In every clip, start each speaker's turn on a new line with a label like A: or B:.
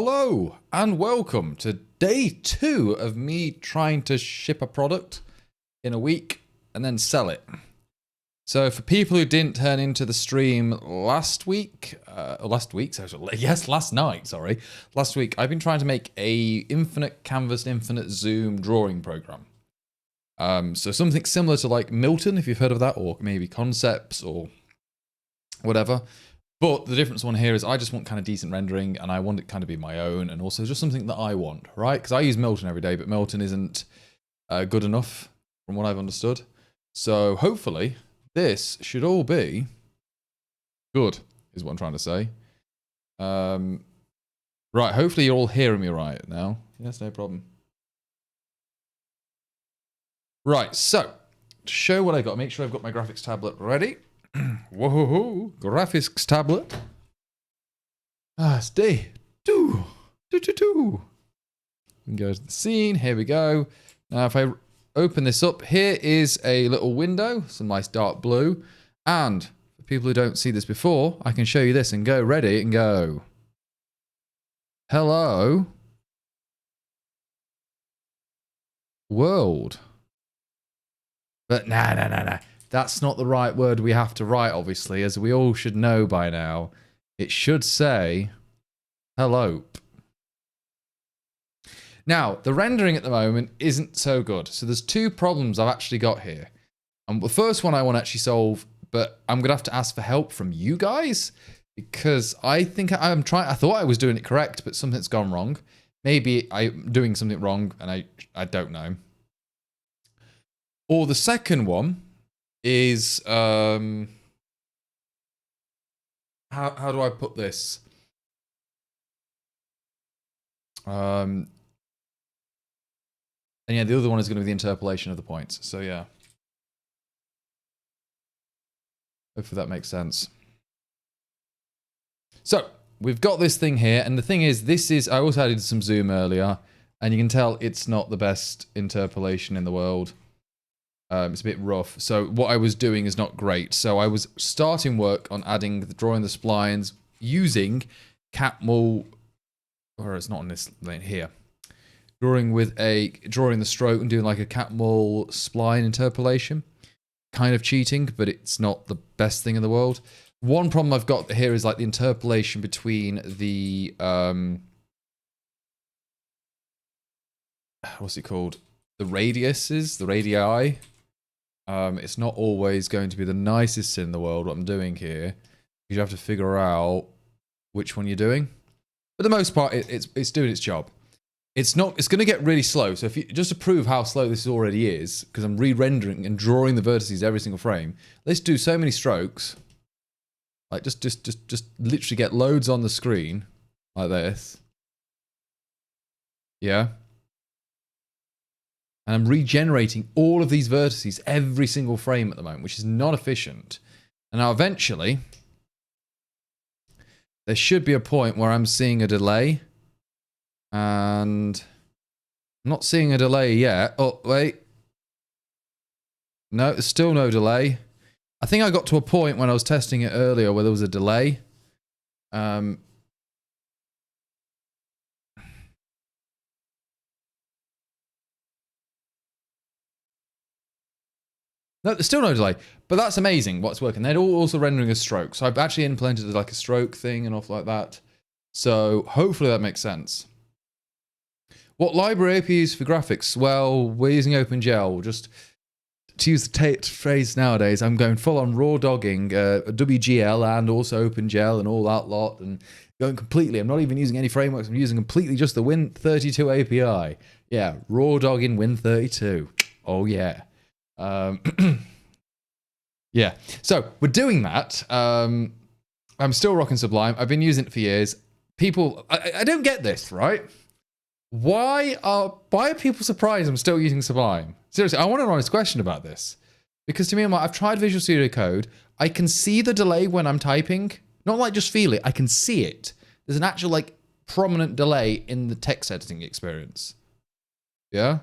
A: Hello and welcome to day 2 of me trying to ship a product in a week and then sell it. So for people who didn't turn into the stream last night, I've been trying to make a infinite canvas, infinite zoom drawing program. So something similar to like Milton, if you've heard of that, or maybe Concepts or whatever. But the difference one here is I just want kind of decent rendering and I want it kind of be my own, and also just something that I want, right? Because I use Milton every day, but Milton isn't good enough from what I've understood. So hopefully this should all be good, is what I'm trying to say. Right, hopefully you're all hearing me right now. Yes, no problem. Right, so to show what I got, make sure I've got my graphics tablet ready. Whoa, graphics tablet. It's day 2. Go to the scene. Here we go. Now, if I open this up, here is a little window, some nice dark blue. And for people who don't see this before, I can show you this and go ready and go. Hello, world. But nah. That's not the right word we have to write, obviously, as we all should know by now. It should say, hello. Now, the rendering at the moment isn't so good. So there's 2 problems I've actually got here. And the first one I want to actually solve, but I'm going to have to ask for help from you guys, because I think I thought I was doing it correct, but something's gone wrong. Maybe I'm doing something wrong and I don't know. Or the second one is how do I put this? And yeah, the other one is going to be the interpolation of the points. So yeah, hopefully that makes sense. So we've got this thing here, and the thing is, I also added some zoom earlier, and you can tell it's not the best interpolation in the world. It's a bit rough. So what I was doing is not great. So I was starting work on drawing the splines using Catmull, or it's not on this lane here. Drawing the stroke and doing like a Catmull spline interpolation. Kind of cheating, but it's not the best thing in the world. One problem I've got here is like the interpolation between the, what's it called? The radiuses, the radii. It's not always going to be the nicest in the world what I'm doing here. You have to figure out which one you're doing. For the most part, it's doing its job. It's going to get really slow. So just to prove how slow this already is, because I'm re-rendering and drawing the vertices every single frame, let's do so many strokes. Like just literally get loads on the screen like this. Yeah. And I'm regenerating all of these vertices every single frame at the moment, which is not efficient. And now eventually, there should be a point where I'm seeing a delay. And I'm not seeing a delay yet. Oh, wait. No, there's still no delay. I think I got to a point when I was testing it earlier where there was a delay. No, there's still no delay, but that's amazing what's working. They're also rendering a stroke. So I've actually implemented like a stroke thing and off like that. So hopefully that makes sense. What library API use for graphics? Well, we're using OpenGL. Just to use the phrase nowadays, I'm going full on raw dogging WGL and also OpenGL and all that lot, and going completely. I'm not even using any frameworks. I'm using completely just the Win32 API. Yeah, raw dogging Win32. Oh yeah. Yeah, so we're doing that. I'm still rocking Sublime. I've been using it for years. People, I don't get this, right? Why are people surprised I'm still using Sublime? Seriously, I want an honest question about this. Because to me, I've tried Visual Studio Code. I can see the delay when I'm typing. Not like just feel it, I can see it. There's an actual like prominent delay in the text editing experience. Yeah?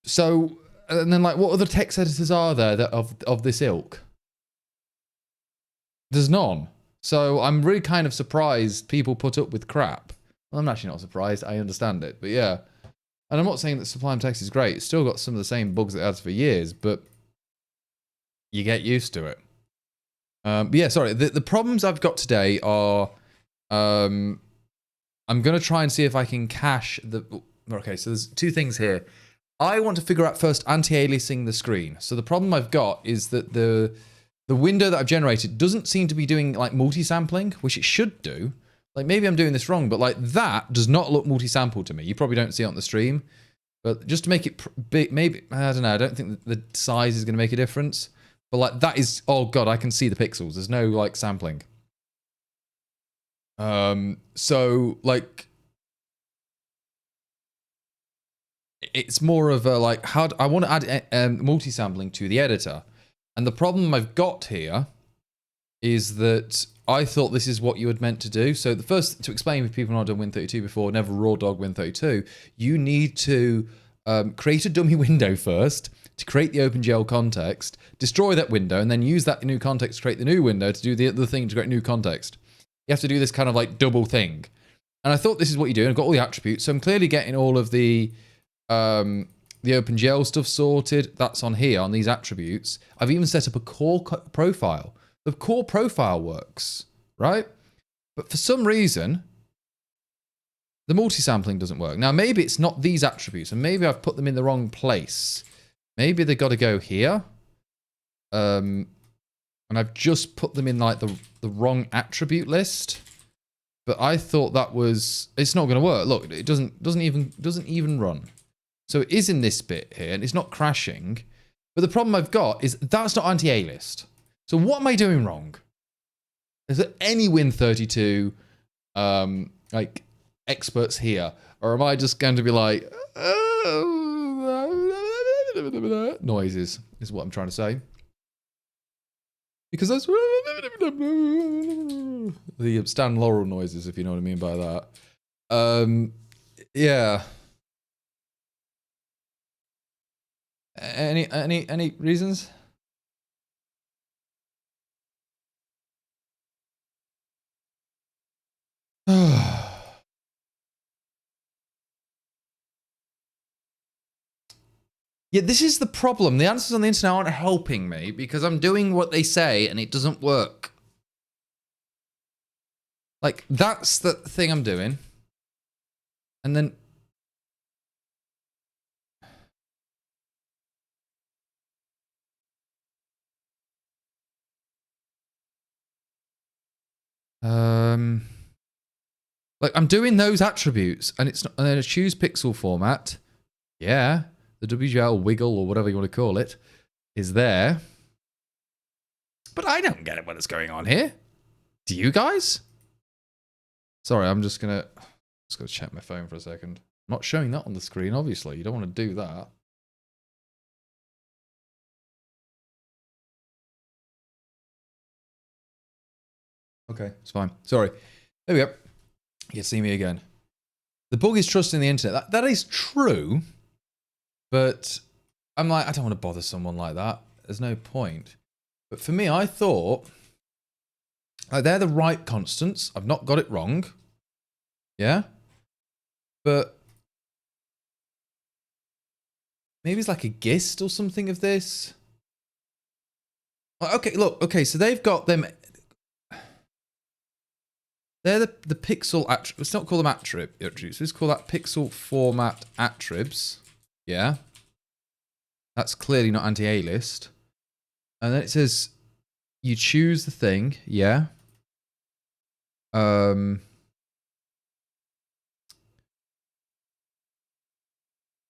A: So, and then like, what other text editors are there that of this ilk? There's none. So I'm really kind of surprised people put up with crap. Well, I'm actually not surprised. I understand it. But yeah. And I'm not saying that Sublime Text is great. It's still got some of the same bugs it has for years, but you get used to it. But yeah, sorry. The problems I've got today are... I'm going to try and see if I can cache the... Okay, so there's two things here. I want to figure out first anti-aliasing the screen. So the problem I've got is that the window that I've generated doesn't seem to be doing like multi-sampling, which it should do. Like maybe I'm doing this wrong, but like that does not look multi-sampled to me. You probably don't see it on the stream, but just to make it big, maybe, I don't know. I don't think the size is going to make a difference, but like that is, oh God, I can see the pixels. There's no like sampling. So like, it's more of a like, I want to add multi-sampling to the editor. And the problem I've got here is that I thought this is what you had meant to do. So the first, to explain if people have not done Win32 before, never raw dog Win32, you need to create a dummy window first to create the OpenGL context, destroy that window, and then use that new context to create the new window to do the other thing to create new context. You have to do this kind of like double thing. And I thought this is what you do, and I've got all the attributes, so I'm clearly getting all of the OpenGL stuff sorted. That's on here, on these attributes. I've even set up a core profile. The core profile works, right? But for some reason, the multi-sampling doesn't work. Now, maybe it's not these attributes, and maybe I've put them in the wrong place. Maybe they've got to go here. And I've just put them in like the wrong attribute list. But I thought that was, it's not going to work. Look, it doesn't even run. So it is in this bit here, and it's not crashing. But the problem I've got is that's not anti-A-list. So what am I doing wrong? Is there any Win32 like experts here, or am I just going to be like noises? Is what I'm trying to say. Because that's the Stan Laurel noises, if you know what I mean by that. Yeah. Any reasons? Yeah, this is the problem. The answers on the internet aren't helping me because I'm doing what they say and it doesn't work. Like, that's the thing I'm doing. And then... like, I'm doing those attributes and it's not, and then I choose pixel format. Yeah, the WGL wiggle or whatever you want to call it is there. But I don't get it what's going on here. Do you guys? Sorry, I'm just gonna check my phone for a second. I'm not showing that on the screen, obviously. You don't want to do that. Okay, it's fine. Sorry. There we go. You can see me again. The bug is trusting the internet. That is true, but I'm like, I don't want to bother someone like that. There's no point. But for me, I thought like, they're the right constants. I've not got it wrong. Yeah? But maybe it's like a gist or something of this. Okay, look. Okay, so they've got them. They're the pixel attributes. Let's not call them attributes. Let's call that pixel format attributes. Yeah. That's clearly not anti-A-list. And then it says you choose the thing. Yeah. Then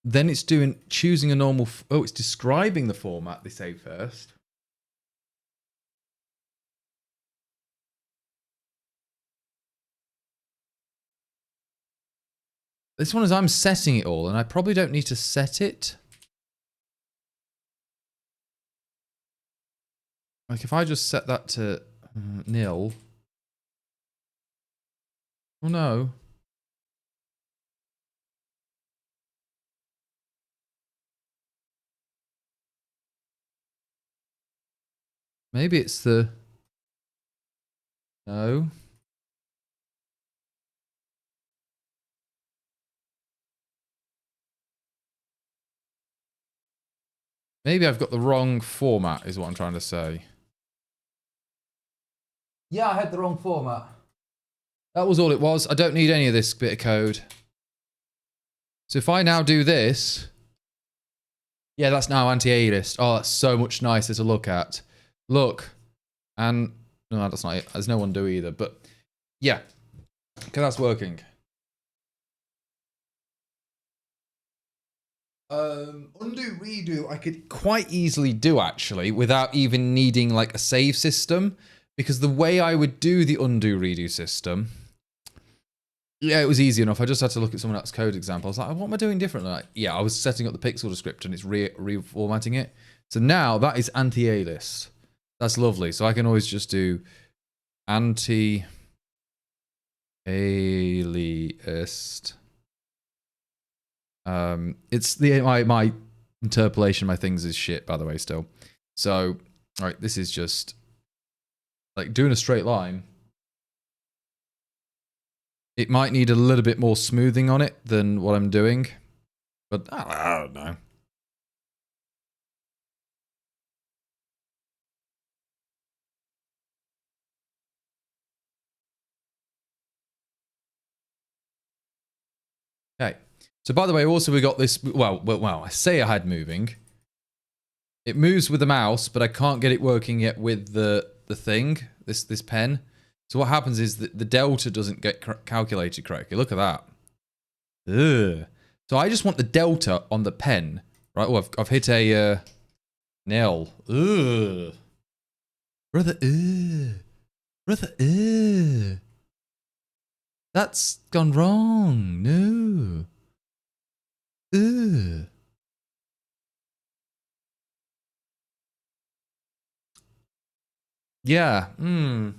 A: it's choosing a normal. Oh, it's describing the format, they say first. This one is I'm setting it all, and I probably don't need to set it. Like if I just set that to nil. Oh no. Maybe it's the... No. Maybe I've got the wrong format, is what I'm trying to say. Yeah, I had the wrong format. That was all it was. I don't need any of this bit of code. So if I now do this... Yeah, that's now anti-aliased. Oh, that's so much nicer to look at. Look. And... No, that's not it. There's no undo either. But, yeah. Okay, that's working. Undo, redo, I could quite easily do, actually, without even needing, like, a save system. Because the way I would do the undo, redo system... Yeah, it was easy enough. I just had to look at someone else's code example. I was like, what am I doing differently? Like, yeah, I was setting up the pixel descriptor and it's reformatting it. So now that is anti-aliased. That's lovely. So I can always just do anti-aliased. It's the my interpolation, my things is shit, by the way, still. So, all right, this is just like doing a straight line. It might need a little bit more smoothing on it than what I'm doing, but I don't know. Okay. So by the way, also we got this, well, I say I had moving. It moves with the mouse, but I can't get it working yet with the thing, this pen. So what happens is that the delta doesn't get calculated correctly. Look at that. Ugh. So I just want the delta on the pen, right? Oh, I've hit a nail. Ugh. Brother, brother, that's gone wrong. No. Ugh. Yeah. Hmm.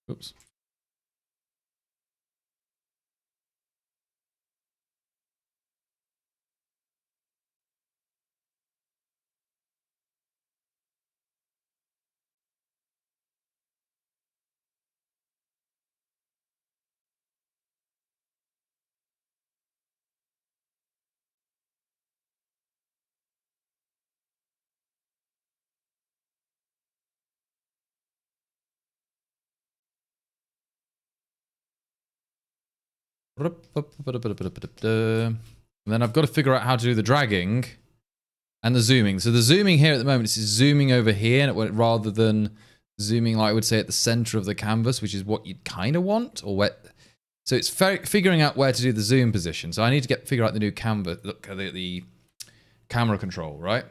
A: Oops. And then I've got to figure out how to do the dragging and the zooming. So the zooming here at the moment is zooming over here rather than zooming, like I would say, at the center of the canvas, which is what you'd kind of want. Or where. So it's figuring out where to do the zoom position. So I need to figure out the new canvas, the camera control, right?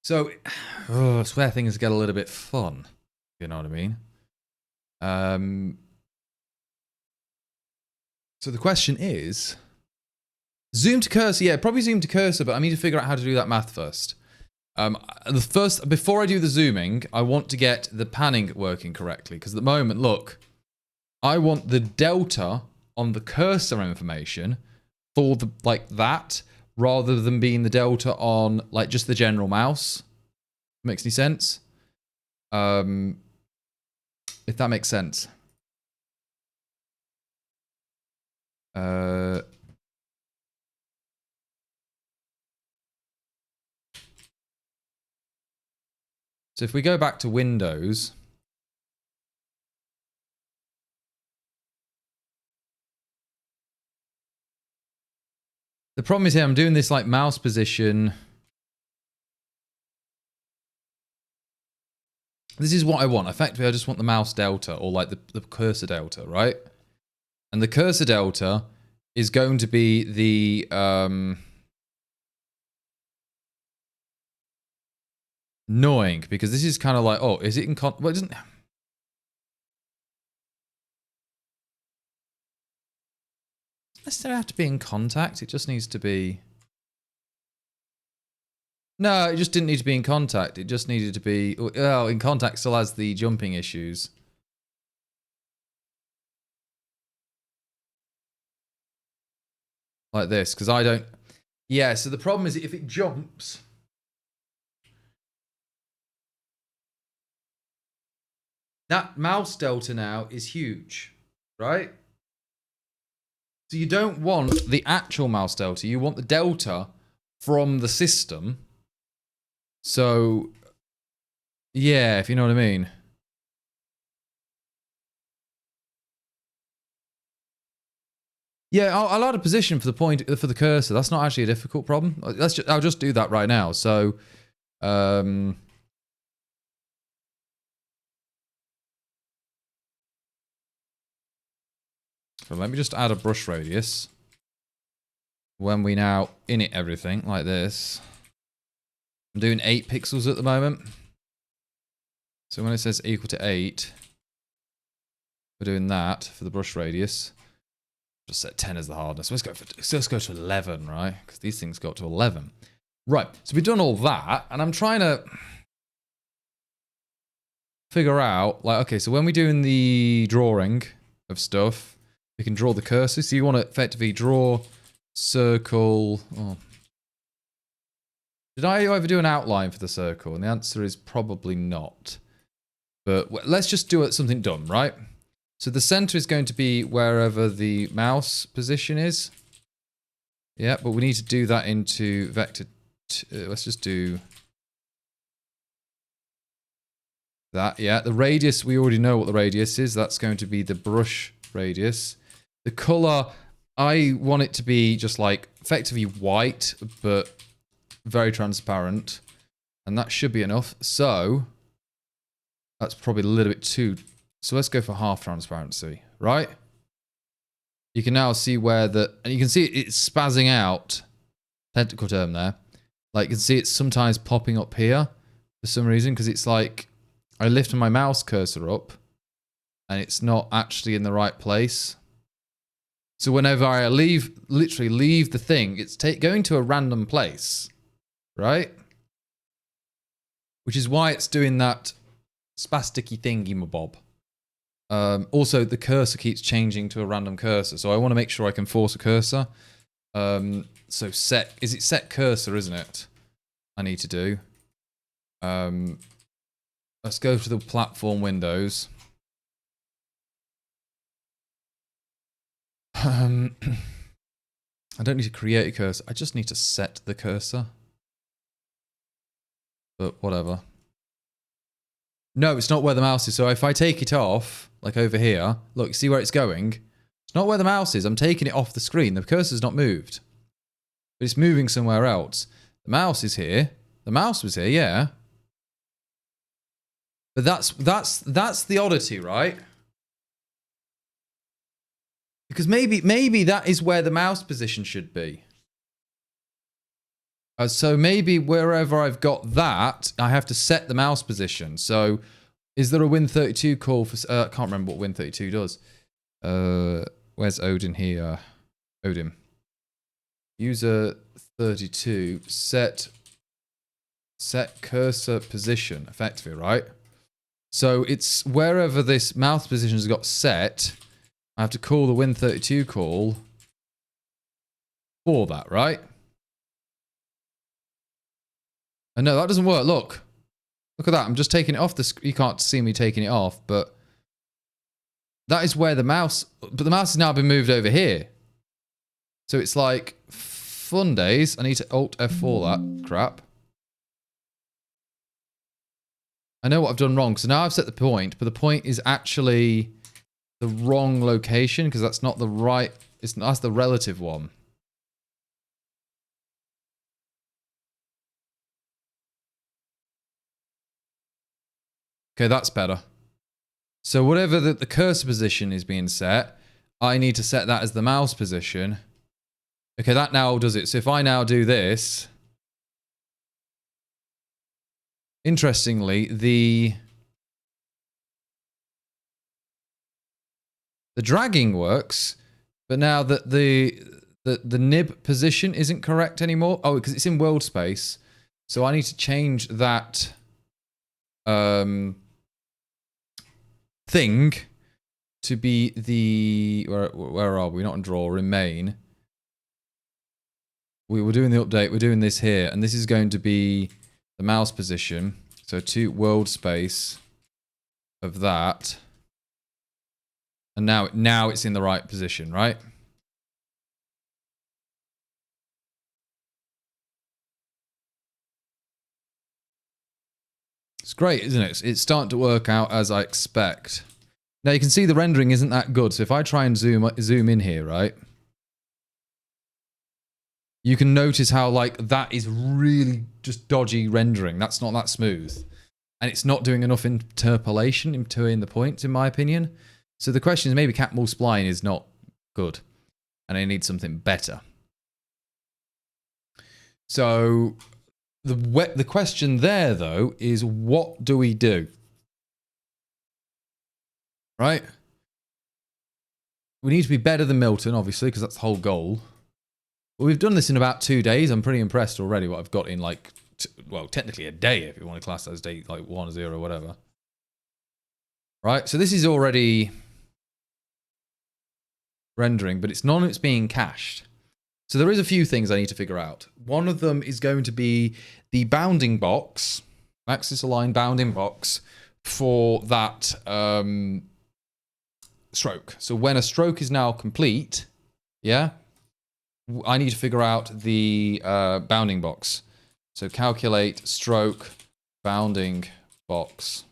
A: So it's where things get a little bit fun. You know what I mean? So the question is, zoom to cursor. Yeah, probably zoom to cursor, but I need to figure out how to do that math first. Before I do the zooming, I want to get the panning working correctly. Because at the moment, look, I want the delta on the cursor information for the like that, rather than being the delta on like just the general mouse. Makes any sense? If that makes sense. So if we go back to Windows, the problem is here I'm doing this like mouse position. This is what I want. Effectively, I just want the mouse delta, or like the cursor delta, right? And the cursor delta is going to be the annoying, because this is kind of like, oh, is it in well, it doesn't necessarily have to be in contact. It just needs to be. No, it just didn't need to be in contact. It just needed to be. Oh, in contact still has the jumping issues. Like this, because I don't. Yeah, so the problem is if it jumps. That mouse delta now is huge, right? So you don't want the actual mouse delta. You want the delta from the system. So, yeah, if you know what I mean. Yeah, I'll add a position for the cursor. That's not actually a difficult problem. I'll just do that right now. So, so let me just add a brush radius. When we now init everything like this, I'm doing 8 pixels at the moment. So when it says equal to 8, we're doing that for the brush radius. Just set 10 as the hardness. Let's go to 11, right? Because these things got to 11. Right, so we've done all that, and I'm trying to figure out, like, okay, so when we're doing the drawing of stuff, we can draw the cursor. So you want to effectively draw circle. Oh. Did I ever do an outline for the circle? And the answer is probably not. But let's just do it something dumb, right? So the center is going to be wherever the mouse position is. Yeah, but we need to do that into vector. Let's just do that. Yeah, the radius, we already know what the radius is. That's going to be the brush radius. The color, I want it to be just like effectively white, but very transparent. And that should be enough. So that's probably a little bit too. So let's go for half transparency, right? You can now see where and you can see it's spazzing out. Technical term there. Like you can see it's sometimes popping up here for some reason, because it's like I lift my mouse cursor up and it's not actually in the right place. So whenever I literally leave the thing, it's going to a random place, right? Which is why it's doing that spasticky thingy mabob. Also, the cursor keeps changing to a random cursor, so I want to make sure I can force a cursor. So is it set cursor, isn't it? I need to do. Let's go to the platform windows. I don't need to create a cursor. I just need to set the cursor. But whatever. No, it's not where the mouse is. So if I take it off, like over here, look, see where it's going? It's not where the mouse is. I'm taking it off the screen. The cursor's not moved. But it's moving somewhere else. The mouse is here. The mouse was here, yeah. But that's the oddity, right? Because maybe that is where the mouse position should be. So maybe wherever I've got that, I have to set the mouse position. So is there a Win32 call for... I can't remember what Win32 does. Where's Odin here? Odin. User 32. Set cursor position, effectively, right? So it's wherever this mouse position has got set, I have to call the Win32 call for that, right? And no, that doesn't work. Look at that. I'm just taking it off the screen. You can't see me taking it off, but that is where the mouse... But the mouse has now been moved over here. So it's like, fun days. I need to Alt F4 that crap. I know what I've done wrong. So now I've set the point, but the point is actually the wrong location, because that's not the right... that's the relative one. Okay, that's better. So whatever the cursor position is being set, I need to set that as the mouse position. Okay, that now does it. So if I now do this, interestingly, the dragging works, but now that the nib position isn't correct anymore. Oh, because it's in world space. So I need to change that thing to be the where are we? Not in draw, in main. We were doing the update. We're doing this here, and this is going to be the mouse position. So to world space of that, and now it's in the right position, right? It's great, isn't it? It's starting to work out as I expect. Now you can see the rendering isn't that good. So if I try and zoom in here, right? You can notice how like that is really just dodgy rendering. That's not that smooth. And it's not doing enough interpolation in the points, in my opinion. So the question is maybe cat spline is not good. And I need something better. So the question there, though, is what do we do? Right? We need to be better than Milton, obviously, because that's the whole goal. But we've done this in about 2 days. I'm pretty impressed already what I've got in, like, well, technically a day, if you want to class that as day, like 1 or 0 or whatever. Right? So this is already rendering, but it's none of it's being cached. So there is a few things I need to figure out. One of them is going to be the bounding box, axis aligned bounding box for that stroke. So when a stroke is now complete, yeah, I need to figure out the bounding box. So calculate stroke bounding box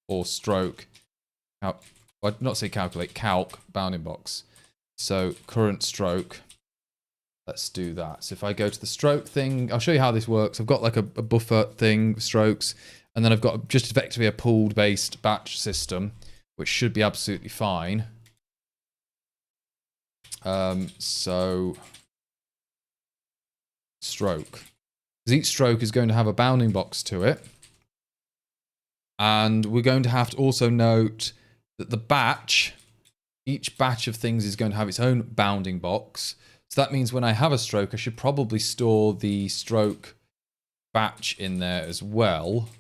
A: or stroke. I'd not say calculate, calc bounding box. So current stroke. Let's do that. So if I go to the stroke thing, I'll show you how this works. I've got like a buffer thing, strokes, and then I've got just effectively a pooled based batch system, which should be absolutely fine. So stroke. Because each stroke is going to have a bounding box to it. And we're going to have to also note that the batch, each batch of things is going to have its own bounding box. So that means when I have a stroke, I should probably store the stroke batch in there as well.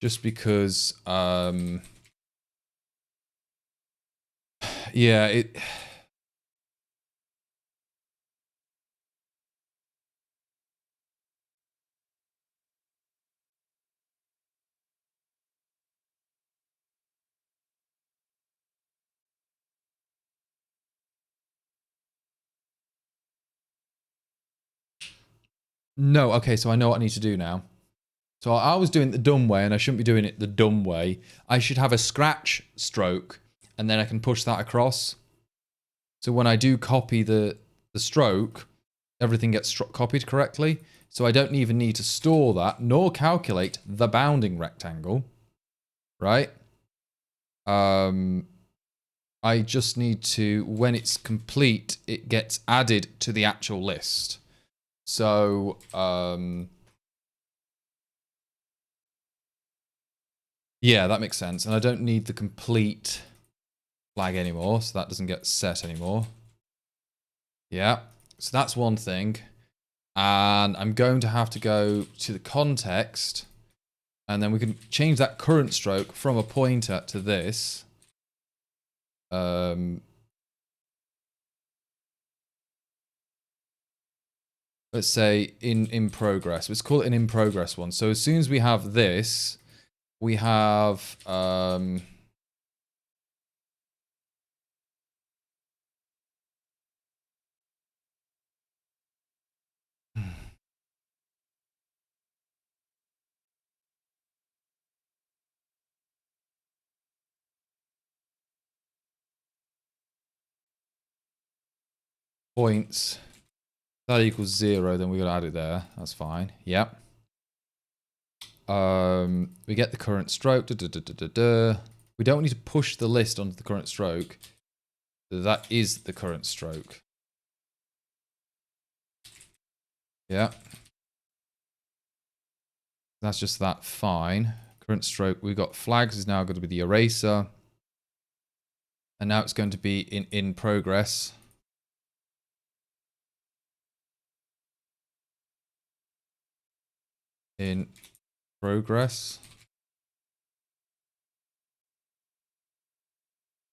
A: Just because, yeah, it... No, okay, so I know what I need to do now. So I was doing it the dumb way, and I shouldn't be doing it the dumb way. I should have a scratch stroke, and then I can push that across. So when I do copy the stroke, everything gets copied correctly. So I don't even need to store that, nor calculate the bounding rectangle, right? I just need to, when it's complete, it gets added to the actual list. So, yeah, that makes sense. And I don't need the complete flag anymore, so that doesn't get set anymore. Yeah, so that's one thing. And I'm going to have to go to the context, and then we can change that current stroke from a pointer to this. Let's say in progress. Let's call it an in progress one. So as soon as we have this, we have points. That equals 0, then we're going to add it there. That's fine. Yep. We get the current stroke. We don't need to push the list onto the current stroke. That is the current stroke. Yeah. That's just that. Fine. Current stroke. We got flags is now going to be the eraser. And now it's going to be in progress. In progress.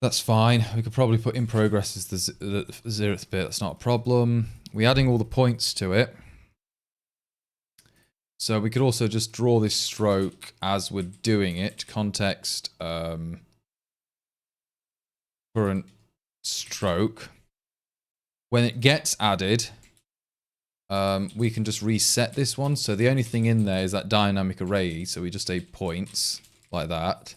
A: That's fine. We could probably put in progress as the 0th bit. That's not a problem. We're adding all the points to it. So we could also just draw this stroke as we're doing it. Context, current stroke. When it gets added, we can just reset this one. So the only thing in there is that dynamic array. So we just say points like that.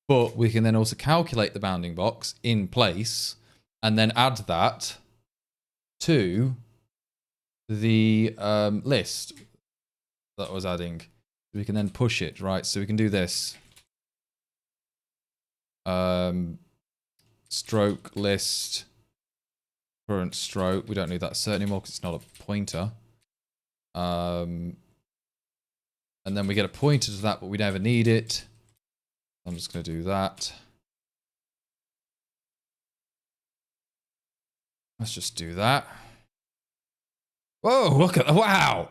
A: But we can then also calculate the bounding box in place and then add that to the list that I was adding. We can then push it, right? So we can do this. Stroke list, current stroke. We don't need that cert anymore because it's not a pointer. And then we get a pointer to that, but we never need it. I'm just going to do that. Let's just do that. Whoa, look at that. Wow.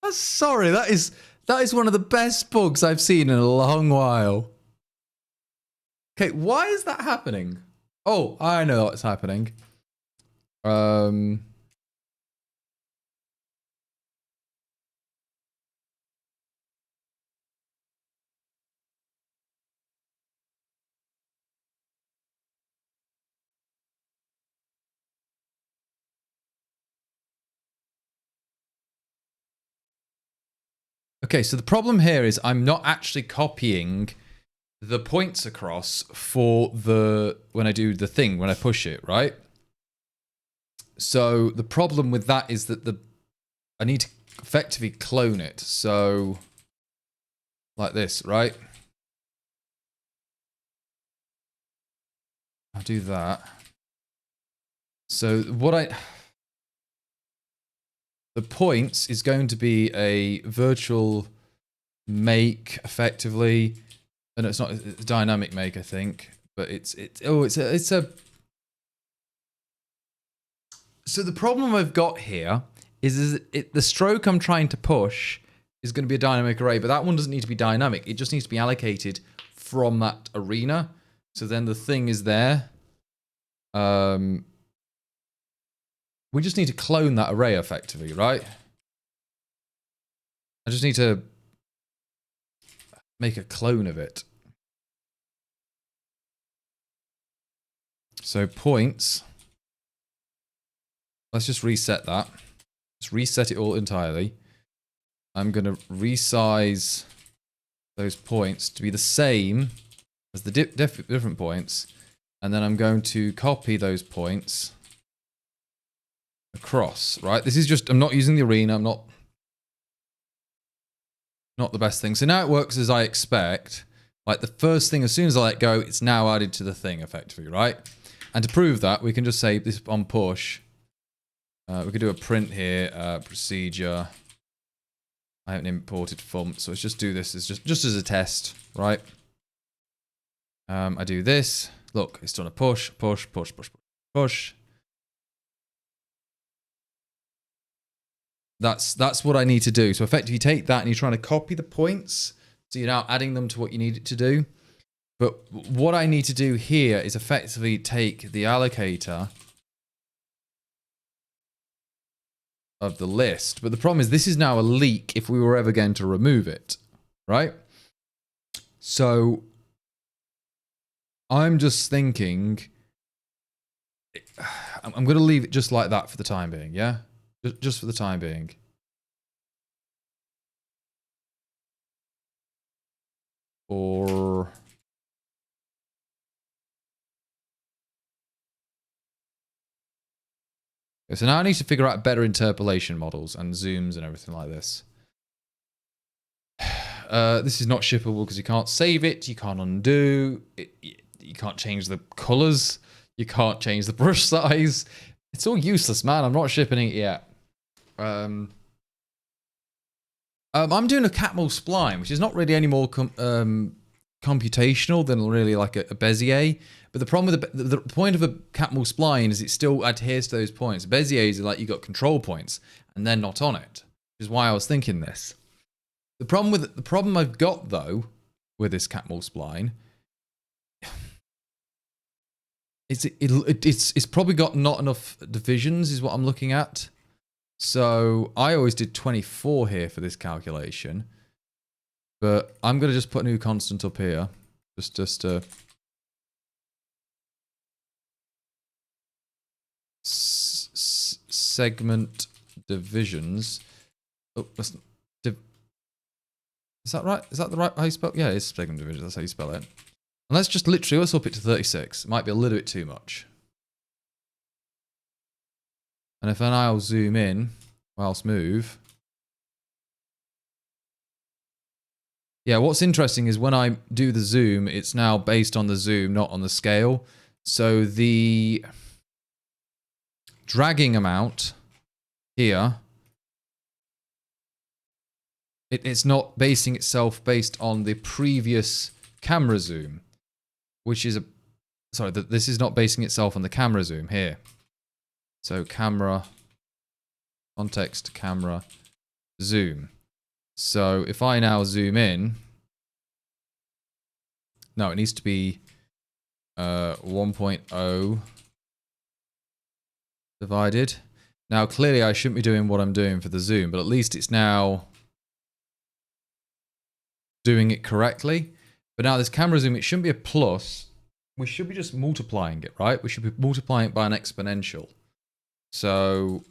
A: I'm sorry, that is one of the best bugs I've seen in a long while. Okay, why is that happening? Oh, I know what's happening. Okay, so the problem here is I'm not actually copying the points across for when I do the thing, when I push it, right? So the problem with that is that I need to effectively clone it. So like this, right? I'll do that. So the points is going to be a virtual make effectively. And it's not a dynamic make, I think, but it's a. So the problem I've got here is the stroke I'm trying to push is going to be a dynamic array, but that one doesn't need to be dynamic. It just needs to be allocated from that arena. So then the thing is there. We just need to clone that array effectively, right? I just need to make a clone of it. So points. Let's just reset that. Just reset it all entirely. I'm going to resize those points to be the same as the different points. And then I'm going to copy those points across, right? This is just, I'm not using the arena. I'm not the best thing. So now it works as I expect. Like the first thing, as soon as I let go, it's now added to the thing effectively, right? And to prove that, we can just say this on push. We could do a print here, procedure. I haven't imported font, so let's just do this as just as a test, right? I do this. Look, it's done a push, push, push, push, push. That's what I need to do. So effectively, you take that and you're trying to copy the points. So you're now adding them to what you need it to do. But what I need to do here is effectively take the allocator of the list. But the problem is this is now a leak if we were ever going to remove it, right? So I'm just thinking, I'm going to leave it just like that for the time being, yeah? Just for the time being. Or Okay, so now I need to figure out better interpolation models and zooms and everything like this. This is not shippable because you can't save it, you can't undo, you can't change the colors, you can't change the brush size. It's all useless, man. I'm not shipping it yet. I'm doing a Catmull spline, which is not really any more computational than really like a Bezier. But the problem with the point of a Catmull spline is it still adheres to those points. Bezier is like you got control points and they're not on it, which is why I was thinking this. The problem I've got though with this Catmull spline is it's probably got not enough divisions is what I'm looking at. So I always did 24 here for this calculation, but I'm gonna just put a new constant up here, just segment divisions. Oh, that's is that right? Is that the right how you spell? Yeah, it's segment divisions. That's how you spell it. And let's just literally let's up it to 36. It might be a little bit too much. And if then I'll zoom in whilst move. Yeah, what's interesting is when I do the zoom, it's now based on the zoom, not on the scale. So the dragging amount here, it's not basing itself based on the previous camera zoom, which is this is not basing itself on the camera zoom here. So camera, context, camera, zoom. So if I now zoom in, no, it needs to be 1.0 divided. Now clearly I shouldn't be doing what I'm doing for the zoom, but at least it's now doing it correctly. But now this camera zoom, it shouldn't be a plus. We should be just multiplying it, right? We should be multiplying it by an exponential. So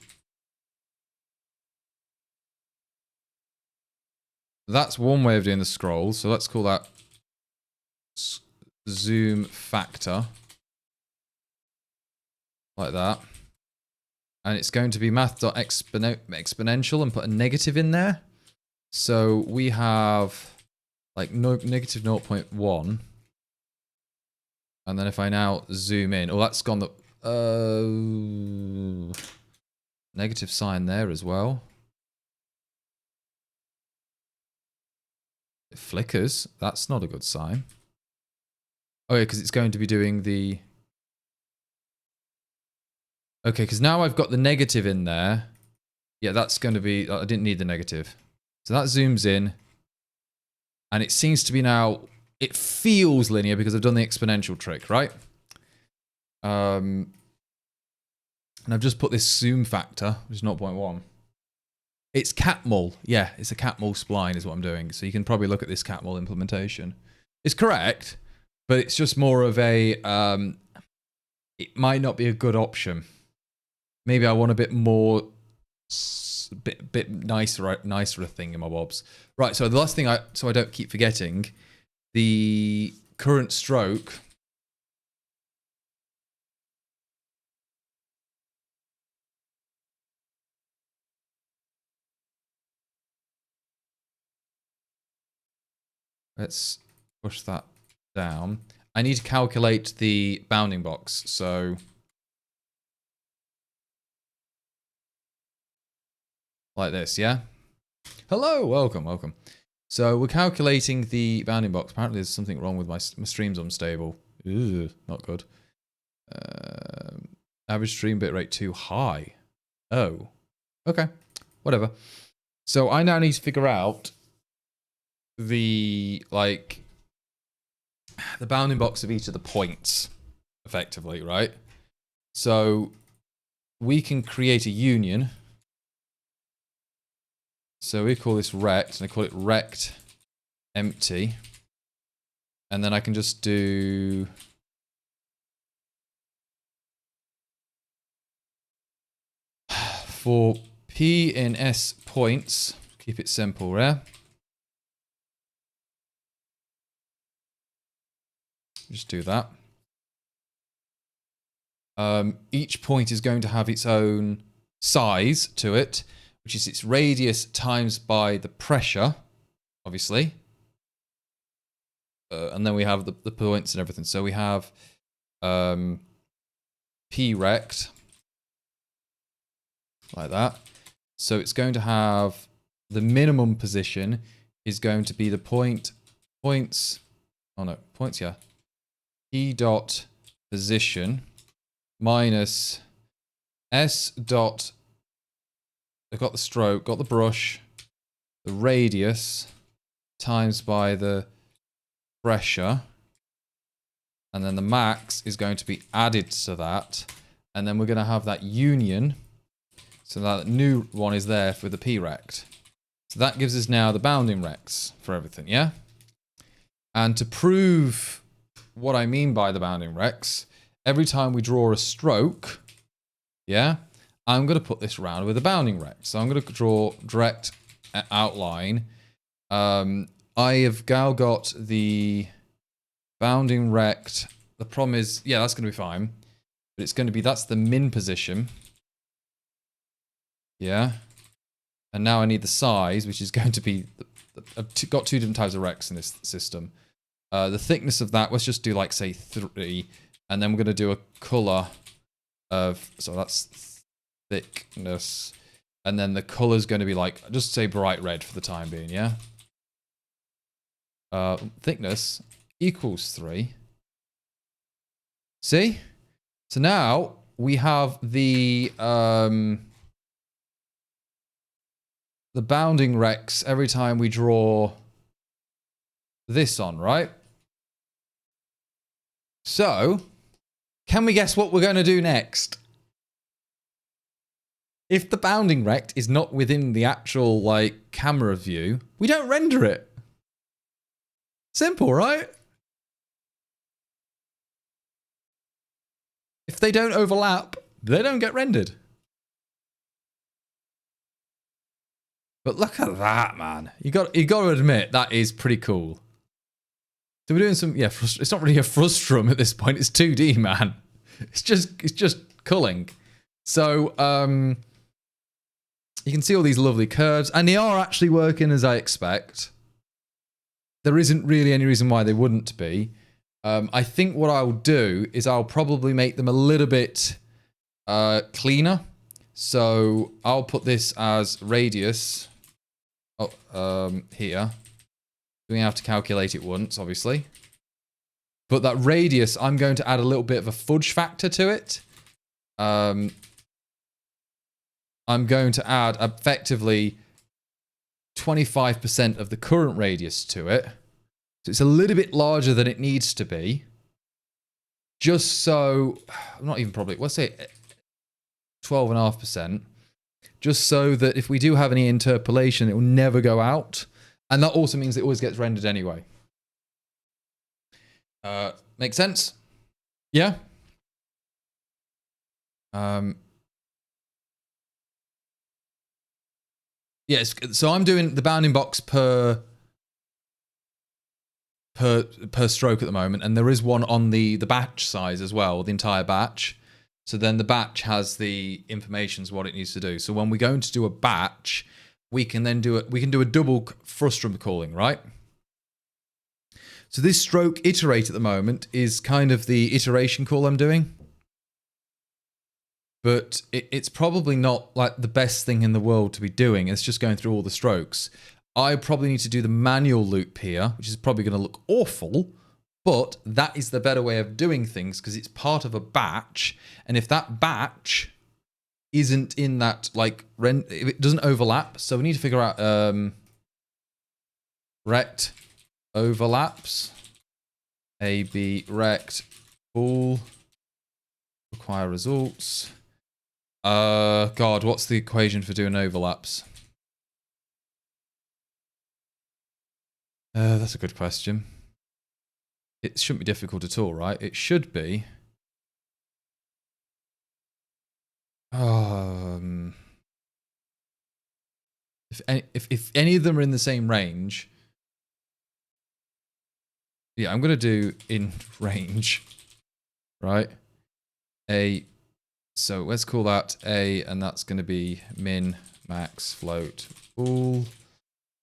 A: that's one way of doing the scroll. So let's call that zoom factor. Like that. And it's going to be math.exponential and put a negative in there. So we have like negative 0.1. And then if I now zoom in, oh, that's gone the negative sign there as well. It flickers. That's not a good sign. Oh yeah, because it's going to be doing the... Okay, because now I've got the negative in there. Yeah, that's going to be... I didn't need the negative. So that zooms in. And it seems to be now... It feels linear because I've done the exponential trick, right? And I've just put this zoom factor, which is 0.1. It's Catmull. Yeah, it's a Catmull spline is what I'm doing. So you can probably look at this Catmull implementation. It's correct, but it's just more of a... it might not be a good option. Maybe I want a bit more... bit nicer thingamabobs. Right, so the last thing so I don't keep forgetting... The current stroke let's push that down. I need to calculate the bounding box, so like this, yeah? Hello, welcome. So we're calculating the bounding box. Apparently there's something wrong with my stream's unstable. Ugh, not good. Average stream bitrate too high. Oh, okay, whatever. So I now need to figure out the bounding box of each of the points, effectively, right? So we can create a union. So we call this rect, and I call it rect empty. And then I can just do... For P in S points, keep it simple, yeah? Just do that. Each point is going to have its own size to it, which is its radius times by the pressure, obviously. And then we have the points and everything. So we have P rect, like that. So it's going to have the minimum position is going to be the points, yeah. P dot position minus S dot, I've got the stroke, got the brush, the radius times by the pressure, and then the max is going to be added to that, and then we're going to have that union, so that new one is there for the P rect. So that gives us now the bounding rects for everything, yeah? And to prove what I mean by the bounding rects, every time we draw a stroke, yeah, I'm going to put this round with a bounding rect. So I'm going to draw direct outline. I have now got the bounding rect. The problem is, yeah, that's going to be fine. But it's going to be, that's the min position. Yeah. And now I need the size, which is going to be, I've got two different types of rects in this system. The thickness of that, let's just do like, say, 3. And then we're going to do a color of, so that's thickness. And then the color is going to be like, just say bright red for the time being, yeah? Thickness equals 3. See? So now we have the bounding rects every time we draw this on, right? So, can we guess what we're going to do next? If the bounding rect is not within the actual, like, camera view, we don't render it. Simple, right? If they don't overlap, they don't get rendered. But look at that, man. You got to admit, that is pretty cool. So we're doing some, yeah, it's not really a frustrum at this point. It's 2D, man. It's just culling. So, you can see all these lovely curves, and they are actually working as I expect. There isn't really any reason why they wouldn't be. I think what I'll do is I'll probably make them a little bit cleaner. So I'll put this as radius. Here. We have to calculate it once, obviously. But that radius, I'm going to add a little bit of a fudge factor to it. I'm going to add effectively 25% of the current radius to it. So it's a little bit larger than it needs to be. Just so, not even probably, let's say 12.5%. Just so that if we do have any interpolation, it will never go out. And that also means it always gets rendered anyway. Make sense? Yeah? Yes, so I'm doing the bounding box per stroke at the moment, and there is one on the batch size as well, the entire batch. So then the batch has the information what it needs to do. So when we're going to do a batch, we can then do a double frustum calling, right? So this stroke iterate at the moment is kind of the iteration call I'm doing. But it's probably not like the best thing in the world to be doing. It's just going through all the strokes. I probably need to do the manual loop here, which is probably going to look awful, but that is the better way of doing things because it's part of a batch. And if that batch isn't in that, like, if it doesn't overlap, so we need to figure out rect overlaps, AB rect bool, require results. God, what's the equation for doing overlaps? That's a good question. It shouldn't be difficult at all, right? It should be. If any of them are in the same range, yeah, I'm gonna do in range, right? a, so let's call that A, and that's going to be min, max, float, bool,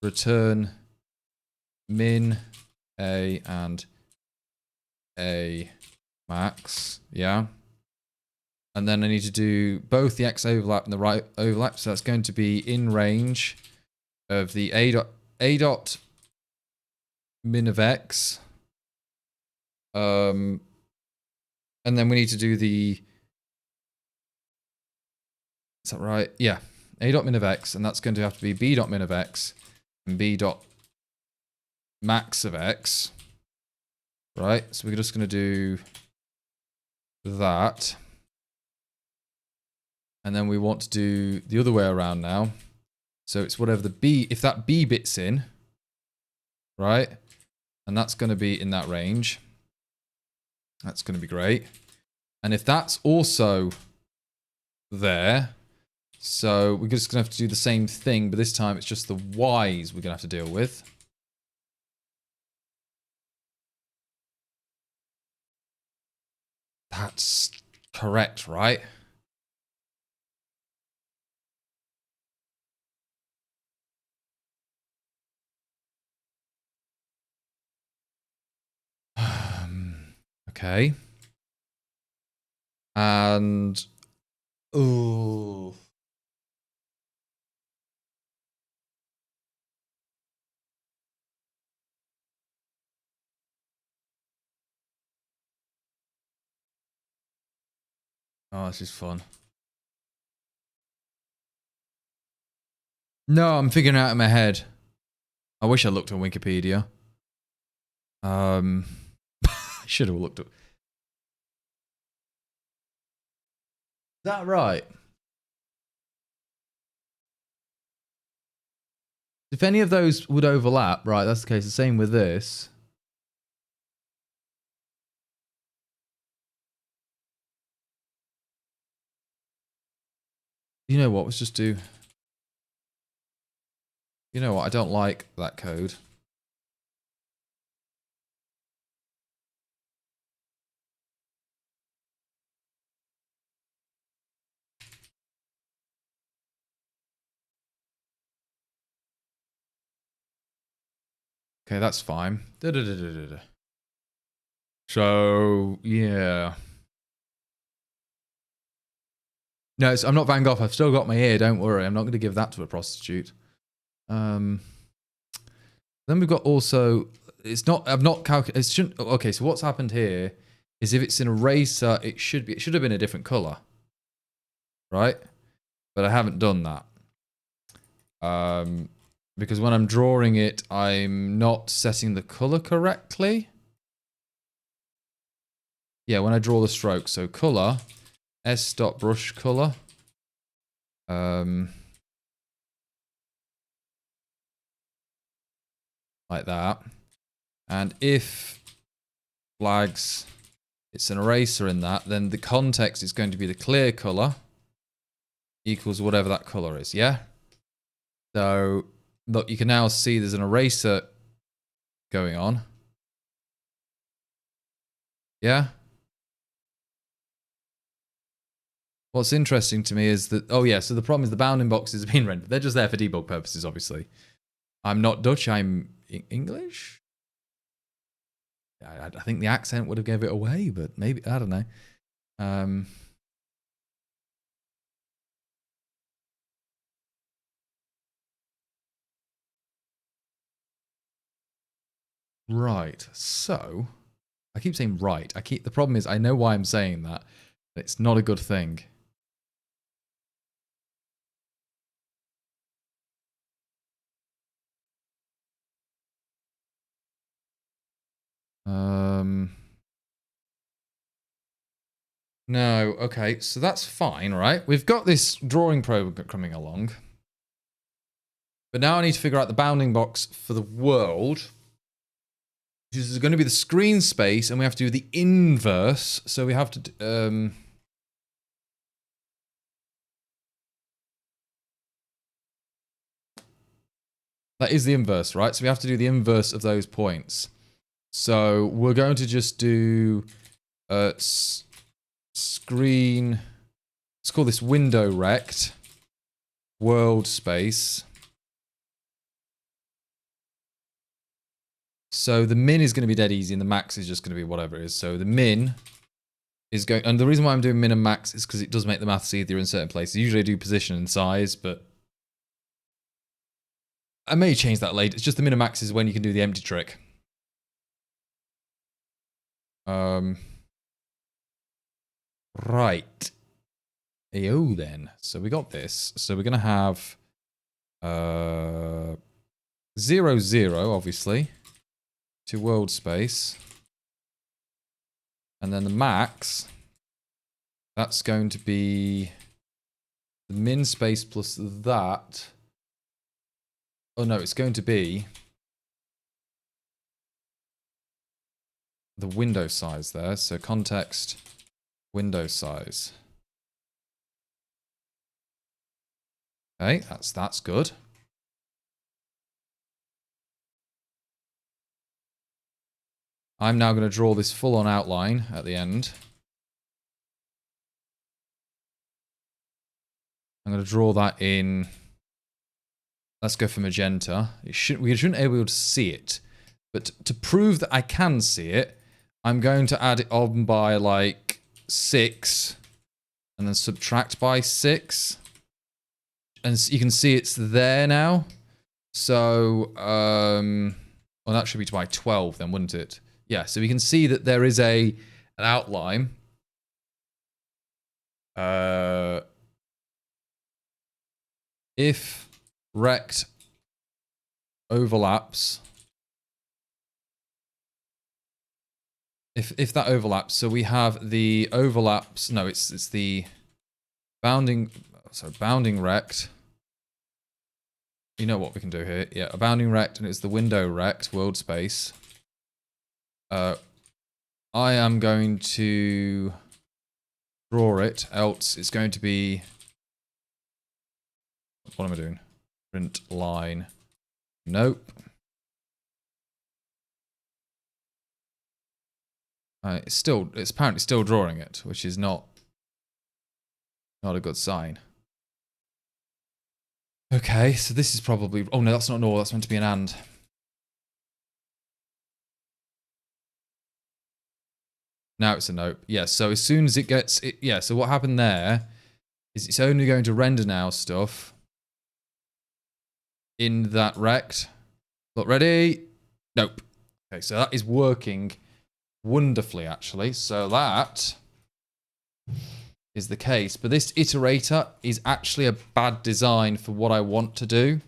A: return min, A, and A max, yeah. And then I need to do both the X overlap and the right overlap, so that's going to be in range of the A dot min of X. And then we need to do the, is that right? Yeah, A dot min of X, and that's going to have to be B dot min of X and B dot max of X. Right, so we're just going to do that. And then we want to do the other way around now. So it's whatever the B, if that B bit's in, right? And that's going to be in that range. That's going to be great. And if that's also there, so we're just going to have to do the same thing, but this time it's just the Y's we're going to have to deal with. That's correct, right? Okay. And, ooh. Oh, this is fun. No, I'm figuring it out in my head. I wish I looked on Wikipedia. I should have looked up. Is that right? If any of those would overlap, right, that's the case. The same with this. You know what? Let's just do... You know what? I don't like that code. Okay, that's fine. So, yeah. No, I'm not Van Gogh. I've still got my ear. Don't worry. I'm not going to give that to a prostitute. Then we've got also... It's not... I've not calculated... Okay, so what's happened here is if it's an eraser, it should have been a different color. Right? But I haven't done that. Because when I'm drawing it, I'm not setting the color correctly. Yeah, when I draw the stroke. So color, s.brush color. Like that. And if flags, it's an eraser in that, then the context is going to be the clear color equals whatever that color is, yeah? So, look, you can now see there's an eraser going on. Yeah? What's interesting to me is that, oh yeah, so the problem is the bounding boxes have been rendered. They're just there for debug purposes, obviously. I'm not Dutch, I'm English? I think the accent would have gave it away, but maybe, I don't know. Right, so, I keep saying right. The problem is I know why I'm saying that, but it's not a good thing. No, okay, so that's fine, right? We've got this drawing program coming along. But now I need to figure out the bounding box for the world. Which is going to be the screen space, and we have to do the inverse. So we have to... that is the inverse, right? So we have to do the inverse of those points. So we're going to just do... screen. Let's call this window rect. World space. So the min is going to be dead easy and the max is just going to be whatever it is. So the min is going, and the reason why I'm doing min and max is because it does make the maths easier in certain places. Usually I do position and size, but I may change that later. It's just the min and max is when you can do the empty trick. Right. Yo then. So we got this. So we're going to have 0, 0, obviously, to world space. And then the max, that's going to be the min space plus that. Oh no, it's going to be the window size there. So context, window size. Okay, that's good. I'm now going to draw this full-on outline at the end. I'm going to draw that in. Let's go for magenta. We shouldn't be able to see it. But to prove that I can see it, I'm going to add it on by like 6. And then subtract by 6. And you can see it's there now. So, well, that should be by 12 then, wouldn't it? Yeah, so we can see that there is an outline. If rect overlaps, if that overlaps, so we have the overlaps. No, it's the bounding. So bounding rect. You know what we can do here? Yeah, a bounding rect, and it's the window rect world space. I am going to draw it, else it's going to be. What am I doing? Print line. Nope. It's apparently still drawing it, which is not a good sign. Okay, so this is probably. Oh no, that's not nor. That's meant to be an and. Now it's a nope. Yeah, so as soon as it gets it, yeah. So what happened there is it's only going to render now stuff in that rect. Look, ready? Nope. Okay, so that is working wonderfully, actually. So that is the case. But this iterator is actually a bad design for what I want to do,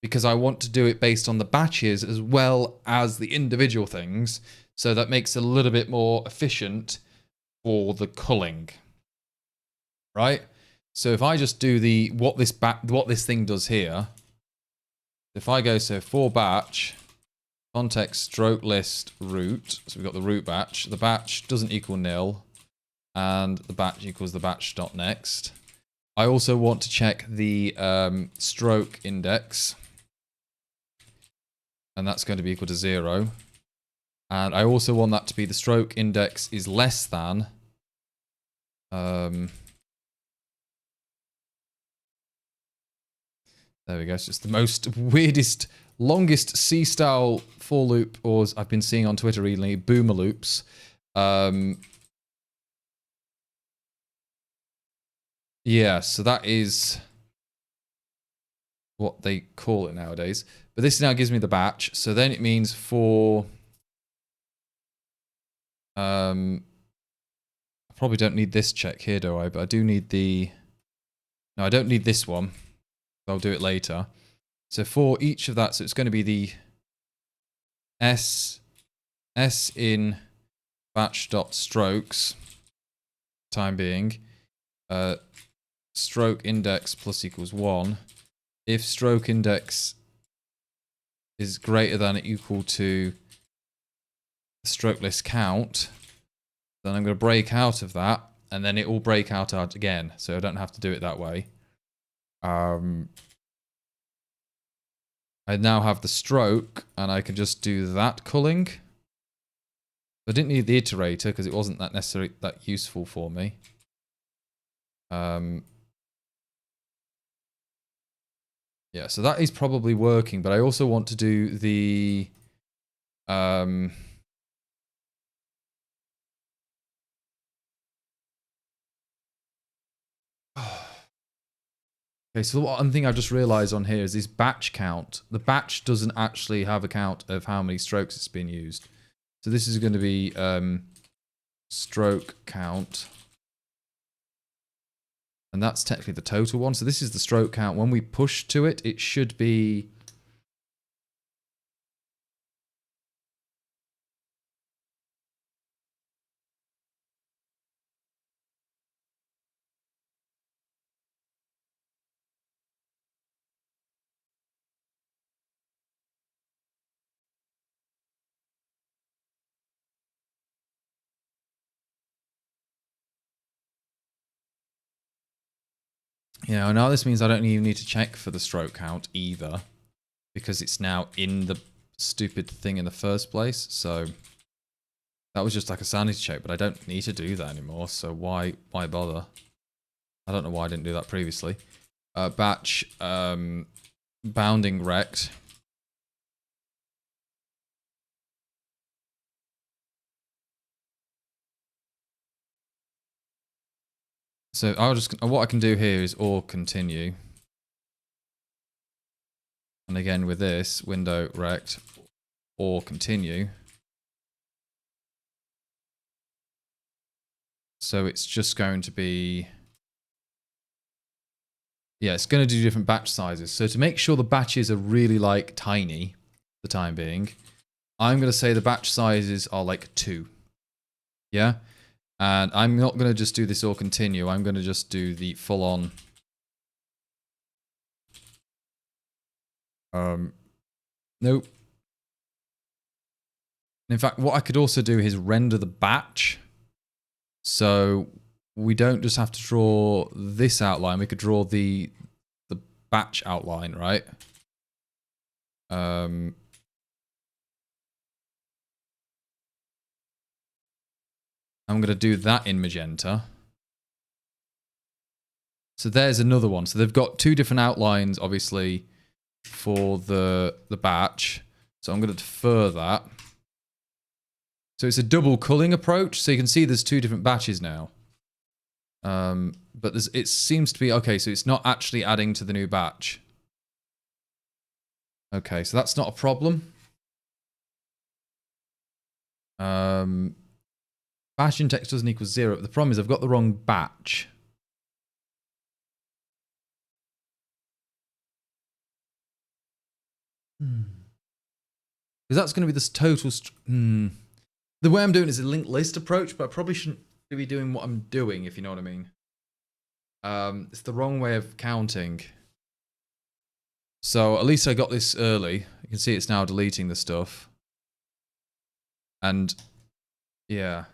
A: because I want to do it based on the batches as well as the individual things. So that makes it a little bit more efficient for the culling. Right? So if I just do what this thing does here, if I go for batch context stroke list root, so we've got the root batch. The batch doesn't equal nil, and the batch equals the batch.next. I also want to check the stroke index, and that's going to be equal to 0. And I also want that to be the stroke index is less than. There we go. It's just the most weirdest, longest C-style for loop, or I've been seeing on Twitter recently, boomer loops. Yeah, so that is what they call it nowadays. But this now gives me the batch. So then it means for... I probably don't need this check here, do I? But I do need the... No, I don't need this one. I'll do it later. So for each of that, so it's going to be the S in batch.strokes, time being, stroke index plus equals 1. If stroke index is greater than or equal to the stroke list count, then I'm going to break out of that, and then it will break out again, so I don't have to do it that way. I now have the stroke, and I can just do that culling. I didn't need the iterator because it wasn't that necessarily that useful for me. Yeah, so that is probably working, but I also want to do the okay, so one thing I've just realized on here is this batch count. The batch doesn't actually have a count of how many strokes it's been used. So this is going to be stroke count. And that's technically the total one. So this is the stroke count. When we push to it, it should be... Yeah, now this means I don't even need to check for the stroke count either, because it's now in the stupid thing in the first place. So that was just like a sanity check, but I don't need to do that anymore. So why bother? I don't know why I didn't do that previously. Batch bounding rect. So I'll just, what I can do here is or continue. And again with this, window rect or continue. So it's just going to be, yeah, it's going to do different batch sizes. So to make sure the batches are really like tiny, for the time being, I'm going to say the batch sizes are like 2. Yeah. And I'm not going to just do this or continue. I'm going to just do the full on. Nope. In fact, what I could also do is render the batch. So we don't just have to draw this outline. We could draw the batch outline, right? I'm going to do that in magenta. So there's another one. So they've got 2 different outlines, obviously, for the batch. So I'm going to defer that. So it's a double culling approach. So you can see there's 2 different batches now. But it seems to be, okay, so it's not actually adding to the new batch. Okay, so that's not a problem. Batch index doesn't equal 0. The problem is I've got the wrong batch. Because that's going to be this total... The way I'm doing it is a linked list approach, but I probably shouldn't be doing what I'm doing, if you know what I mean. It's the wrong way of counting. So at least I got this early. You can see it's now deleting the stuff. And yeah.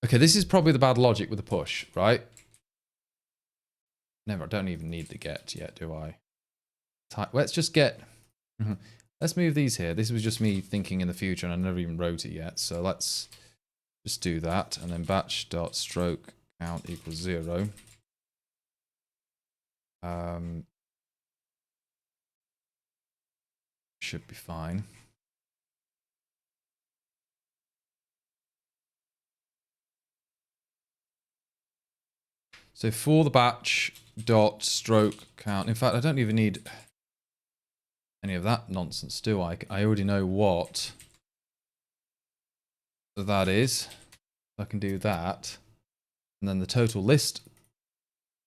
A: Okay, this is probably the bad logic with the push, right? Never, I don't even need the get yet, do I? Let's just get... Let's move these here. This was just me thinking in the future, and I never even wrote it yet. So let's just do that, and then batch.stroke count equals 0. Should be fine. So for the batch dot stroke count, in fact, I don't even need any of that nonsense, do I? I already know what that is. I can do that. And then the total list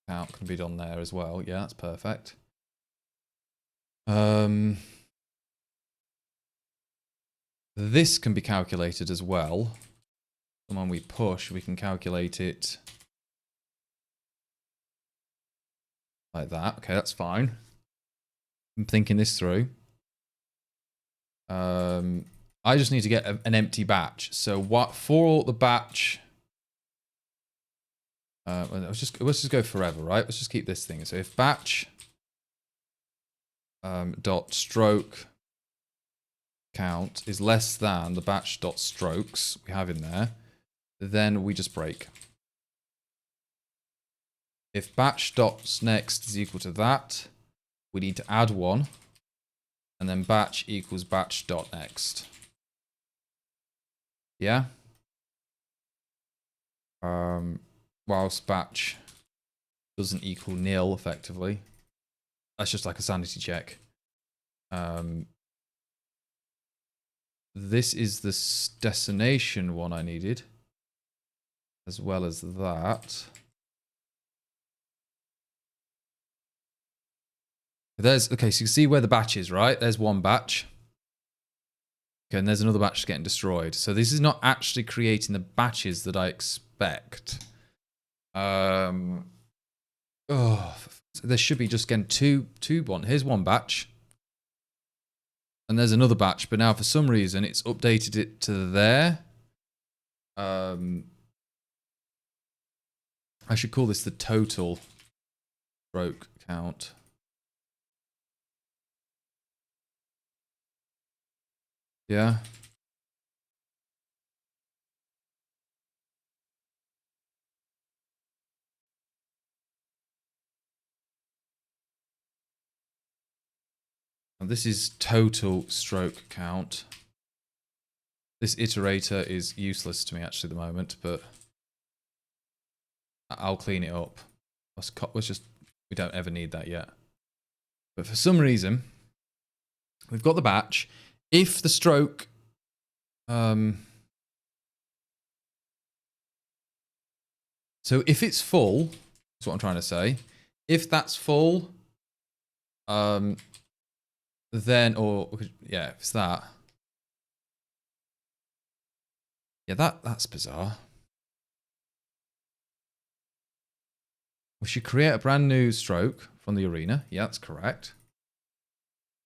A: count can be done there as well. Yeah, that's perfect. This can be calculated as well. And when we push, we can calculate it like that. Okay, that's fine. I'm thinking this through. I just need to get an empty batch. So what for the batch? Let's just go forever, right? Let's just keep this thing. So if batch dot stroke count is less than the batch dot strokes we have in there, then we just break. If batch dot next is equal to that, we need to add one, and then batch equals batch dot next. Yeah. Whilst batch doesn't equal nil effectively. That's just like a sanity check. This is the destination one I needed, as well as that. There's, okay, so you can see where the batch is, right? There's one batch. Okay, and there's another batch getting destroyed. So this is not actually creating the batches that I expect. Oh, so there should be just again one. Here's one batch. And there's another batch, but now for some reason it's updated it to there. I should call this the total stroke count. Yeah. And this is total stroke count. This iterator is useless to me actually at the moment, but I'll clean it up. Let's just, we don't ever need that yet. But for some reason, we've got the batch. If the stroke, so if it's full, that's what I'm trying to say. If that's full, then, or yeah, if it's that. Yeah, that's bizarre. We should create a brand new stroke from the arena. Yeah, that's correct.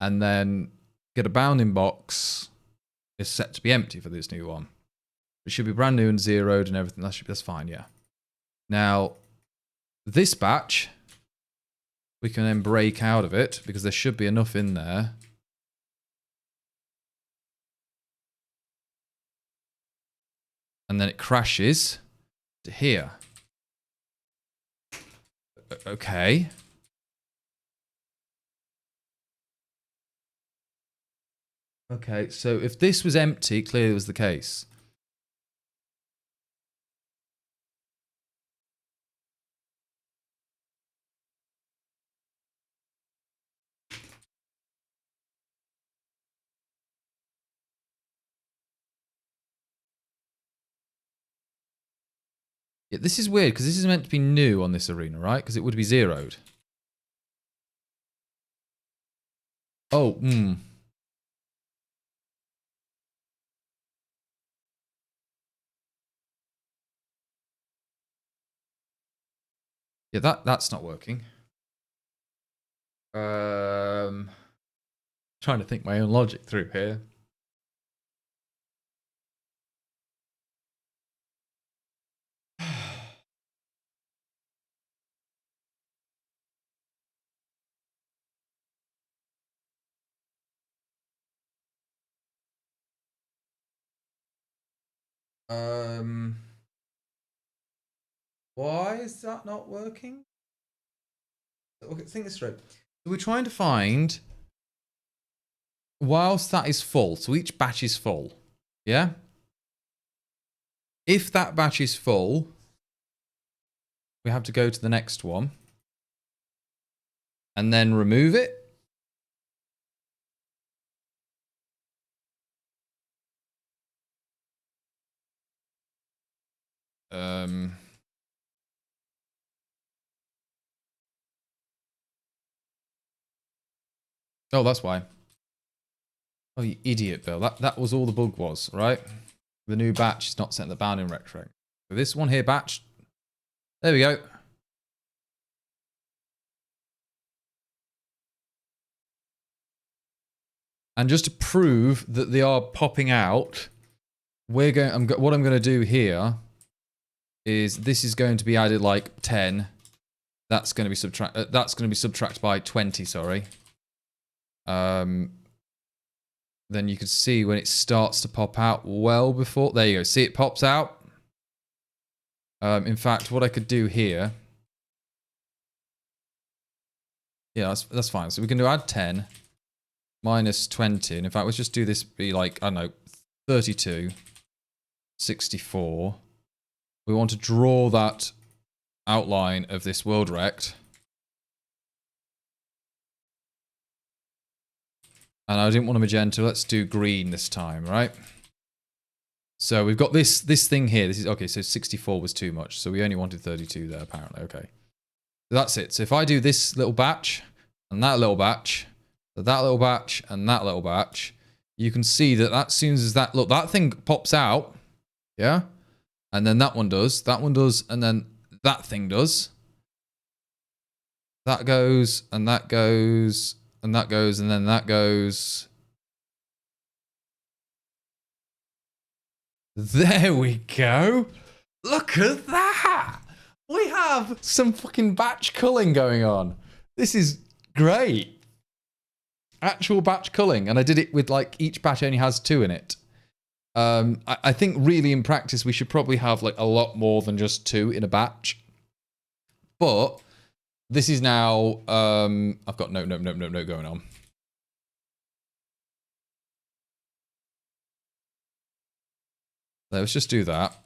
A: And then get a bounding box is set to be empty for this new one. It should be brand new and zeroed and everything. That's fine, yeah. Now, this batch, we can then break out of it because there should be enough in there. And then it crashes to here. Okay. Okay, so if this was empty, clearly it was the case. Yeah, this is weird because this is meant to be new on this arena, right? Because it would be zeroed. Oh, Yeah, that's not working. Trying to think my own logic through here. Why is that not working? Okay, think this straight. So we're trying to find whilst that is full. So each batch is full. Yeah. If that batch is full, we have to go to the next one and then remove it. Oh, that's why. Oh, you idiot, Bill. That was all the bug was, right? The new batch is not set in the bounding rect string. So this one here, batch. There we go. And just to prove that they are popping out, what I'm going to do here is this is going to be added like 10. That's going to be subtracted by 20, sorry. Then you can see when it starts to pop out well before. There you go. See, it pops out. In fact, what I could do here. Yeah, that's fine. So we can do add 10 minus 20. And in fact, let's just do this be like, I don't know, 32, 64. We want to draw that outline of this world rect. And I didn't want a magenta. Let's do green this time, right? So we've got this thing here. This is okay. So 64 was too much. So we only wanted 32 there, apparently. Okay. So that's it. So if I do this little batch and that little batch, that little batch and that little batch, you can see that as soon as that look, that thing pops out, yeah, and then that one does, and then that thing does. That goes, and that goes, and that goes, and then that goes. There we go. Look at that. We have some fucking batch culling going on. This is great. Actual batch culling. And I did it with like each batch only has 2 in it. I think really in practice we should probably have like a lot more than just 2 in a batch. But this is now I've got no going on. Let's just do that.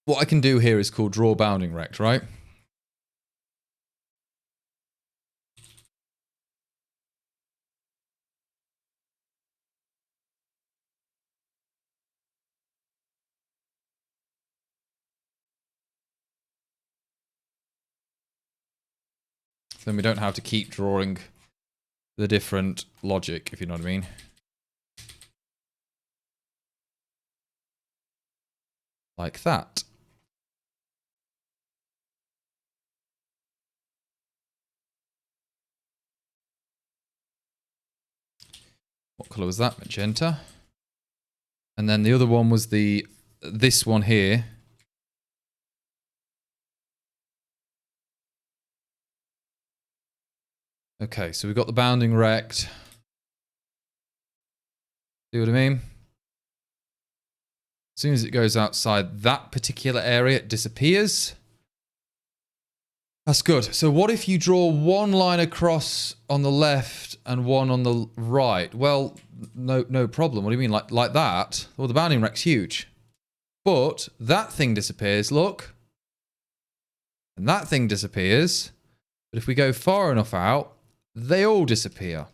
A: What I can do here is called draw bounding rect, right? Then we don't have to keep drawing the different logic, if you know what I mean. Like that. What colour was that? Magenta. And then the other one was this one here. Okay, so we've got the bounding rect. See what I mean? As soon as it goes outside that particular area, it disappears. That's good. So what if you draw one line across on the left and one on the right? Well, no problem. What do you mean? Like that? Well, the bounding rect's huge. But that thing disappears, look. And that thing disappears. But if we go far enough out, they all disappear.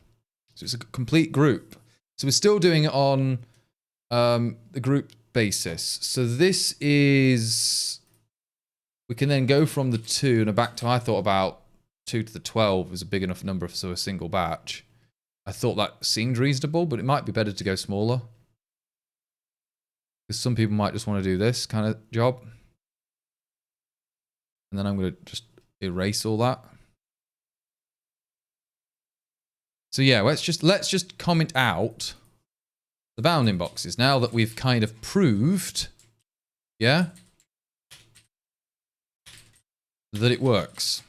A: So it's a complete group. So we're still doing it on the group basis. So this is... We can then go from the 2 and back to... I thought about 2 to the 12 was a big enough number for a single batch. I thought that seemed reasonable, but it might be better to go smaller. Because some people might just want to do this kind of job. And then I'm going to just erase all that. So yeah, let's just comment out the bounding boxes now that we've kind of proved, yeah, that it works.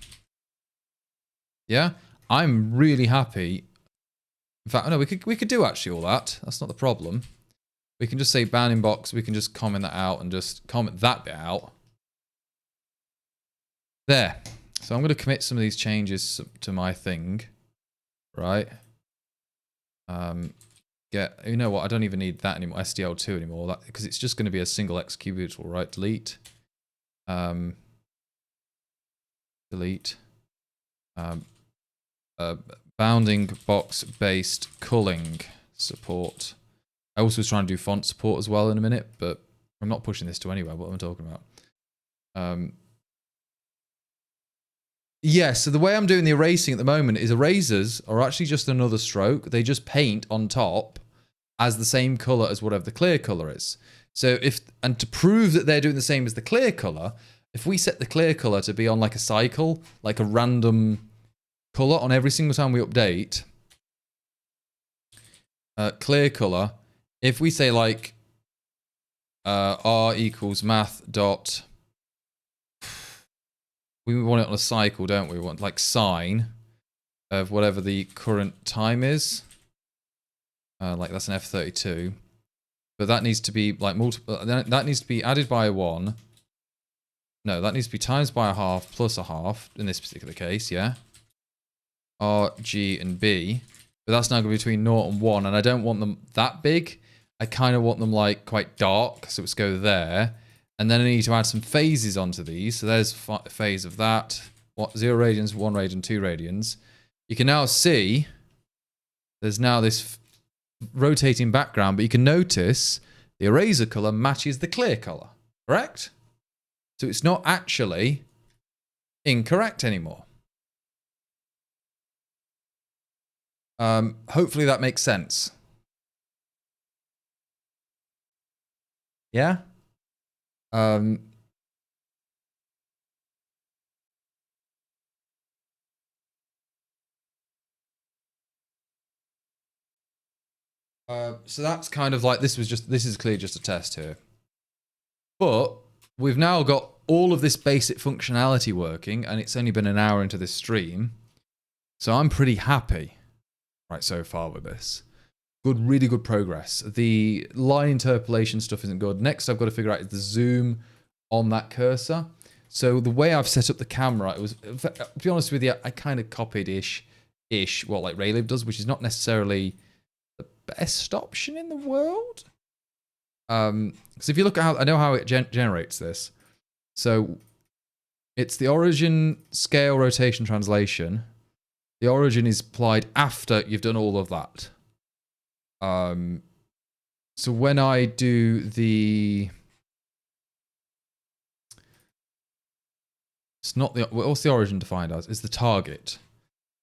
A: Yeah, I'm really happy. In fact, no, we could do actually all that. That's not the problem. We can just say bounding box. We can just comment that out and just comment that bit out. There. So I'm going to commit some of these changes to my thing. Right. You know what? I don't even need that anymore. SDL2 anymore. Because it's just going to be a single executable, right? Delete. Delete. Bounding box based culling support. I also was trying to do font support as well in a minute, but I'm not pushing this to anywhere. What am I talking about? Yeah, so the way I'm doing the erasing at the moment is erasers are actually just another stroke. They just paint on top as the same color as whatever the clear color is. So and to prove that they're doing the same as the clear color, if we set the clear color to be on like a cycle, like a random color on every single time we update, clear color, if we say like r equals math dot, we want it on a cycle, don't we? We want like sine of whatever the current time is. Like that's an F32. But that needs to be like multiple. That needs to be added by a 1. No, that needs to be times by a half plus a half in this particular case, yeah? R, G, and B. But that's now going to be between 0 and 1, and I don't want them that big. I kind of want them like quite dark, so let's go there. And then I need to add some phases onto these. So there's a phase of that. 0 radians, 1 radian, 2 radians. You can now see there's now this rotating background, but you can notice the eraser color matches the clear color, correct? So it's not actually incorrect anymore. Hopefully that makes sense. Yeah? So that's kind of like, this is clearly just a test here. But we've now got all of this basic functionality working, and it's only been an hour into this stream. So I'm pretty happy right so far with this. Really good progress. The line interpolation stuff isn't good. Next I've got to figure out is the zoom on that cursor. So the way I've set up the camera, it was, to be honest with you, I kind of copied ish what like Rayliv does, which is not necessarily the best option in the world. Because if you look at how, I know how it generates this. So it's the origin, scale, rotation, translation. The origin is applied after you've done all of that. So when I do the, it's not the, what's the origin defined as? It's the target.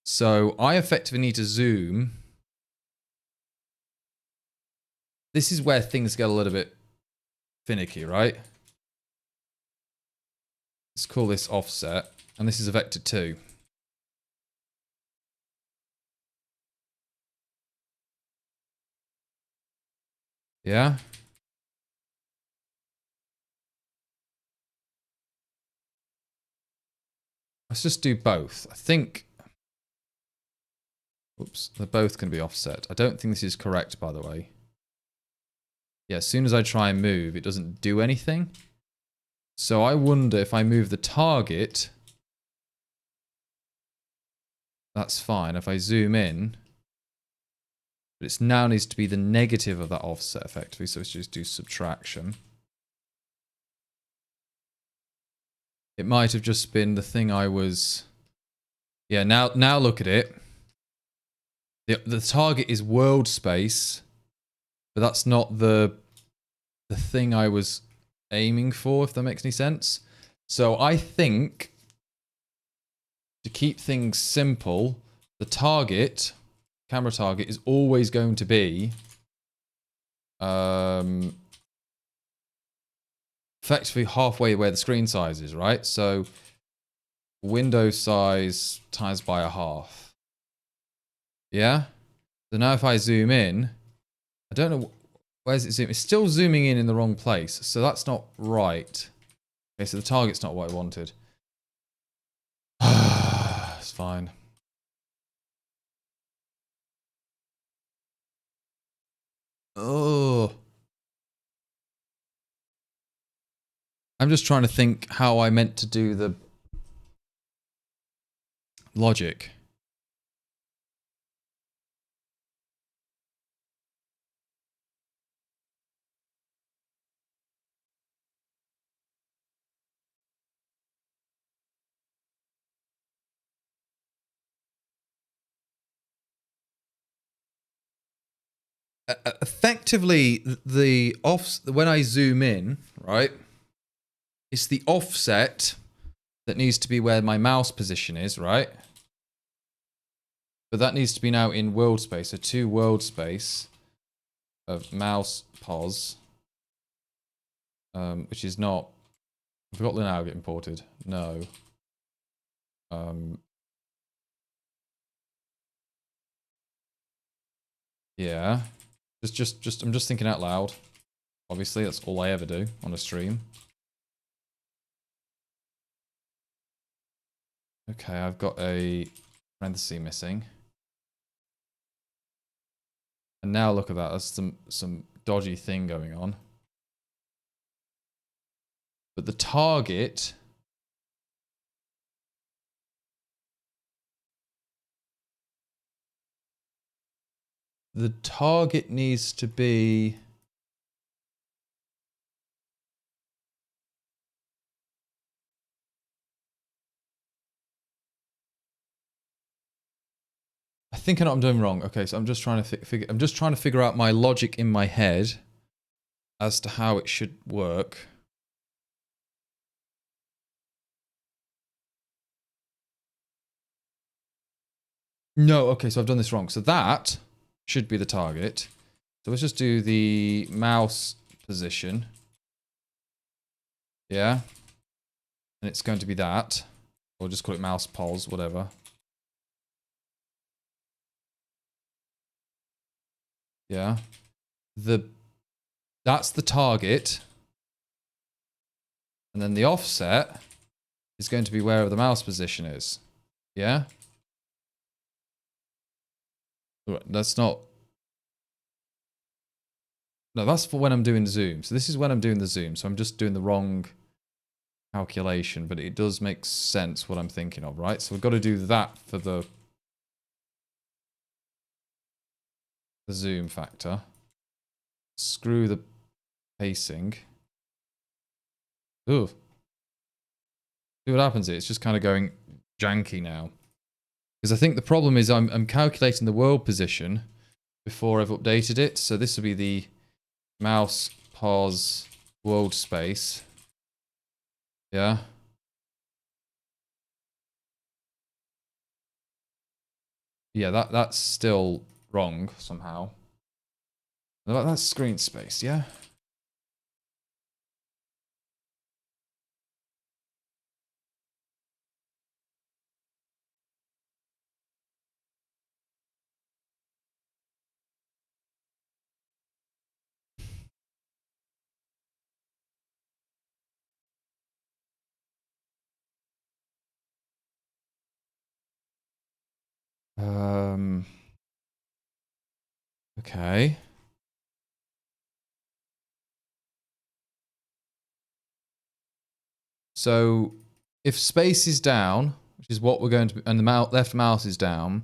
A: So I effectively need to zoom. This is where things get a little bit finicky, right? Let's call this offset, and this is a vector 2. Yeah? Let's just do both. I think, oops, they're both going to be offset. I don't think this is correct, by the way. Yeah, as soon as I try and move, it doesn't do anything. So I wonder if I move the target, that's fine. If I zoom in, but it now needs to be the negative of that offset effectively, so let's just do subtraction. It might have just been the thing I was, yeah, now look at it. The target is world space, but that's not the thing I was aiming for, if that makes any sense. So I think, to keep things simple, the target, camera target, is always going to be effectively halfway where the screen size is, right? So window size times by a half. Yeah? So now if I zoom in, I don't know, where's it zoom? It's still zooming in the wrong place, so that's not right. Okay, so the target's not what I wanted. It's fine. Oh. I'm just trying to think how I meant to do the logic. Effectively, when I zoom in, right, it's the offset that needs to be where my mouse position is, right? But that needs to be now in world space. So to world space of mouse pos, which is not. I forgot the now get imported. No. Yeah. I'm just thinking out loud. Obviously, that's all I ever do on a stream. Okay, I've got a parenthesis missing. And now look at that. That's some dodgy thing going on. But the target. The target needs to be. I think I know what I'm doing wrong. Okay, so I'm just trying to figure out my logic in my head as to how it should work. No, okay, so I've done this wrong. So that should be the target. So let's just do the mouse position. Yeah. And it's going to be that. Or just call it mouse pos, whatever. Yeah. That's the target. And then the offset is going to be wherever the mouse position is. Yeah? That's not... No, that's for when I'm doing zoom. So this is when I'm doing the zoom. So I'm just doing the wrong calculation. But it does make sense what I'm thinking of, right? So we've got to do that for the zoom factor. Screw the pacing. Ooh. See what happens here. It's just kind of going janky now. Because I think the problem is I'm calculating the world position before I've updated it. So this will be the mouse pos world space. Yeah. Yeah, that's still wrong somehow. That's screen space, yeah? Okay. So if space is down, which is what we're going to, and the left mouse is down,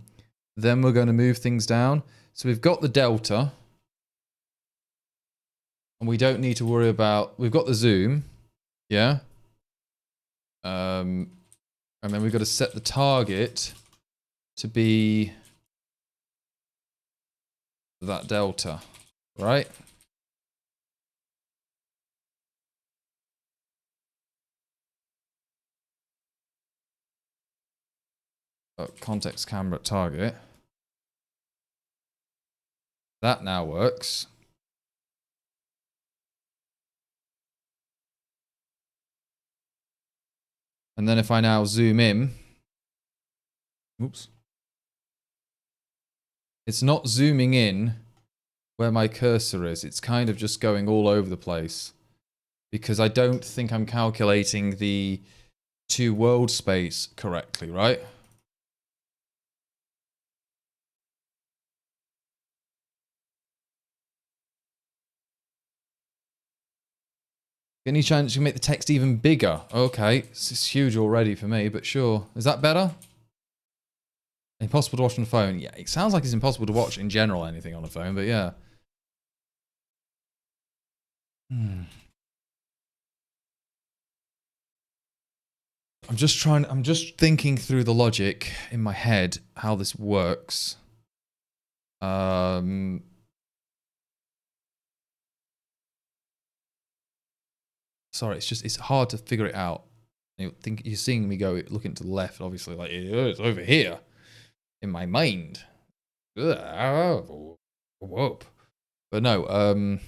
A: then we're going to move things down. So we've got the delta, and we don't need to worry about, we've got the zoom, yeah? And then we've got to set the target to be that delta, right? Context camera target. That now works. And then if I now zoom in, oops. It's not zooming in where my cursor is. It's kind of just going all over the place. Because I don't think I'm calculating the to world space correctly, right? Any chance you can make the text even bigger? Okay, this is huge already for me, but sure. Is that better? Impossible to watch on the phone. Yeah, it sounds like it's impossible to watch in general anything on a phone, but yeah. I'm just thinking through the logic in my head, how this works. Sorry, it's hard to figure it out You think you're seeing me go looking to the left, obviously, like it's over here in my mind. Whoop. But no,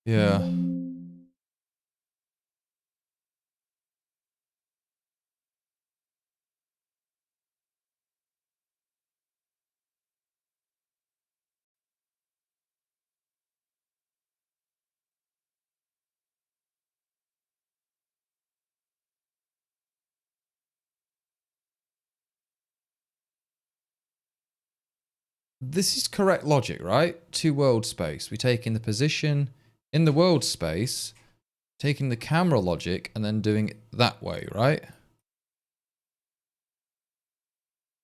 A: yeah. This is correct logic, right? To world space. We take in the position in the world space, taking the camera logic, and then doing it that way, right?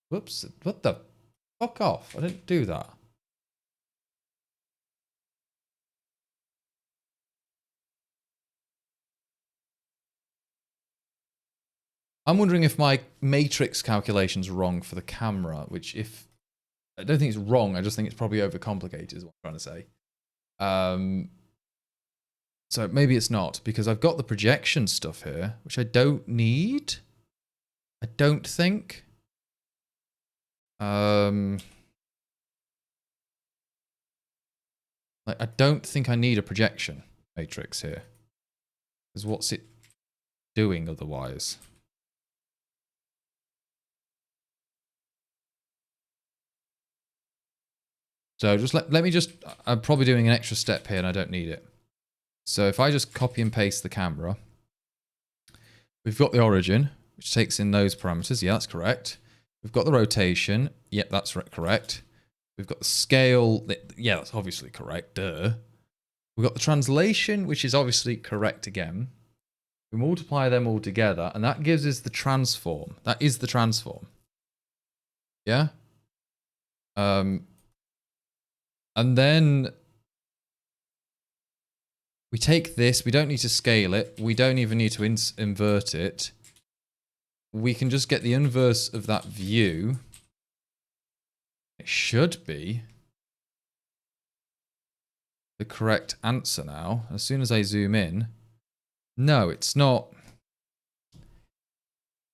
A: Whoops. What the fuck off? I didn't do that. I'm wondering if my matrix calculation's wrong for the camera, which if... I don't think it's wrong, I just think it's probably overcomplicated is what I'm trying to say. So maybe it's not, because I've got the projection stuff here, which I don't need. I don't think. Like, I don't think I need a projection matrix here. Because what's it doing otherwise? So just let me just... I'm probably doing an extra step here and I don't need it. So if I just copy and paste the camera, we've got the origin, which takes in those parameters. Yeah, that's correct. We've got the rotation. Yep, that's correct. We've got the scale. Yeah, that's obviously correct. Duh. We've got the translation, which is obviously correct again. We multiply them all together, and that gives us the transform. That is the transform. Yeah? And then we take this. We don't need to scale it. We don't even need to invert it. We can just get the inverse of that view. It should be the correct answer now. As soon as I zoom in. No, it's not.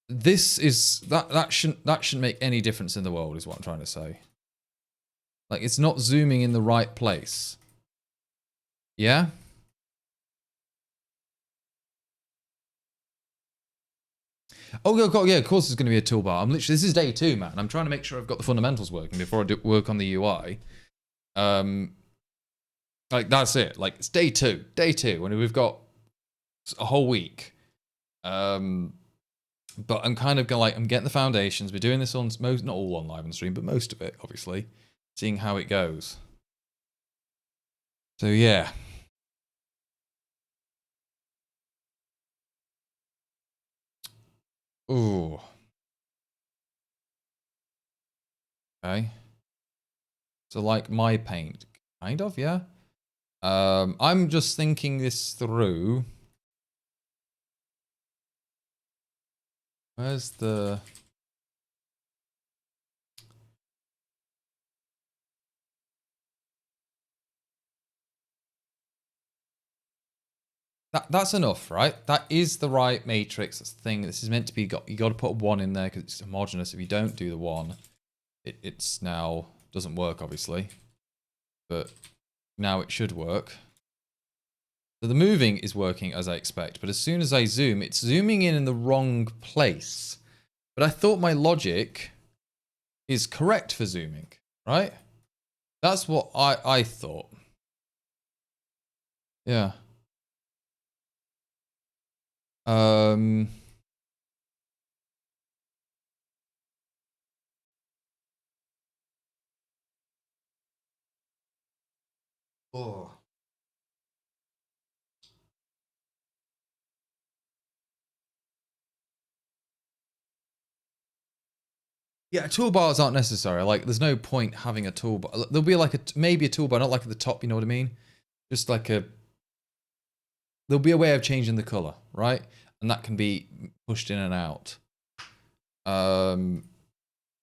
A: This is... That shouldn't make any difference in the world, is what I'm trying to say. Like, it's not zooming in the right place. Yeah? Oh, yeah, of course there's going to be a toolbar. I'm literally... This is day 2, man. I'm trying to make sure I've got the fundamentals working before I do work on the UI. Like, that's it. Like, it's day 2. Day 2, when we've got a whole week. But I'm kind of going like... I'm getting the foundations. We're doing this on... not all on live on stream, but most of it, obviously. Seeing how it goes. So, yeah. Ooh. Okay. So like my paint, kind of, yeah. I'm just thinking this through. Where's the... That's enough, right? That is the right matrix. That's the thing. This is meant to be... You got to put a 1 in there because it's homogeneous. If you don't do the 1, it's now... Doesn't work, obviously. But now it should work. So the moving is working as I expect. But as soon as I zoom, it's zooming in the wrong place. But I thought my logic is correct for zooming, right? That's what I thought. Yeah. Oh. Yeah, toolbars aren't necessary. Like, there's no point having a toolbar. There'll be like maybe a toolbar, not like at the top, you know what I mean? Just like a... There'll be a way of changing the color, right? And that can be pushed in and out.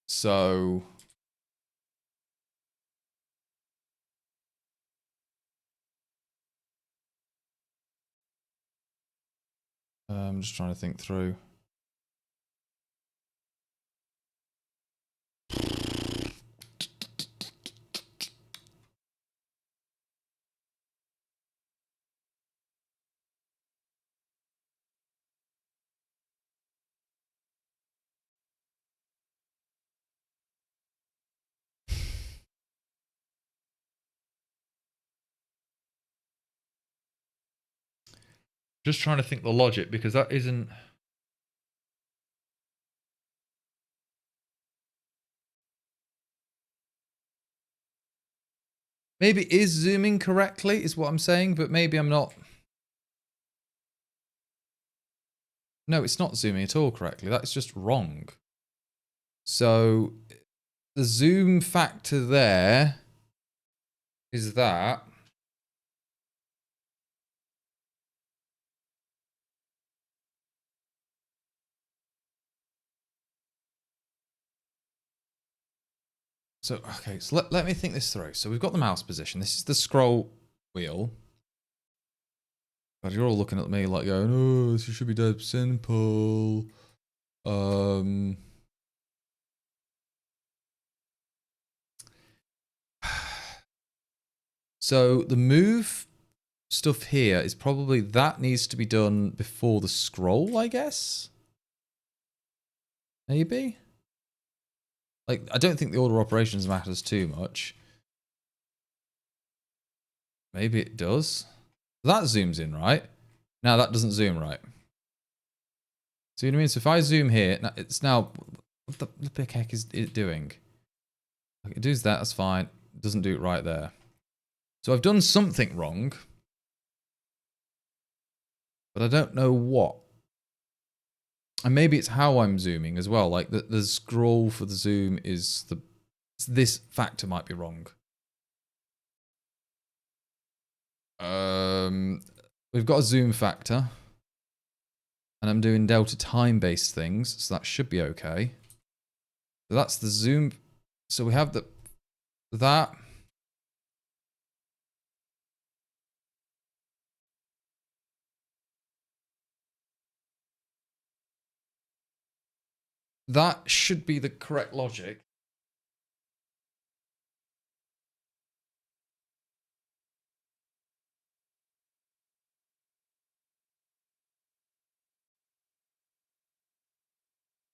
A: So... I'm just trying to think through. Just trying to think the logic, because that isn't... Maybe it is zooming correctly, is what I'm saying, but maybe I'm not... No, it's not zooming at all correctly. That's just wrong. So, the zoom factor there is that. So, okay, so let me think this through. So we've got the mouse position. This is the scroll wheel. God, you're all looking at me like going, oh, this should be dead simple. So the move stuff here is probably that needs to be done before the scroll, I guess? Maybe? Like, I don't think the order of operations matters too much. Maybe it does. That zooms in, right? Now that doesn't zoom right. See what I mean? So if I zoom here, it's now... What the heck is it doing? Like, it does that, that's fine. It doesn't do it right there. So I've done something wrong. But I don't know what. And maybe it's how I'm zooming as well. Like, the scroll for the zoom is the... This factor might be wrong. We've got a zoom factor. And I'm doing delta time-based things, so that should be okay. So that's the zoom. So we have that. That should be the correct logic.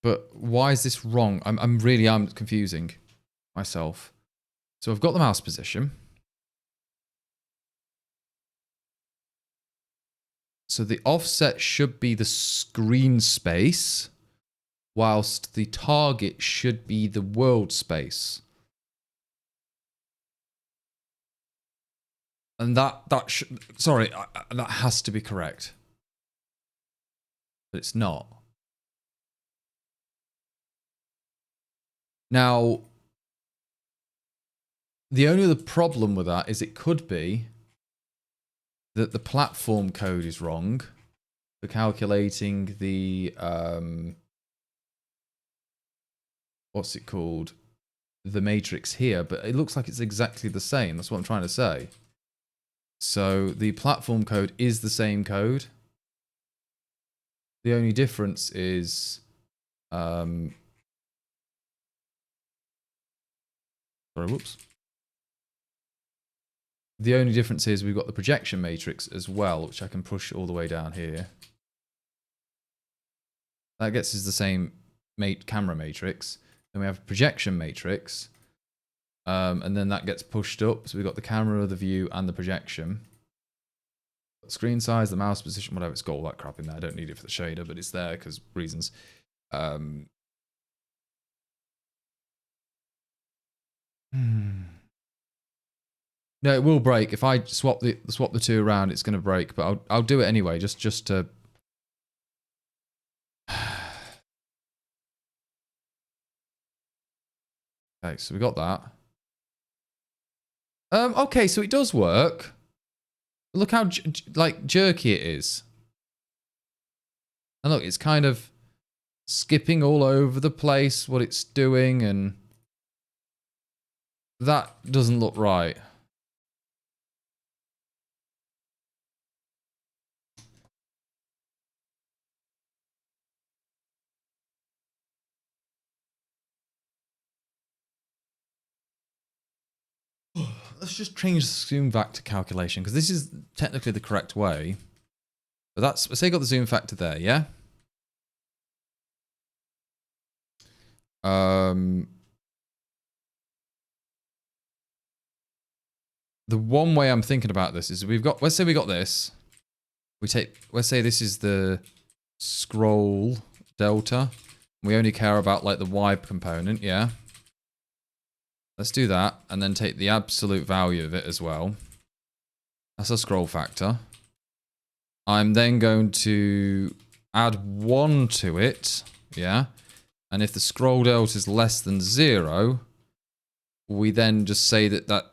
A: But why is this wrong? I'm really confusing myself. So I've got the mouse position. So the offset should be the screen space, whilst the target should be the world space. And that has to be correct. But it's not. Now, the only other problem with that is it could be that the platform code is wrong for calculating the, what's it called? The matrix here, but it looks like it's exactly the same. That's what I'm trying to say. So the platform code is the same code. The only difference is, sorry, whoops. The only difference is we've got the projection matrix as well, which I can push all the way down here. That gets us the same camera matrix. Then we have a projection matrix. And then that gets pushed up. So we've got the camera, the view, and the projection. Screen size, the mouse position, whatever, it's got all that crap in there. I don't need it for the shader, but it's there because reasons. No, it will break. If I swap the two around, it's going to break. But I'll do it anyway, just to. Okay, so we got that. Okay, so it does work. Look how like jerky it is. And look, it's kind of skipping all over the place what it's doing, and that doesn't look right. let's just change the zoom factor calculation, because this is technically the correct way. But that's, let's say you got the zoom factor there, yeah? The one way I'm thinking about this is we've got, let's say we got this. We take, let's say this is the scroll delta. We only care about like the Y component, yeah? Let's do that, and then take the absolute value of it as well. That's a scroll factor. I'm then going to add 1 to it, yeah? And if the scroll delta is less than 0, we then just say that that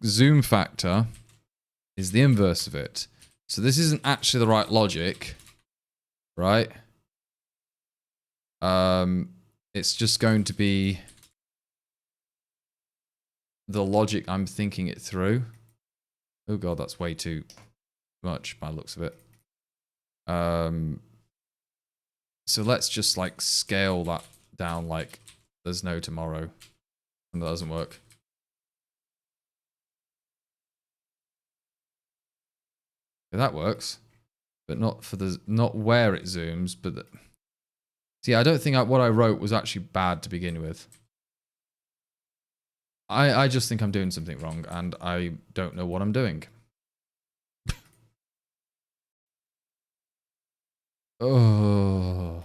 A: zoom factor is the inverse of it. So this isn't actually the right logic, right? It's just going to be the logic I'm thinking it through. Oh god, that's way too much by the looks of it. So let's just like scale that down like there's no tomorrow. And that doesn't work. Yeah, that works. But not for the, not where it zooms, but the, see, I don't think what I wrote was actually bad to begin with. I just think I'm doing something wrong, and I don't know what I'm doing. Oh.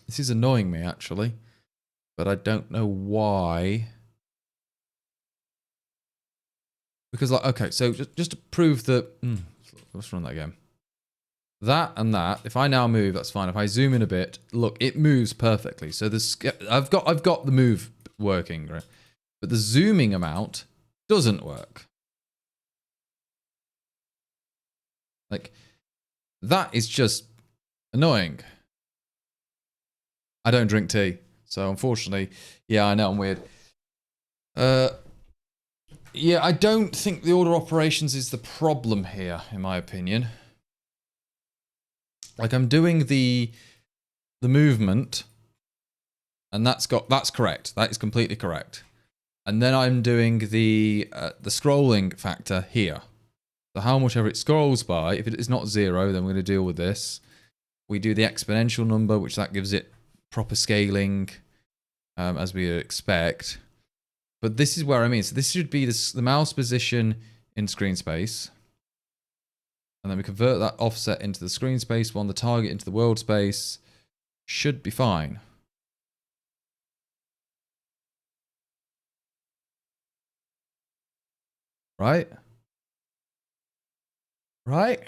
A: This is annoying me, actually. But I don't know why. Because, like, okay, so just to prove that... let's run that again. That and that, if I now move, that's fine. If I zoom in a bit, look, it moves perfectly. So this, I've got the move working, right? But the zooming amount doesn't work. Like, that is just annoying. I don't drink tea, so unfortunately, yeah, I know I'm weird. Yeah, I don't think the order operations is the problem here, in my opinion. Like, I'm doing the movement, and that's correct. That is completely correct. And then I'm doing the scrolling factor here. So how much ever it scrolls by, if it is not 0, then we're going to deal with this. We do the exponential number, which that gives it proper scaling, as we expect. But this is where I mean. So this should be the mouse position in screen space. And then we convert that offset into the screen space one, the target into the world space. Should be fine. Right? Right?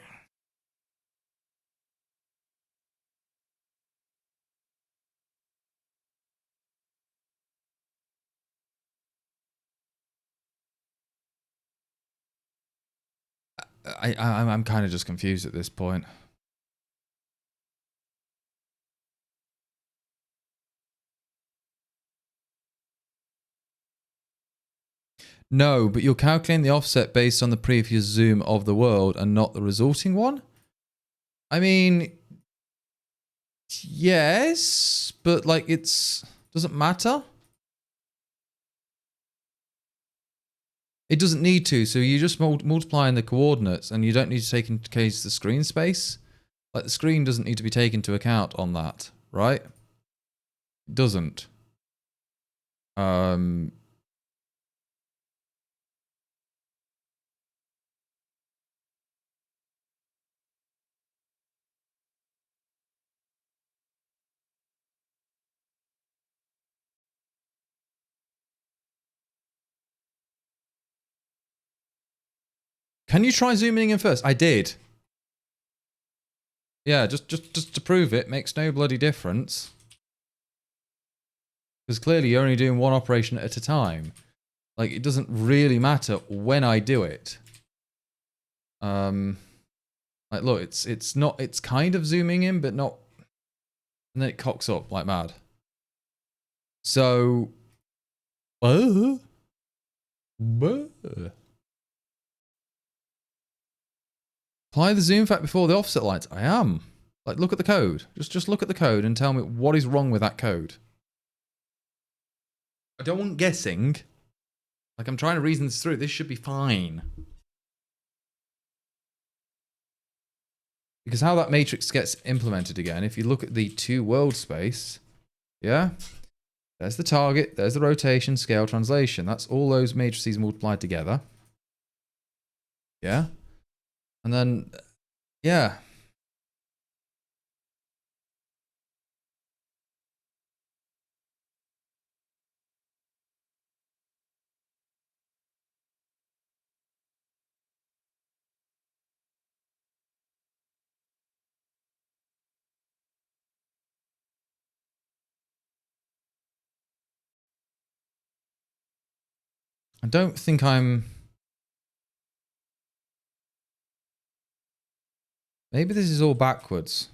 A: I'm kind of just confused at this point. No, but you're calculating the offset based on the previous zoom of the world and not the resulting one? I mean, yes, but like doesn't matter. It doesn't need to, so you're just multiplying the coordinates and you don't need to take into case the screen space. Like, the screen doesn't need to be taken into account on that, right? It doesn't. Can you try zooming in first? I did. Yeah, just to prove it makes no bloody difference. Because clearly you're only doing one operation at a time. Like, it doesn't really matter when I do it. Like, look, it's kind of zooming in, but not, and then it cocks up like mad. So, apply the zoom factor before the offset lines. I am. Like, look at the code. Just look at the code and tell me what is wrong with that code. I don't want guessing. Like, I'm trying to reason this through. This should be fine. Because how that matrix gets implemented again, if you look at the 2-world space, yeah? There's the target, there's the rotation, scale, translation. That's all those matrices multiplied together. Yeah? And then, yeah. I don't think I'm... Maybe this is all backwards.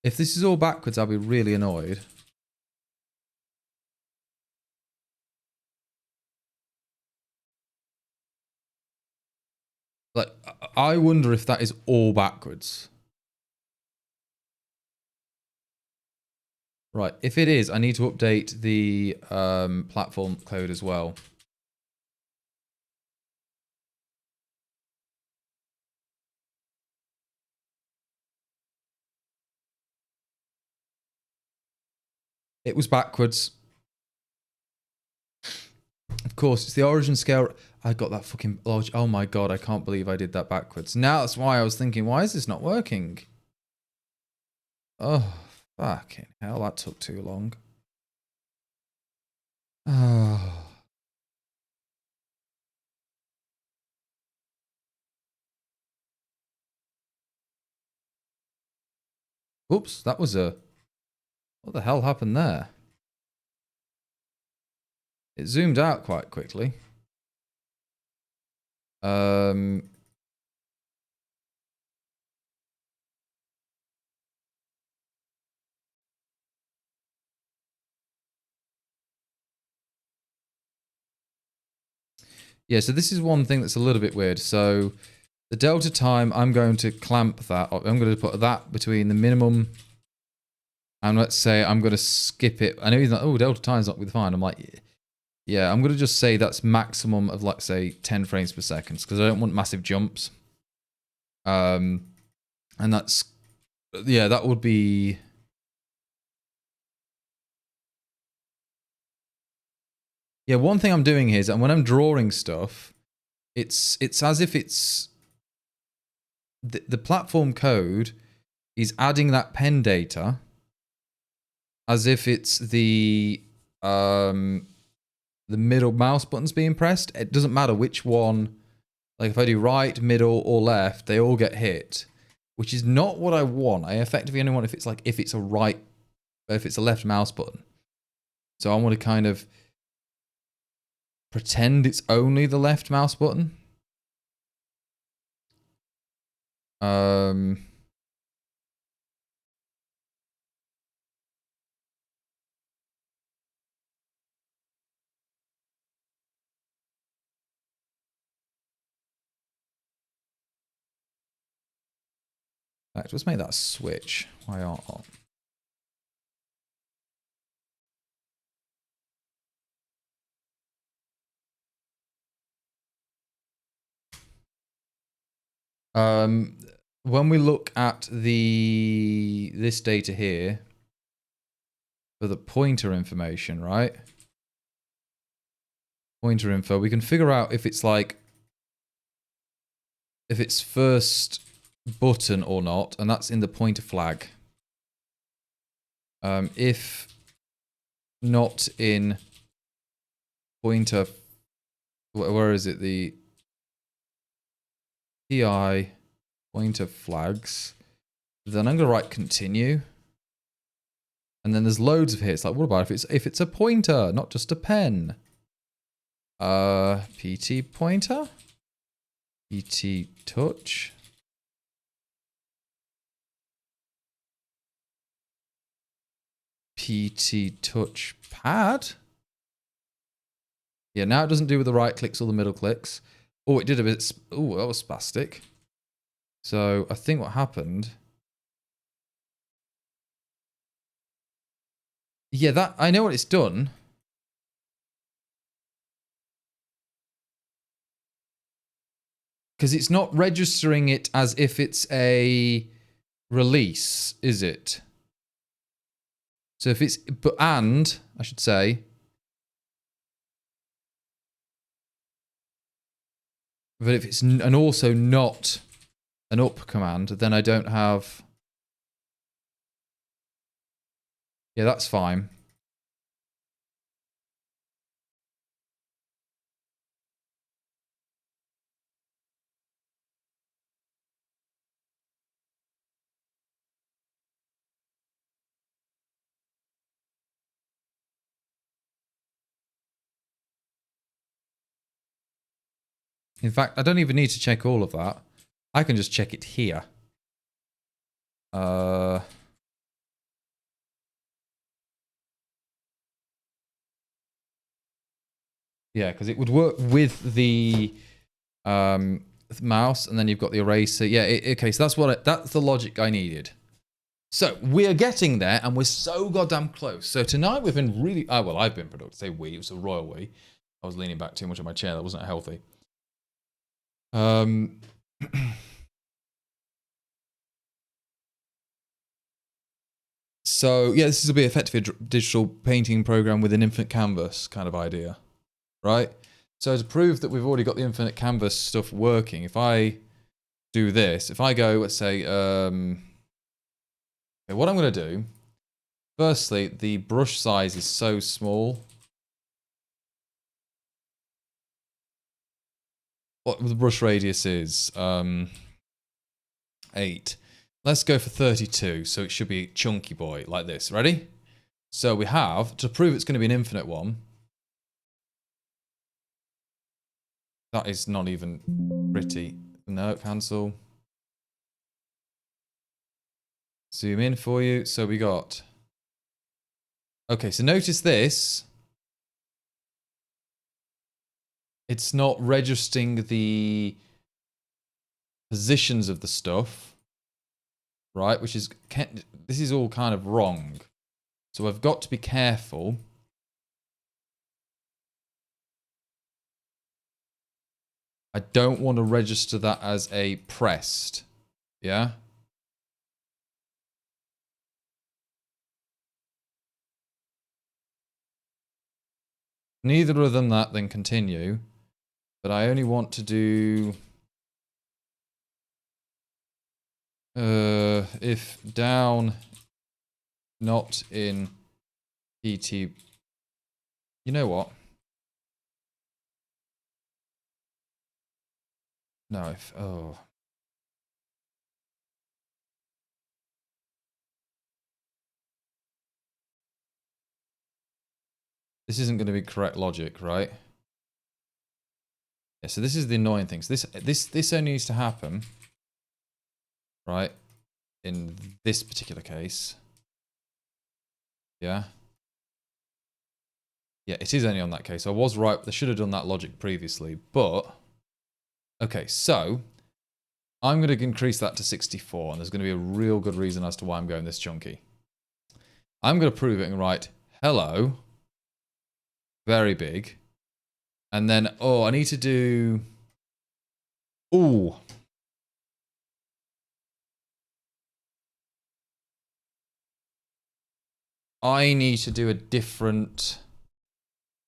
A: If this is all backwards, I'll be really annoyed. Like, I wonder if that is all backwards. Right, if it is, I need to update the platform code as well. It was backwards. Of course, it's the origin scale. I got that fucking... Oh my god, I can't believe I did that backwards. Now that's why I was thinking, why is this not working? Oh, fucking hell, that took too long. Oh. Oops, that was a... What the hell happened there? It zoomed out quite quickly. Yeah, so this is one thing that's a little bit weird. So the delta time, I'm going to clamp that. I'm going to put that between the minimum, and let's say I'm going to skip it. I know he's like, oh, delta time's not going to be fine. I'm like, yeah, I'm going to just say that's maximum of, let's say, 10 frames per second, because I don't want massive jumps. And that's, yeah, that would be... Yeah, one thing I'm doing here is that when I'm drawing stuff, it's as if it's... The platform code is adding that pen data as if it's the middle mouse buttons being pressed. It doesn't matter which one. Like if I do right, middle, or left, they all get hit, which is not what I want. I effectively only want if it's a right, if it's a left mouse button. So I want to kind of pretend it's only the left mouse button. Let's make that switch. Why aren't I? When we look at this data here for the pointer information, right? Pointer info, we can figure out if it's like if it's first button or not, and that's in the pointer flag. If not in pointer, where is it? The PI pointer flags. Then I'm gonna write continue. And then there's loads of hits. Like, what about if it's a pointer, not just a pen? PT pointer? PT touch? PT touch pad? Yeah, now it doesn't do with the right clicks or the middle clicks. Oh, it did a bit. Oh, that was spastic. So I think what happened. Yeah, that I know what it's done. because it's not registering it as if it's a release, is it? So if it's, I should say, but if it's, and also not an up command, then I don't have, yeah, that's fine. In fact, I don't even need to check all of that. I can just check it here. Yeah, because it would work with the mouse, and then you've got the eraser. Yeah, okay, so that's the logic I needed. So we are getting there, and we're so goddamn close. So tonight we've been really, well, I've been productive. Say we, it was a royal we. I was leaning back too much on my chair. That wasn't healthy. So yeah, this is a bit effectively a digital painting program with an infinite canvas kind of idea, right? So to prove that we've already got the infinite canvas stuff working, if I do this, if I go, let's say, okay, what I'm going to do, firstly, the brush size is so small. What the brush radius is, 8. Let's go for 32, so it should be chunky boy, like this. Ready? So we have, to prove it's going to be an infinite one, that is not even pretty. No, cancel. Zoom in for you. So we got, okay, so notice this. It's not registering the positions of the stuff, right? Which is, this is all kind of wrong. So I've got to be careful. I don't want to register that as a pressed. Yeah? Neither of them that, then continue. But I only want to do... if down not in PT... You know what? No, if... Oh... This isn't going to be correct logic, right? Yeah, so this is the annoying thing. So this only needs to happen, right, in this particular case. Yeah. Yeah, it is only on that case. I was right. They should have done that logic previously, but... Okay, so... I'm going to increase that to 64, and there's going to be a real good reason as to why I'm going this chunky. I'm going to prove it and write, hello, very big. And then, oh, I need to do... Ooh. I need to do a different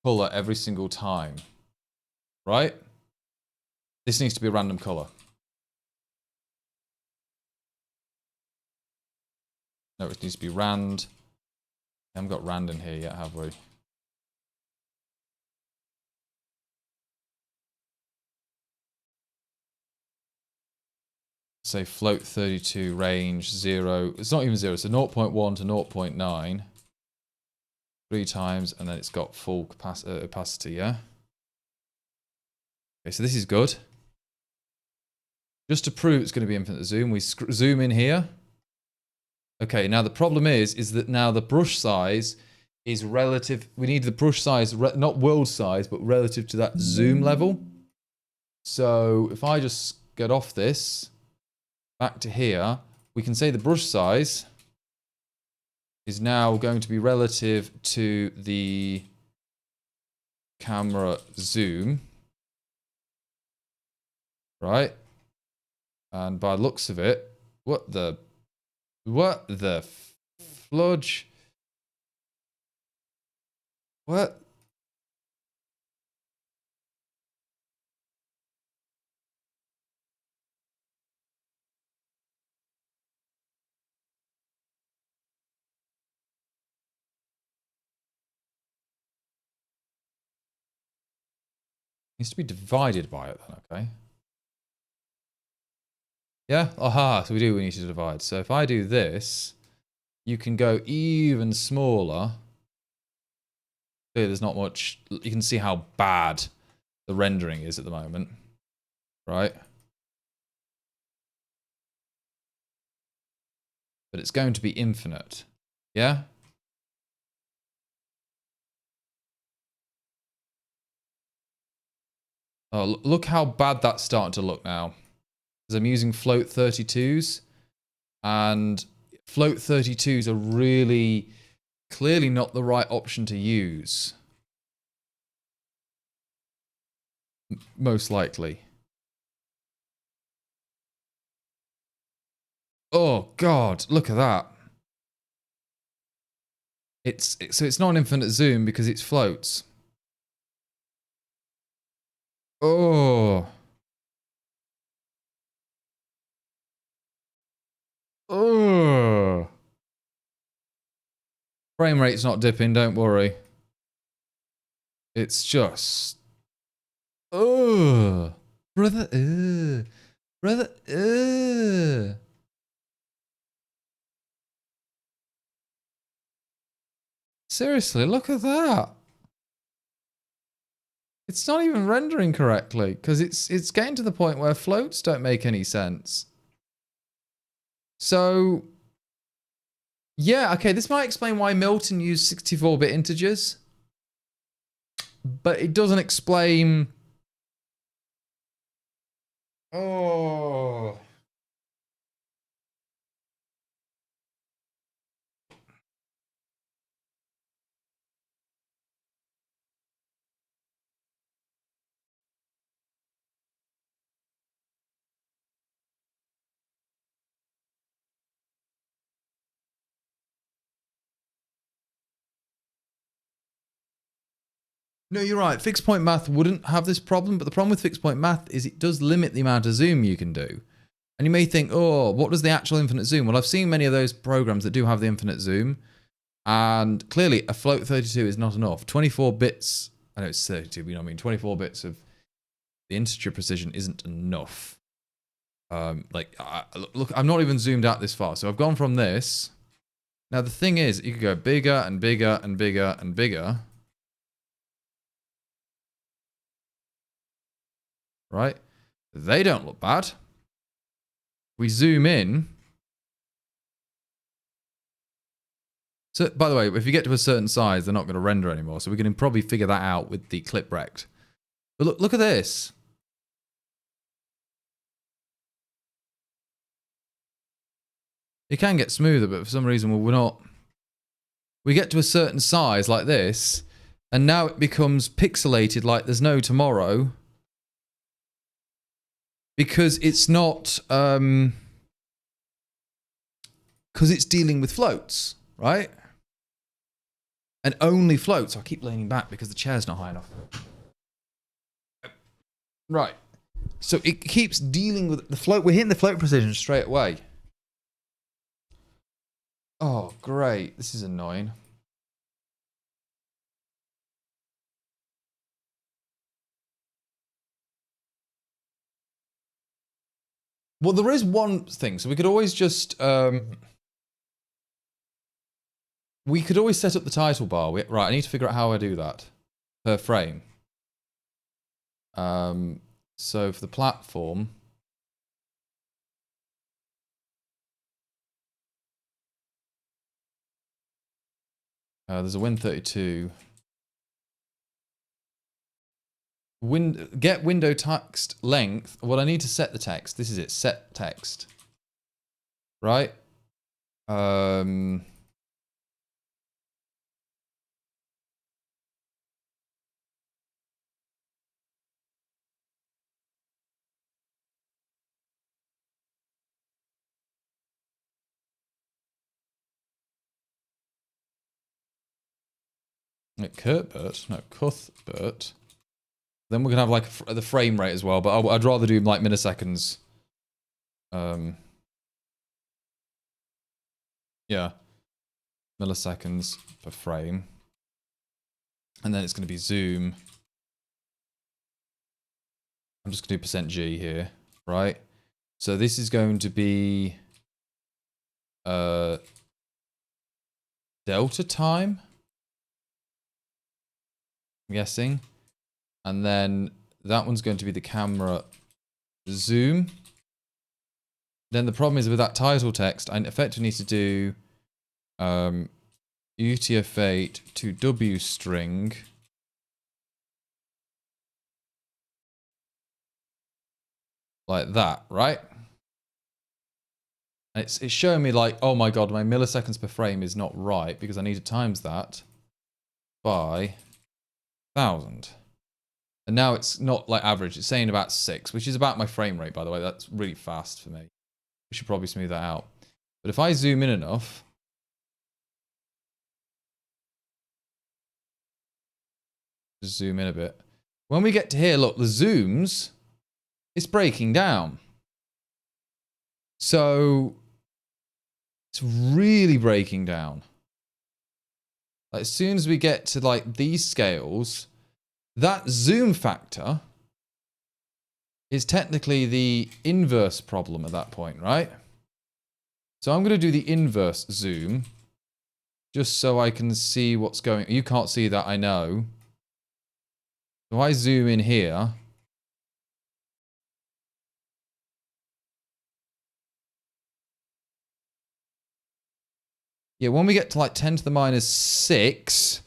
A: color every single time, right? This needs to be a random color. No, it needs to be rand. I haven't got rand in here yet, have we? Say float 32, range 0. It's not even 0, so 0.1 to 0.9. 3 times, and then it's got full opacity, yeah? Okay, so this is good. Just to prove it's going to be infinite zoom, we zoom in here. Okay, now the problem is that now the brush size is relative. We need the brush size, not world size, but relative to that zoom level. So if I just get off this, back to here, we can say the brush size is now going to be relative to the camera zoom, right? And by the looks of it, what the fludge? What? Needs to be divided by it then, okay. Yeah? Aha, so we need to divide. So if I do this, you can go even smaller. There's not much, you can see how bad the rendering is at the moment, right? But it's going to be infinite, yeah? Oh, look how bad that's starting to look now. Because I'm using float 32s, and float 32s are really clearly not the right option to use. Most likely. Oh god, look at that. So it's not an infinite zoom because it's floats. Oh. Oh. Frame rate's not dipping, don't worry. It's just... Oh. Brother, Brother, Seriously, look at that. It's not even rendering correctly because it's getting to the point where floats don't make any sense. So, yeah, okay, this might explain why Milton used 64-bit integers, but it doesn't explain... Oh... No, you're right. Fixed point math wouldn't have this problem, but the problem with fixed point math is it does limit the amount of zoom you can do. And you may think, oh, what does the actual infinite zoom? Well, I've seen many of those programs that do have the infinite zoom, and clearly a float 32 is not enough. 24 bits, I know it's 32, but you know what I mean, 24 bits of the integer precision isn't enough. Look, I'm not even zoomed out this far, so I've gone from this. Now, the thing is, you could go bigger and bigger and bigger and bigger. Right? They don't look bad. We zoom in. So, by the way, if you get to a certain size, they're not going to render anymore. So we can probably figure that out with the clip rect. But look at this. It can get smoother, but for some reason we're not. We get to a certain size like this, and now it becomes pixelated like there's no tomorrow. Because it's not, because it's dealing with floats, right? And only floats. I keep leaning back because the chair's not high enough. Right. So it keeps dealing with the float. We're hitting the float precision straight away. Oh, great. This is annoying. Well, there is one thing. So we could always just... we could always set up the title bar. Right, I need to figure out how I do that. Per frame. So for the platform... there's a Win32. Get window text length. Well, I need to set the text. This is it. Set text. Right? Cuthbert? No, Cuthbert. Then we're gonna have like the frame rate as well, but I'd rather do like milliseconds. Yeah, milliseconds per frame, and then it's gonna be zoom. I'm just gonna do %G here, right? So this is going to be delta time, I'm guessing. And then that one's going to be the camera zoom. Then the problem is with that title text, I effectively need to do UTF-8 to W string. Like that, right? And it's showing me like, oh my god, my milliseconds per frame is not right because I need to times that by 1,000. And now it's not like average, it's saying about 6, which is about my frame rate, by the way. That's really fast for me. We should probably smooth that out. But if I zoom in enough, just zoom in a bit. When we get to here, look, the zooms, it's breaking down. So it's really breaking down. Like, as soon as we get to like these scales, that zoom factor is technically the inverse problem at that point, right? So I'm going to do the inverse zoom just so I can see what's going on. You can't see that, I know. So I zoom in here. Yeah, when we get to like 10 to the minus 6,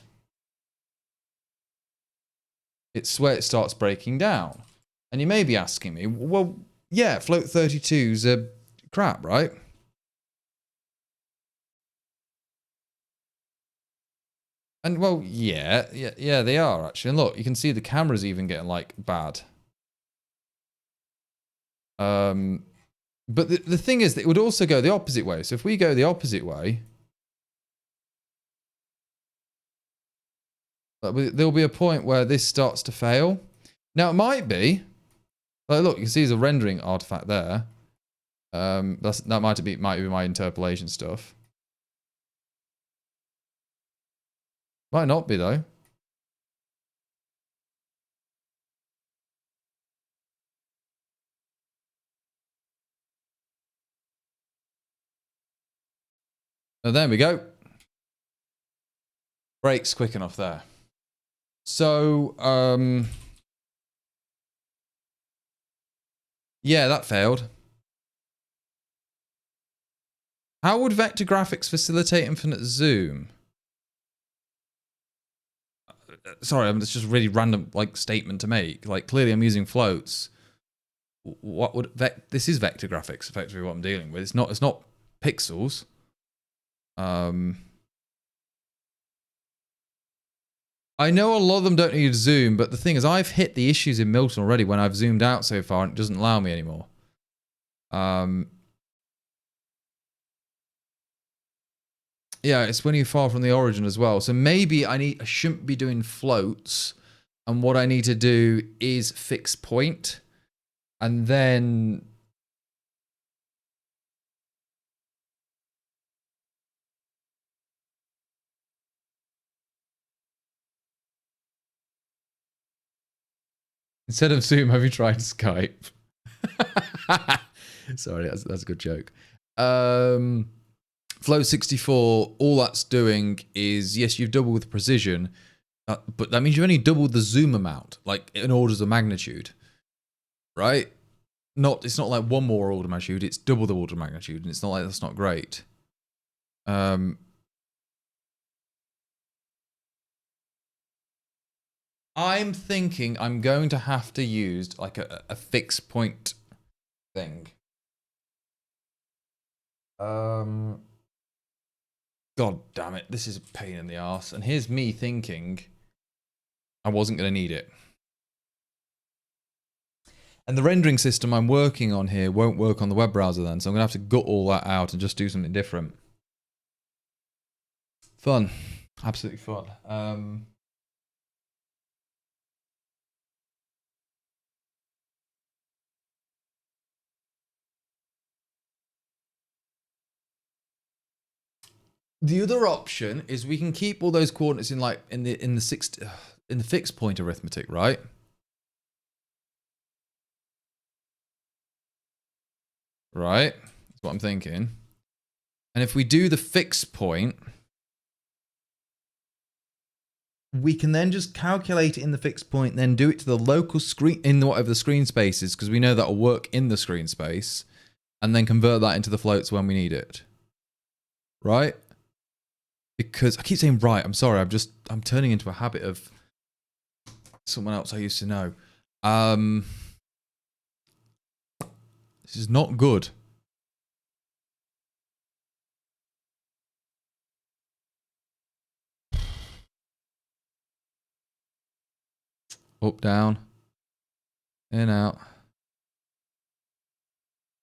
A: it's where it starts breaking down. And you may be asking me, well, yeah, float 32's a crap, right? And well, yeah, they are actually. And look, you can see the camera's even getting like bad. But the thing is that it would also go the opposite way. So if we go the opposite way, there'll be a point where this starts to fail. Now it might be, like, look, you can see there's a rendering artifact there. That might be my interpolation stuff. Might not be though. Oh, there we go. Breaks quick enough there. So, yeah, that failed. How would vector graphics facilitate infinite zoom? Sorry, it's just a really random like statement to make. Like, clearly I'm using floats. What would this is vector graphics, effectively what I'm dealing with. It's not pixels. I know a lot of them don't need zoom, but the thing is, I've hit the issues in Milton already when I've zoomed out so far, and it doesn't allow me anymore. Yeah, it's when you're far from the origin as well. So maybe I shouldn't be doing floats, and what I need to do is fix point, and then instead of Zoom, have you tried Skype? Sorry, that's a good joke. Flow 64, all that's doing is, yes, you've doubled the precision, but that means you've only doubled the zoom amount, like in orders of magnitude, right? It's not like one more order of magnitude, it's double the order of magnitude, and it's not like that's not great. I'm thinking I'm going to have to use like a fixed point thing. God damn it, this is a pain in the ass. And here's me thinking I wasn't going to need it. And the rendering system I'm working on here won't work on the web browser then, so I'm going to have to gut all that out and just do something different. Fun. Absolutely fun. The other option is we can keep all those coordinates in like in the fixed point arithmetic, right? Right? That's what I'm thinking. And if we do the fixed point, we can then just calculate it in the fixed point, then do it to the local screen in whatever the screen space is, because we know that'll work in the screen space, and then convert that into the floats when we need it. Right? Because I keep saying right, I'm sorry, I'm turning into a habit of someone else I used to know. This is not good. Up, down, in, out.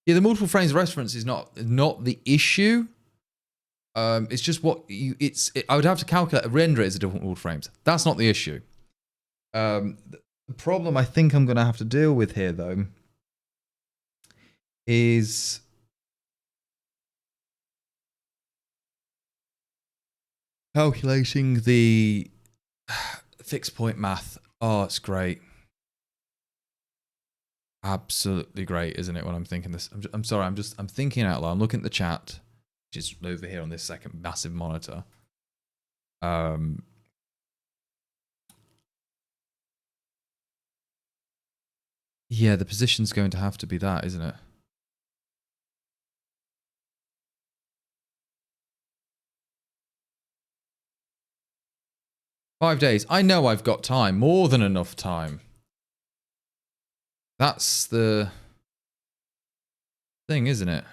A: Yeah, the multiple frames reference is not the issue. It's just what I would have to calculate, render it as a different multiple frames. That's not the issue. The problem I think I'm going to have to deal with here, though, is calculating the fixed point math. Oh, it's great. Absolutely great, isn't it, when I'm thinking this? I'm sorry, I'm thinking out loud. I'm looking at the chat, which is over here on this second massive monitor. Yeah, the position's going to have to be that, isn't it? "5 days. I know I've got time. More than enough time. That's the thing, isn't it?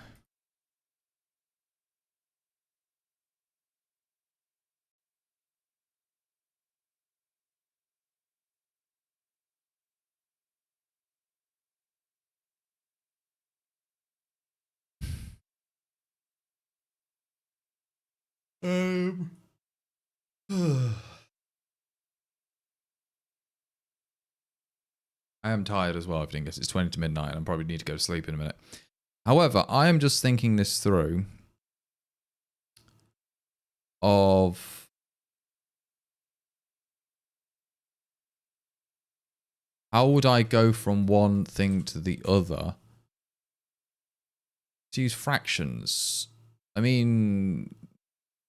A: I am tired as well, if you didn't guess. It's 20 to midnight, and I probably need to go to sleep in a minute. However, I am just thinking this through of how would I go from one thing to the other to use fractions? I mean,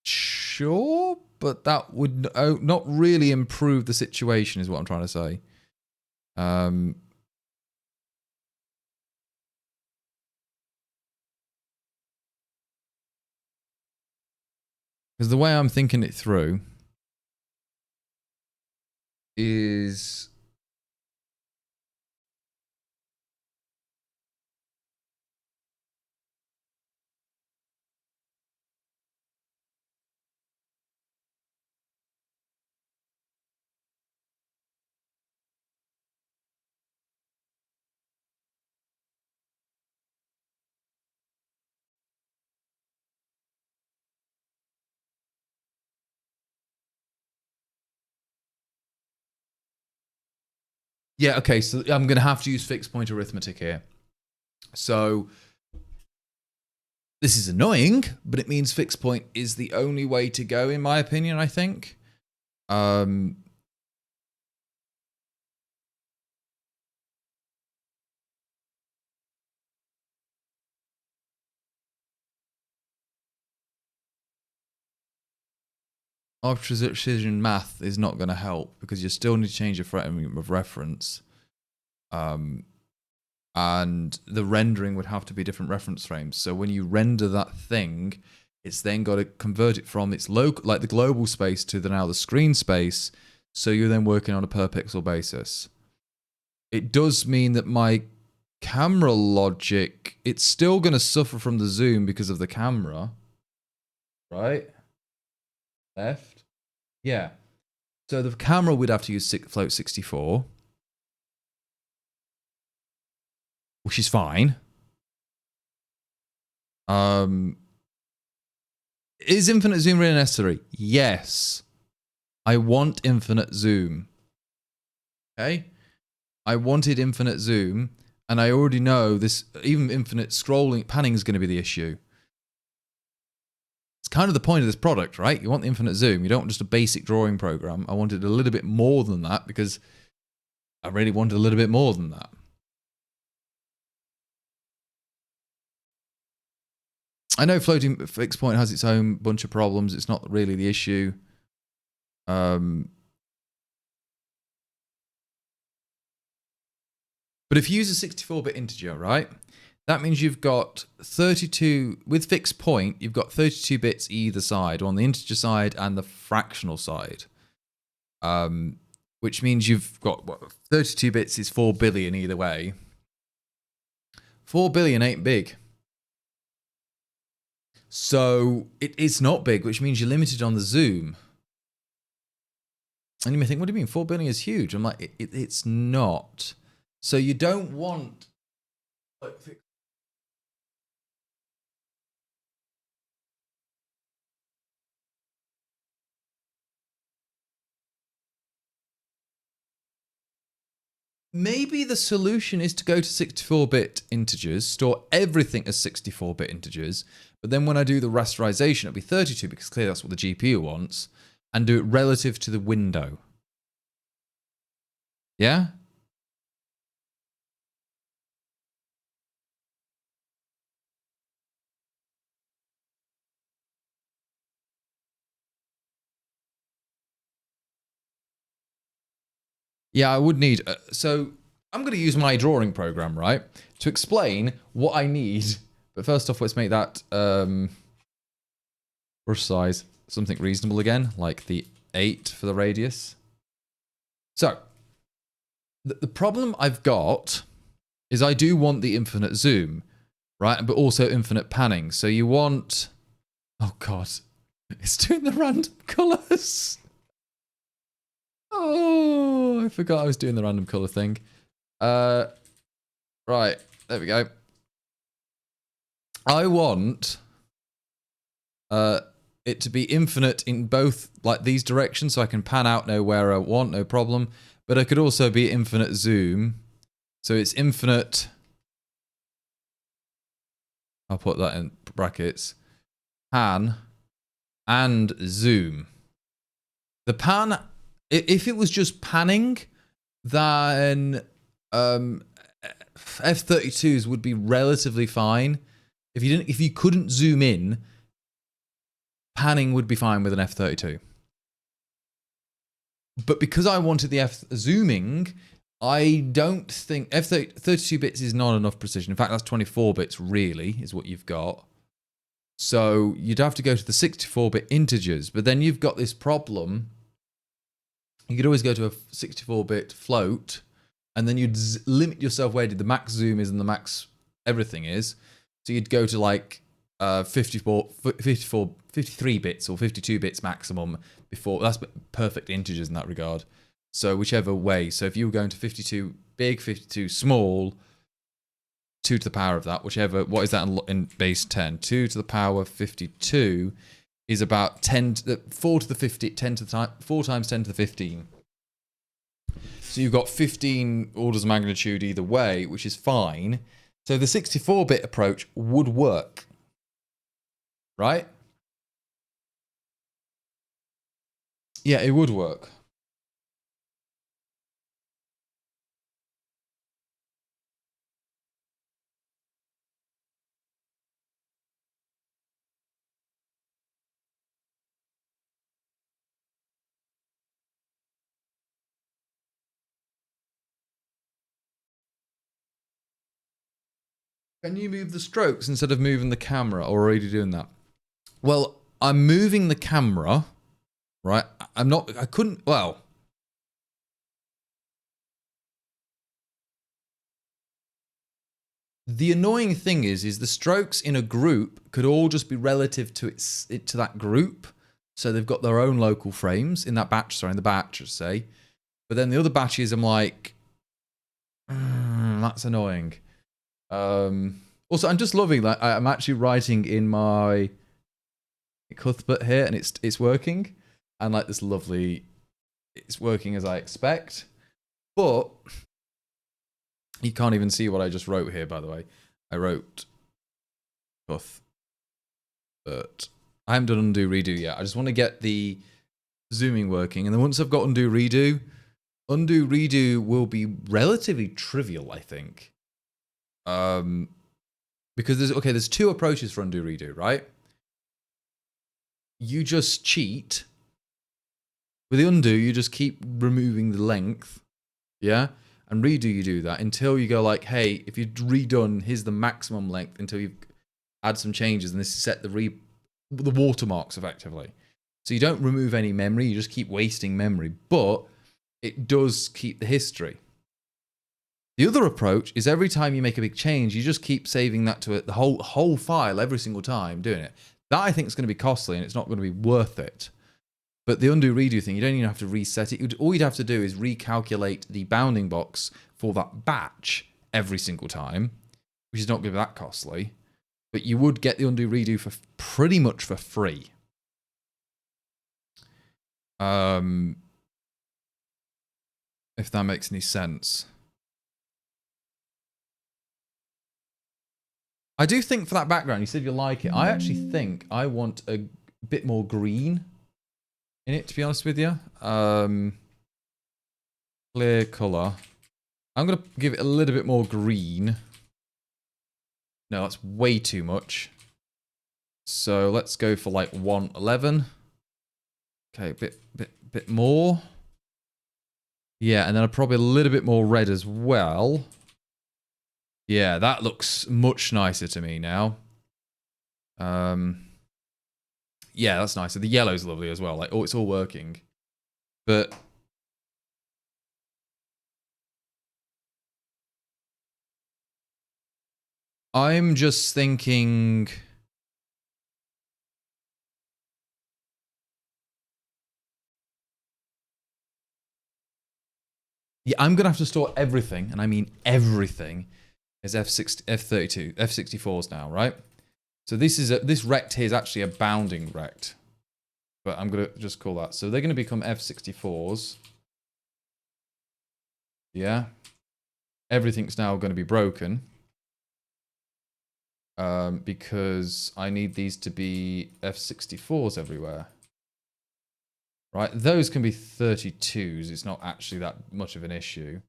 A: sure, but that would not really improve the situation, is what I'm trying to say. Because the way I'm thinking it through is yeah, okay, so I'm going to have to use fixed point arithmetic here. So this is annoying, but it means fixed point is the only way to go, in my opinion, I think. Arbitrary precision math is not going to help because you still need to change your frame of reference. And the rendering would have to be different reference frames. So when you render that thing, it's then got to convert it from its local, like the global space, to now the screen space. So you're then working on a per pixel basis. It does mean that my camera logic, it's still going to suffer from the zoom because of the camera. Right? Left? Yeah. So the camera would have to use float 64. Which is fine. Is infinite zoom really necessary? Yes. I want infinite zoom. Okay? I wanted infinite zoom, and I already know this, even infinite scrolling, panning is going to be the issue. kind of the point of this product, right? You want the infinite zoom. You don't want just a basic drawing program. I wanted a little bit more than that because I really wanted a little bit more than that. I know floating fixed point has its own bunch of problems. It's not really the issue. But if you use a 64-bit integer, right? That means you've got 32, with fixed point, you've got 32 bits either side, on the integer side and the fractional side. Which means you've got, what, 32 bits is 4 billion either way. 4 billion ain't big. So it's not big, which means you're limited on the zoom. And you may think, what do you mean? 4 billion is huge. I'm like, it's not. So you don't want... Maybe the solution is to go to 64-bit integers, store everything as 64-bit integers, but then when I do the rasterization, it'll be 32 because clearly that's what the GPU wants, and do it relative to the window. Yeah? Yeah, I would need... so I'm going to use my drawing program, right, to explain what I need. But first off, let's make that brush size something reasonable again, like the 8 for the radius. So, the problem I've got is I do want the infinite zoom, right, but also infinite panning. So you want... Oh, God. It's doing the random colours. Oh, I forgot I was doing the random color thing. Right, there we go. I want it to be infinite in both like these directions, so I can pan out where I want, no problem. But it could also be infinite zoom, so it's infinite. I'll put that in brackets. Pan and zoom. The pan. If it was just panning, then F32s would be relatively fine. If you couldn't zoom in, panning would be fine with an F32. But because I wanted the zooming, I don't think F32 bits is not enough precision. In fact, that's 24 bits really is what you've got. So you'd have to go to the 64-bit integers, but then you've got this problem. You could always go to a 64-bit float, and then you'd limit yourself where the max zoom is and the max everything is. So you'd go to like 53 bits or 52 bits maximum before. That's perfect integers in that regard. So whichever way. So if you were going to 52 big, 52 small, 2 to the power of that, whichever. What is that in base 10? 2 to the power 52 is about 10 to the 4 to the 50, 10 to the time, 4 times 10 to the 15. So you've got 15 orders of magnitude either way, which is fine. So the 64-bit approach would work, right? Yeah, it would work. Can you move the strokes instead of moving the camera, or are you doing that? Well, I'm moving the camera, right? I couldn't, well. The annoying thing is the strokes in a group could all just be relative to to that group. So they've got their own local frames in that batch, sorry, in the batch, let's say. But then the other batches, I'm like, that's annoying. Also, I'm just loving that I'm actually writing in my Cuthbert here, and it's working, and like this lovely, it's working as I expect. But you can't even see what I just wrote here, by the way. I wrote Cuthbert I haven't done undo redo yet. I just want to get the zooming working, and then once I've got undo redo will be relatively trivial, I think. Because there's two approaches for undo redo, right? You just cheat. With the undo, you just keep removing the length, yeah? And redo, you do that until you go like, hey, if you've redone, here's the maximum length until you've add some changes, and this is set the watermarks effectively. So you don't remove any memory, you just keep wasting memory, but it does keep the history. The other approach is every time you make a big change, you just keep saving that to the whole file every single time doing it. That I think is going to be costly and it's not going to be worth it. But the undo redo thing, you don't even have to reset it. All you'd have to do is recalculate the bounding box for that batch every single time, which is not going to be that costly. But you would get the undo redo for pretty much for free. If that makes any sense. I do think for that background, you said you like it. I actually think I want a bit more green in it, to be honest with you. Clear color. I'm going to give it a little bit more green. No, that's way too much. So let's go for like 111. Okay, bit more. Yeah, and then probably a little bit more red as well. Yeah, that looks much nicer to me now. Yeah, that's nicer. The yellow's lovely as well. Like, oh, it's all working. But I'm just thinking. Yeah, I'm gonna have to store everything, and I mean everything, as F32, F64s now, right? So this rect here is actually a bounding rect, but I'm gonna just call that. So they're gonna become F64s. Yeah, everything's now going to be broken because I need these to be F64s everywhere. Right, those can be 32s. It's not actually that much of an issue.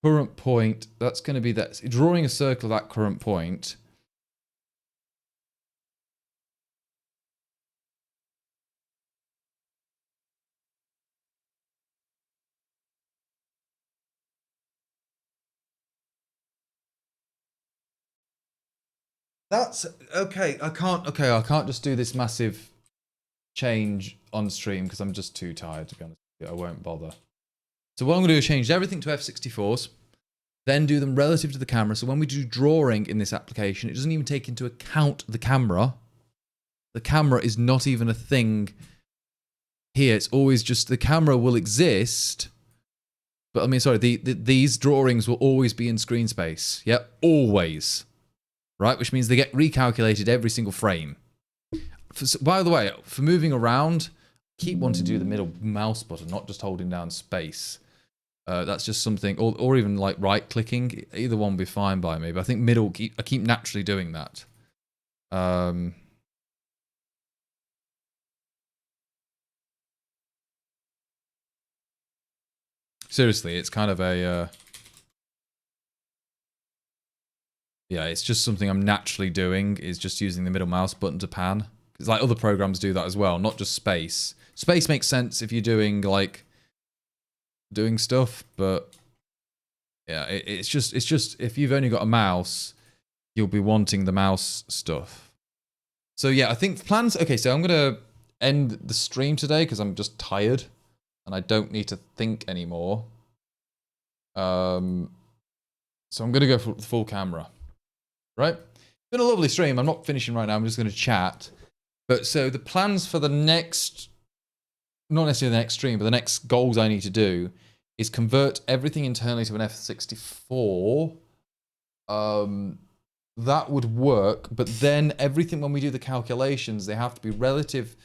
A: Current point, that's going to be that. Drawing a circle of that current point. That's okay. I can't just do this massive change on stream because I'm just too tired, to be honest. I won't bother. So what I'm going to do is change everything to F64s, then do them relative to the camera. So when we do drawing in this application, it doesn't even take into account the camera. The camera is not even a thing here. It's always just the camera will exist. But I mean, sorry, these drawings will always be in screen space. Yep, always. Right, which means they get recalculated every single frame. By the way, for moving around, keep wanting to do the middle mouse button, not just holding down space. That's just something, or even like right clicking. Either one will be fine by me. But I think middle, I keep naturally doing that. Seriously, it's kind of a yeah, it's just something I'm naturally doing. Is just using the middle mouse button to pan. It's like other programs do that as well, not just space. Space makes sense if you're doing like doing stuff, but yeah, it's just if you've only got a mouse, you'll be wanting the mouse stuff. So yeah, I think plans. Okay, so I'm gonna end the stream today because I'm just tired and I don't need to think anymore. So I'm gonna go for the full camera. Right? It's been a lovely stream. I'm not finishing right now. I'm just gonna chat. But so the plans for the next, not necessarily the next stream, but the next goals I need to do is convert everything internally to an F64. That would work, but then everything when we do the calculations, they have to be relative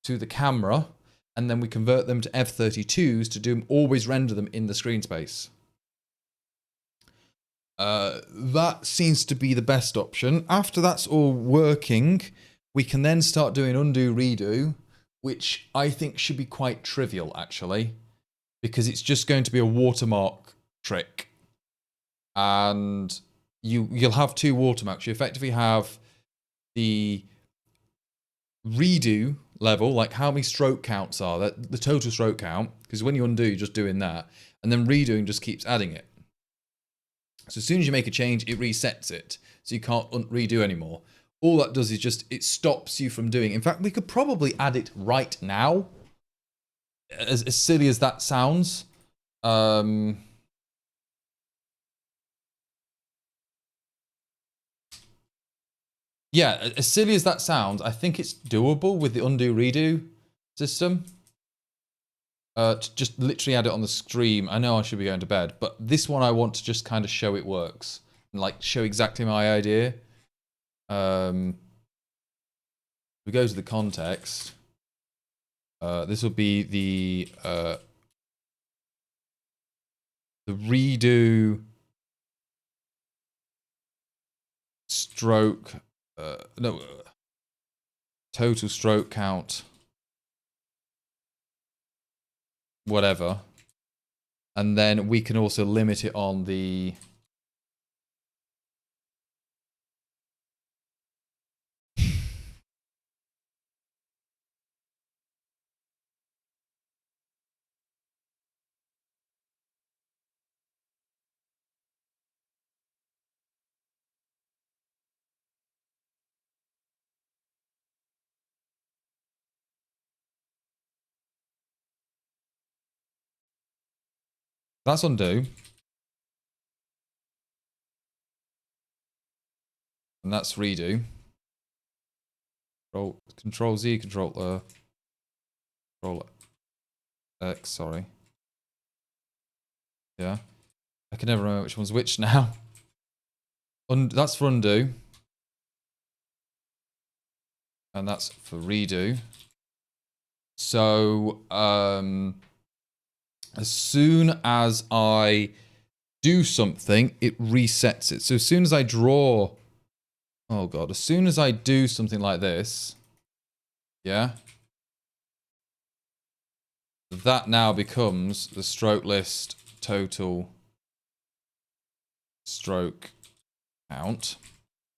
A: to the camera, and then we convert them to F32s to always render them in the screen space. That seems to be the best option. After that's all working, we can then start doing undo, redo, which I think should be quite trivial, actually, because it's just going to be a watermark trick. And you'll have two watermarks. You effectively have the redo level, like how many stroke counts are, that the total stroke count, because when you undo, you're just doing that, and then redoing just keeps adding it. So as soon as you make a change, it resets it, so you can't redo anymore. All that does is just, it stops you from doing. In fact, we could probably add it right now, as silly as that sounds. Yeah, as silly as that sounds, I think it's doable with the undo redo system. To just literally add it on the stream. I know I should be going to bed, but this one I want to just kind of show it works and like show exactly my idea. We go to the context. This will be the redo stroke. No, total stroke count. Whatever. And then we can also limit it on the that's undo. And that's redo. Control Z, Control X, sorry. Yeah. I can never remember which one's which now. That's for undo. And that's for redo. So, as soon as I do something, it resets it. So as soon as I draw... Oh god, as soon as I do something like this, yeah, that now becomes the stroke list total stroke count.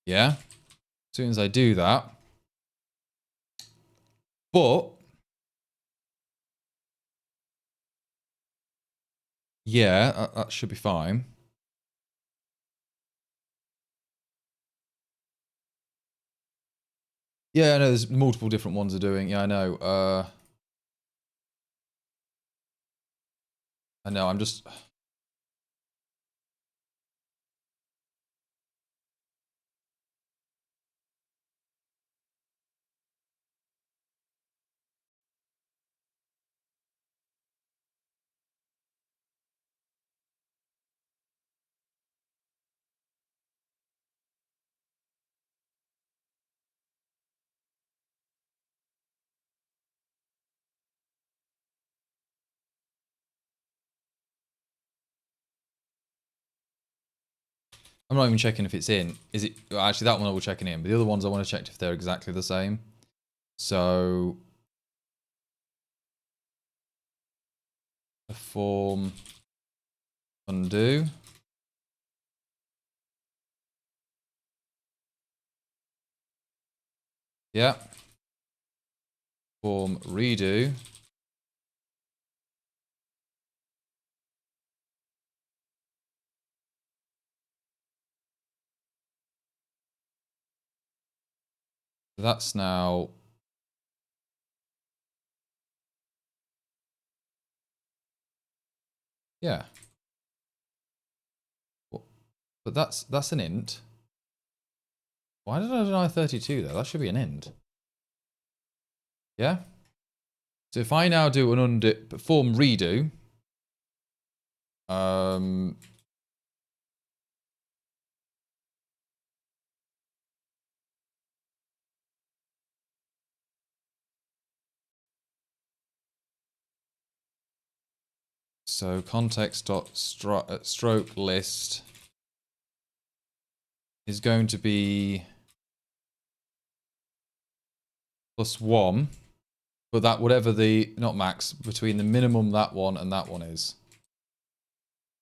A: Yeah, as soon as I do that. But yeah, that should be fine. Yeah, I know there's multiple different ones are doing. Yeah, I know. I know, I'm just... I'm not even checking if it's in. Is it... Actually, that one I will check in. But the other ones I want to check if they're exactly the same. So... Perform... Undo. Yeah. Perform redo. That's now... Yeah. But that's an int. Why did I deny 32 though? That should be an int. Yeah? So if I now do an undo, perform redo, So context.stroke list is going to be +1, but that whatever the, not max, between the minimum that one and that one is.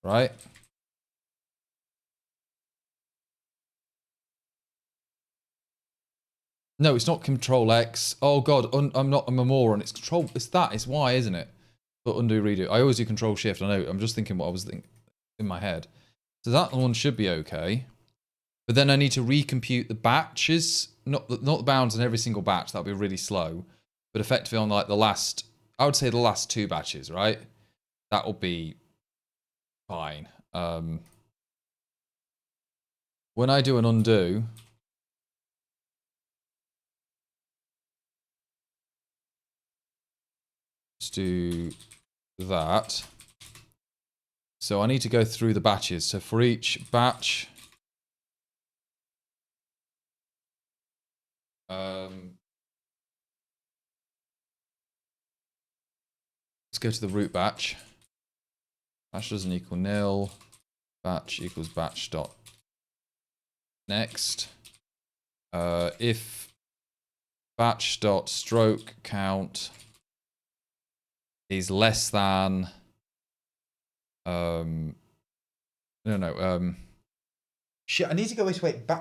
A: Right? No, it's not Control X. Oh god, I'm a moron. It's Control. It's that. It's Y, isn't it? But undo, redo. I always do Control Shift. I know. I'm just thinking what I was thinking in my head. So that one should be okay. But then I need to recompute the batches, not the bounds on every single batch. That'll be really slow. But effectively on like the last, I would say the last 2 batches, right? That will be fine. When I do an undo. Let's do that. So I need to go through the batches. So for each batch, let's go to the root batch. Batch doesn't equal nil. Batch equals batch dot next. If batch dot stroke count is less than shit, I need to go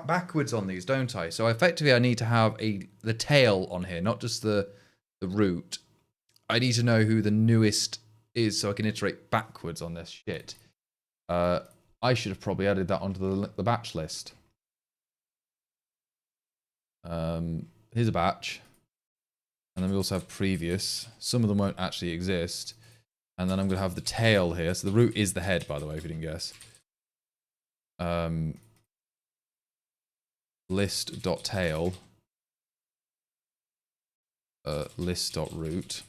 A: backwards on these, don't I? So effectively I need to have the tail on here, not just the root. I need to know who the newest is so I can iterate backwards on this shit. I should have probably added that onto the batch list. Here's a batch. And then we also have previous. Some of them won't actually exist. And then I'm going to have the tail here. So the root is the head, by the way, if you didn't guess. List.tail. List.root.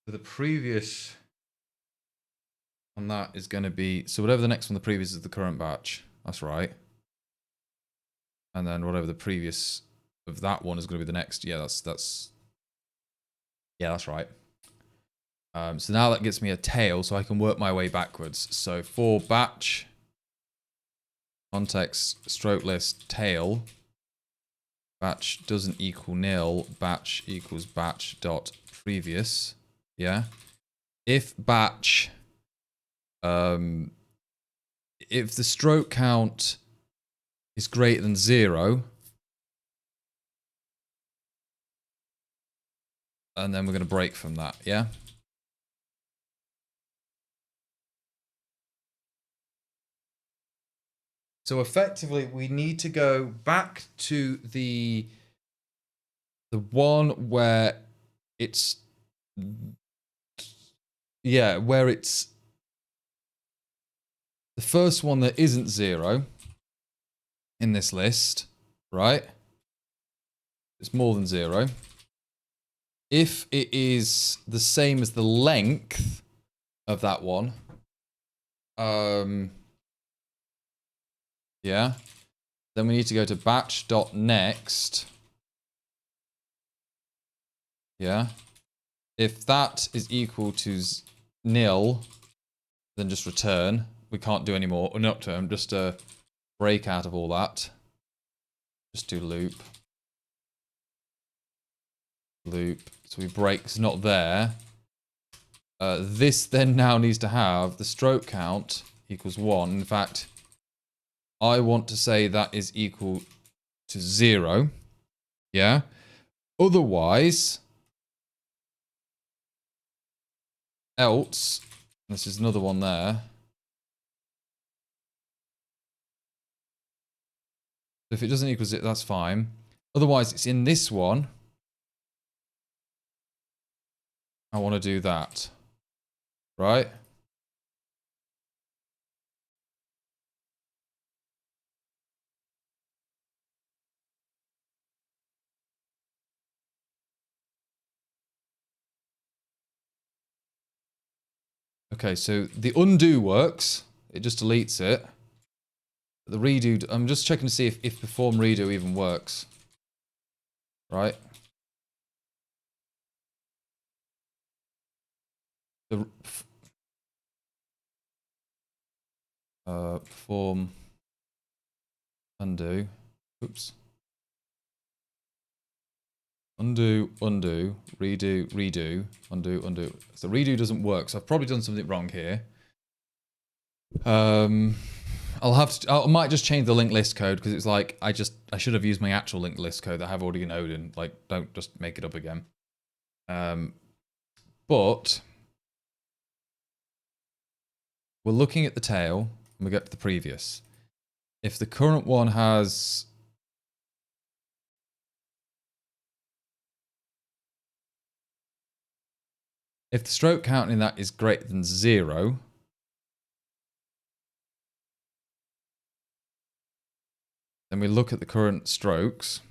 A: The previous on that is going to be, so whatever the next one, the previous is the current batch. That's right. And then whatever the previous of that one is going to be the next. Yeah, that's right. So now that gets me a tail, so I can work my way backwards. So for batch, context, stroke list, tail, batch doesn't equal nil, batch equals batch dot previous. Yeah. If batch, if the stroke count is greater than 0, and then we're going to break from that, yeah? So effectively, we need to go back to the one where it's, yeah, where it's the first one that isn't 0 in this list, right? It's more than 0. If it is the same as the length of that one, yeah, then we need to go to batch.next. Yeah. If that is equal to nil, then just return. We can't do any more. Or not term, just a break out of all that. Just do loop. Loop. So we break, it's not there. This then now needs to have the stroke count equals 1. In fact, I want to say that is equal to 0. Yeah. Otherwise, else, this is another one there. If it doesn't equal 0, that's fine. Otherwise, it's in this one. I want to do that. Right? Okay, so the undo works. It just deletes it. The redo, I'm just checking to see if perform redo even works. Right? The perform undo. Oops. Undo, undo, redo, redo, undo, undo. So redo doesn't work. So I've probably done something wrong here. I'll have to. I might just change the linked list code because it's like I should have used my actual linked list code that I have already in Odin. Like, don't just make it up again. But we're looking at the tail and we get to the previous. If the current one has if the stroke count in that is greater than 0, then we look at the current strokes.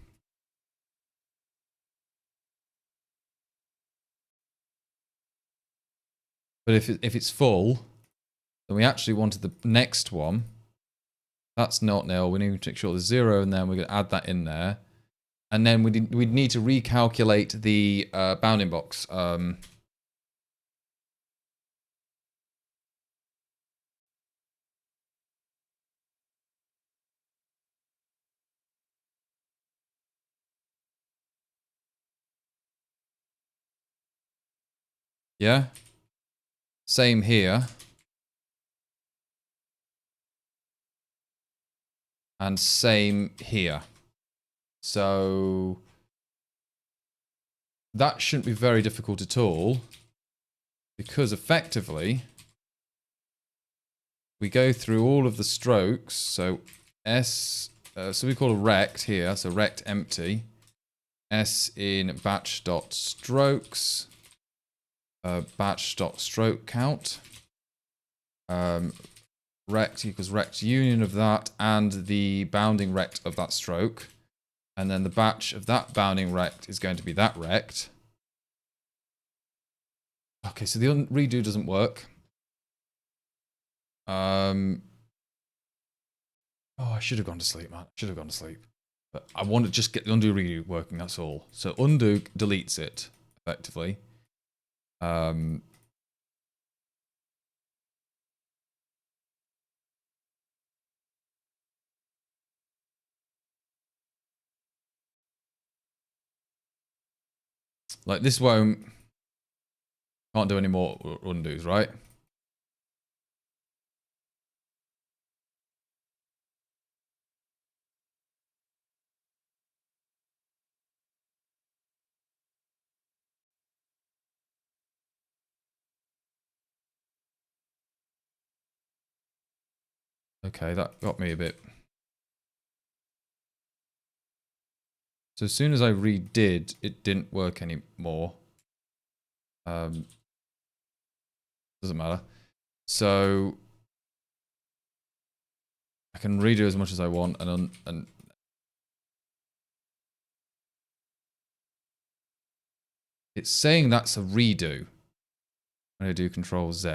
A: But if it's full, then we actually wanted the next one. That's not nil. We need to make sure there's 0, and then we're going to add that in there. And then we'd need to recalculate the bounding box. Yeah? Same here. And same here. So that shouldn't be very difficult at all, because effectively we go through all of the strokes. So so we call a rect here, so rect empty. S in batch.strokes, batch.stroke count. Rect equals rect union of that and the bounding rect of that stroke. And then the batch of that bounding rect is going to be that rect. Okay, so the redo doesn't work. Oh, I should have gone to sleep, man. I should have gone to sleep. But I want to just get the undo redo working, that's all. So undo deletes it, effectively. Like this can't do any more undos, right? Okay, that got me a bit. So as soon as I redid, it didn't work anymore. Doesn't matter. So I can redo as much as I want, and it's saying that's a redo. I'm gonna do Control Z.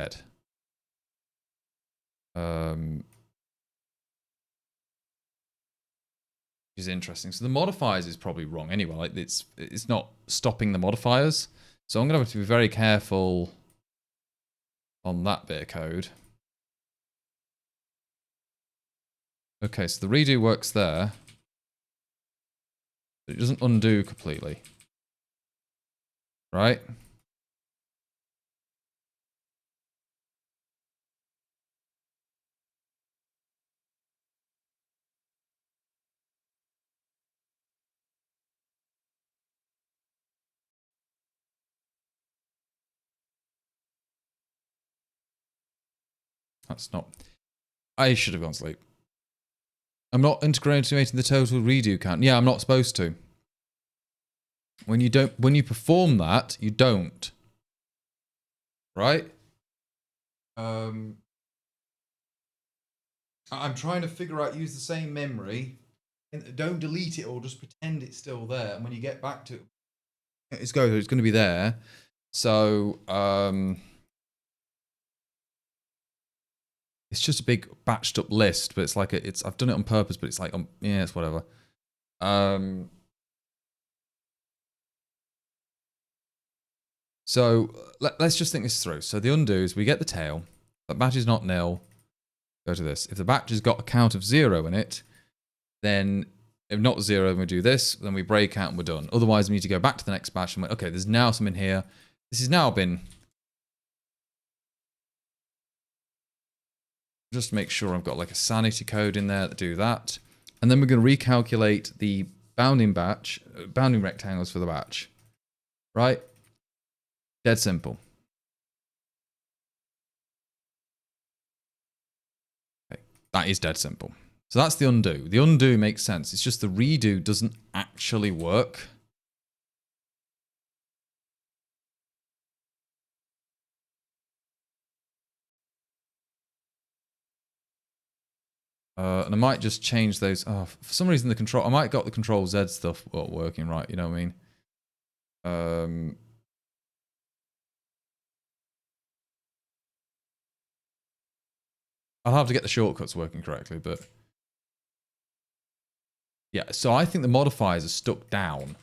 A: Which is interesting. So the modifiers is probably wrong anyway. Like it's not stopping the modifiers. So I'm gonna have to be very careful on that bit of code. Okay, so the redo works there. But it doesn't undo completely. Right? That's not... I should have gone to sleep. I'm not integrating the total redo count. Yeah, I'm not supposed to. When you perform that, you don't. Right? I'm trying to figure out, use the same memory. And don't delete it or just pretend it's still there. And when you get back to it, it's going to be there. So, It's just a big batched up list, but it's like I've done it on purpose, but it's like yeah, it's whatever. So let's just think this through. So the undo is we get the tail. That batch is not nil. Go to this. If the batch has got a count of 0 in it, then if not 0, then we do this. Then we break out and we're done. Otherwise, we need to go back to the next batch and we're, okay, there's now something here. This has now been... Just make sure I've got like a sanity code in there to do that. And then we're going to recalculate the bounding rectangles for the batch. Right? Dead simple. Okay. That is dead simple. So that's the undo. The undo makes sense. It's just the redo doesn't actually work. And I might just change those. Oh, for some reason the control... I might got the control Z stuff working right. You know what I mean? I'll have to get the shortcuts working correctly, but... Yeah, so I think the modifiers are stuck down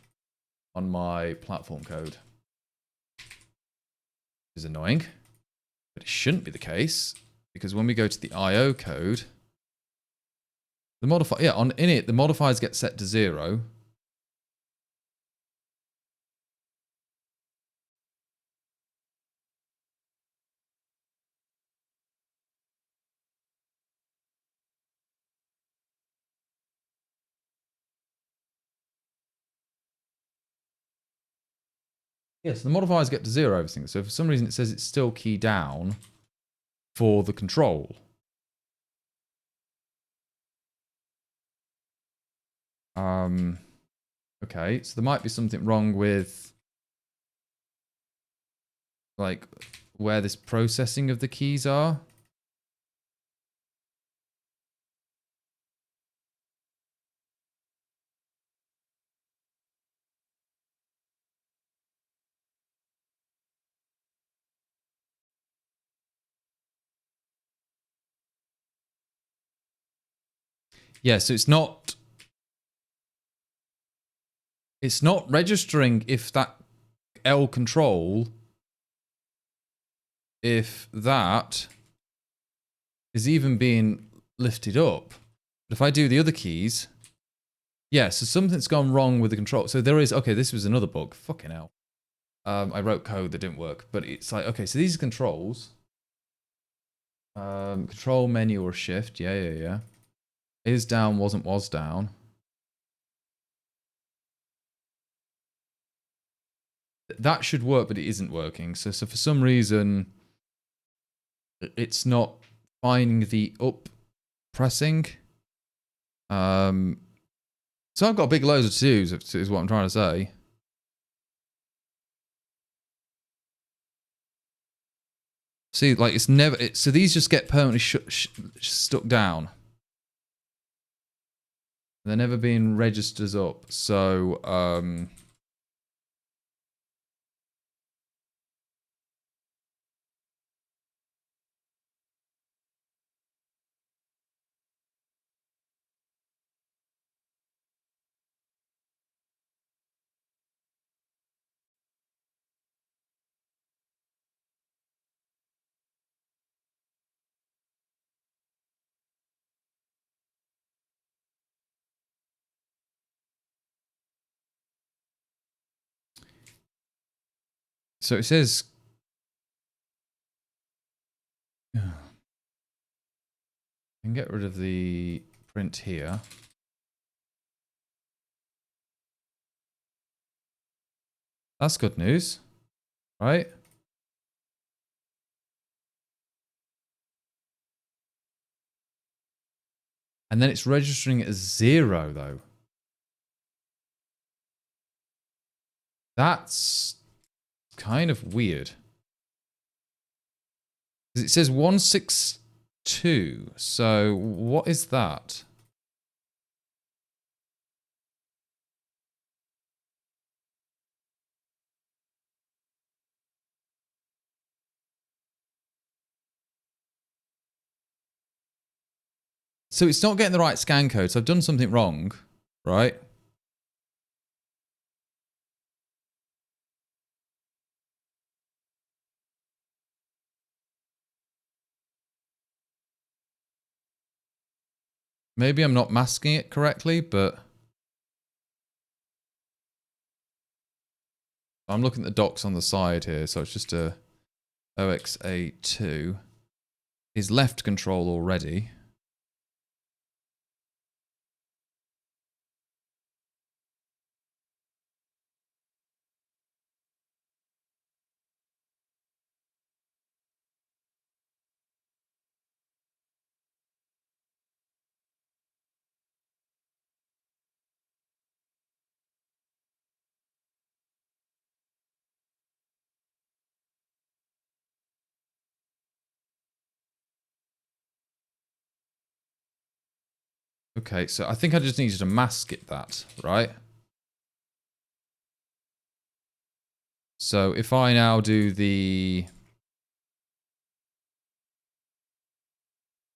A: on my platform code. Which is annoying. But it shouldn't be the case, because when we go to the IO code... The modifier... Yeah, in it, the modifiers get set to 0. Yes, yeah, so the modifiers get to 0 everything. So for some reason it says it's still key down for the control. Okay, so there might be something wrong with like where this processing of the keys are. Yeah, so it's not registering if that L control, if that is even being lifted up. But if I do the other keys, yeah, so something's gone wrong with the control. So there is, okay, this was another bug. Fucking hell. I wrote code that didn't work, but it's like, okay, so these are controls. Control menu or shift, yeah. Is down, wasn't, was down. That should work, but it isn't working. So for some reason, it's not finding the up pressing. So I've got big loads of to-dos, is what I'm trying to say. See, like it's never... so these just get permanently stuck down. They're never being registered up. So, so it says... I can get rid of the print here. That's good news, right? And then it's registering it as 0, though. That's kind of weird. It says 162. So what is that? So it's not getting the right scan code. So I've done something wrong, right? Maybe I'm not masking it correctly, but I'm looking at the docs on the side here. So it's just a OXA2 is left control already. Okay, so I think I just needed to mask it that, right? So if I now do the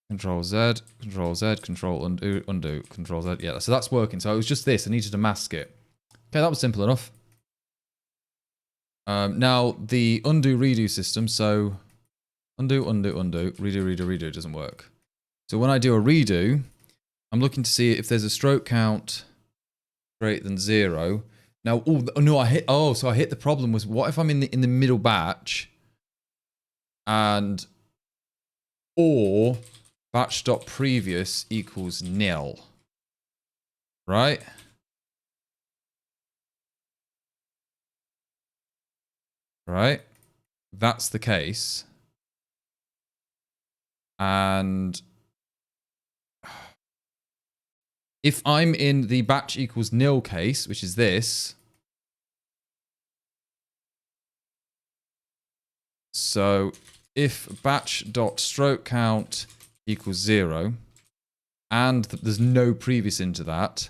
A: Control Z, Control Z, Control undo, Control Z. Yeah, so that's working. So it was just this. I needed to mask it. Okay, that was simple enough. Now the undo redo system. So undo, undo, undo, redo, redo, redo doesn't work. So when I do a redo, I'm looking to see if there's a stroke count greater than 0. Now, oh no, so I hit the problem was what if I'm in the middle batch and or batch.previous equals nil, right? Right? That's the case. And if I'm in the batch equals nil case, which is this, so if batch.stroke count equals 0 and there's no previous into that,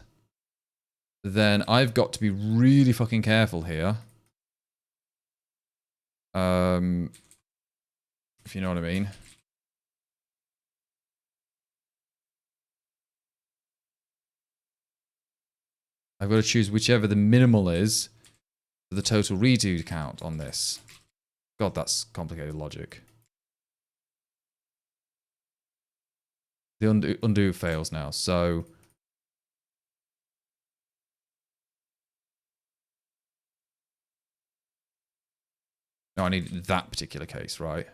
A: then I've got to be really fucking careful here. If you know what I mean. I've got to choose whichever the minimal is for the total redo count on this. God, that's complicated logic. The undo fails now, so... No, I need that particular case, right?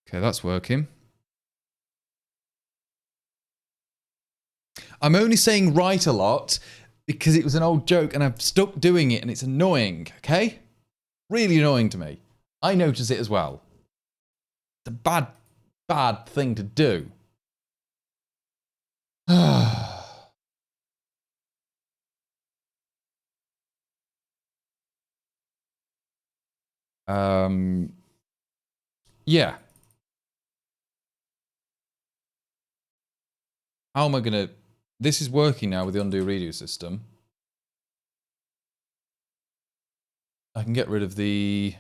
A: Okay, that's working. I'm only saying right a lot because it was an old joke and I've stuck doing it and it's annoying, okay? Really annoying to me. I notice it as well. It's a bad thing to do. Yeah. How am I gonna... This is working now with the undo redo system. I can get rid of the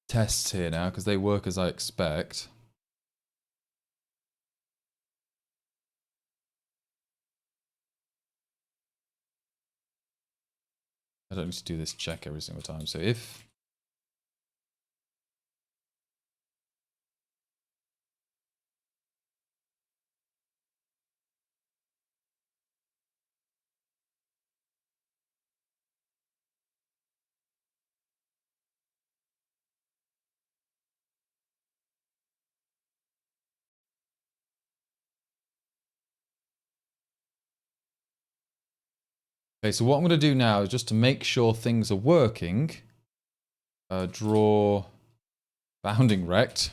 A: tests here now because they work as I expect. I don't need to do this check every single time. So if... Okay, so what I'm going to do now is just to make sure things are working, draw bounding rect.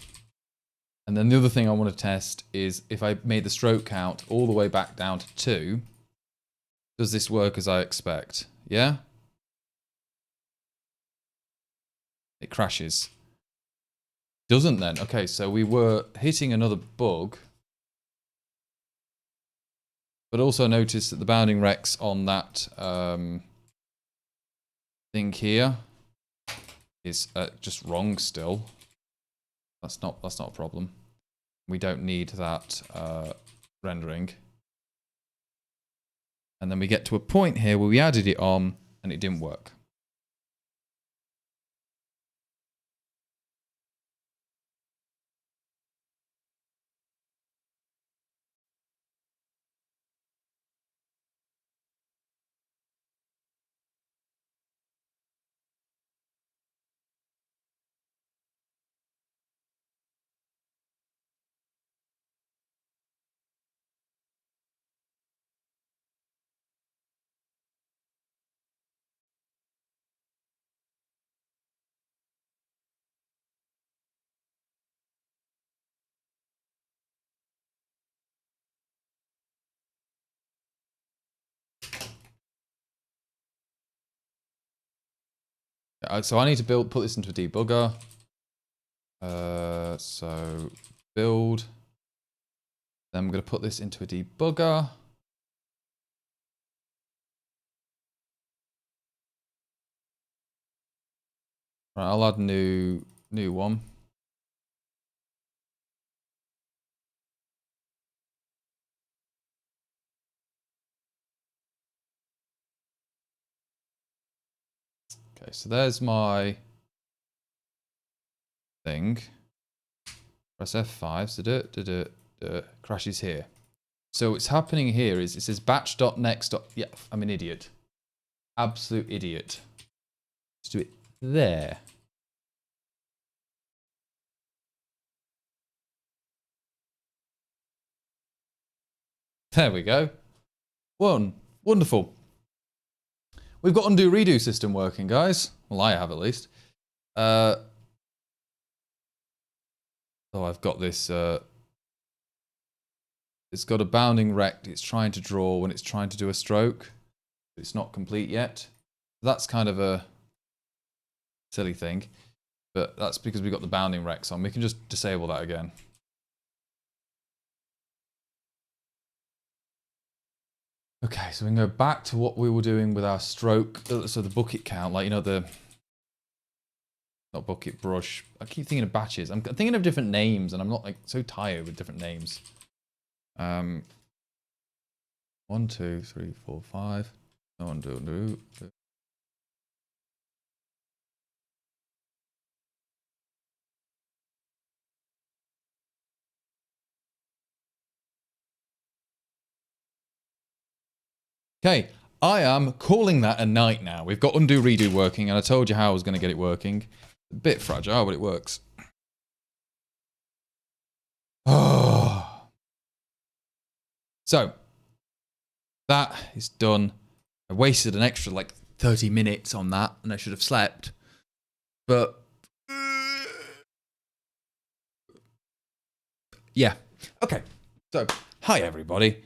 A: And then the other thing I want to test is if I made the stroke count all the way back down to 2, does this work as I expect? Yeah? It crashes. Doesn't then. Okay, so we were hitting another bug. But also notice that the bounding recs on that thing here is just wrong still. That's not a problem. We don't need that rendering. And then we get to a point here where we added it on and it didn't work. So I need to put this into a debugger. So build. Then I'm going to put this into a debugger. Right, I'll add new one. Okay, so there's my thing. Press F5, so crashes here. So what's happening here is it says batch.next. Yeah, I'm an idiot. Absolute idiot. Let's do it there. There we go. Wonderful. We've got undo redo system working, guys. Well, I have at least. So I've got this. It's got a bounding rect. It's trying to draw when it's trying to do a stroke. It's not complete yet. That's kind of a silly thing, but that's because we've got the bounding recs on. We can just disable that again. Okay, so we can go back to what we were doing with our stroke. So the bucket count, like, you know, not bucket, brush. I keep thinking of batches. I'm thinking of different names, and I'm not like so tired with different names. 1, 2, 3, 4, 5. No one do. Okay, I am calling that a night now. We've got undo redo working, and I told you how I was going to get it working. A bit fragile, but it works. Oh. So, that is done. I wasted an extra like 30 minutes on that, and I should have slept. But yeah. Okay. So, hi everybody.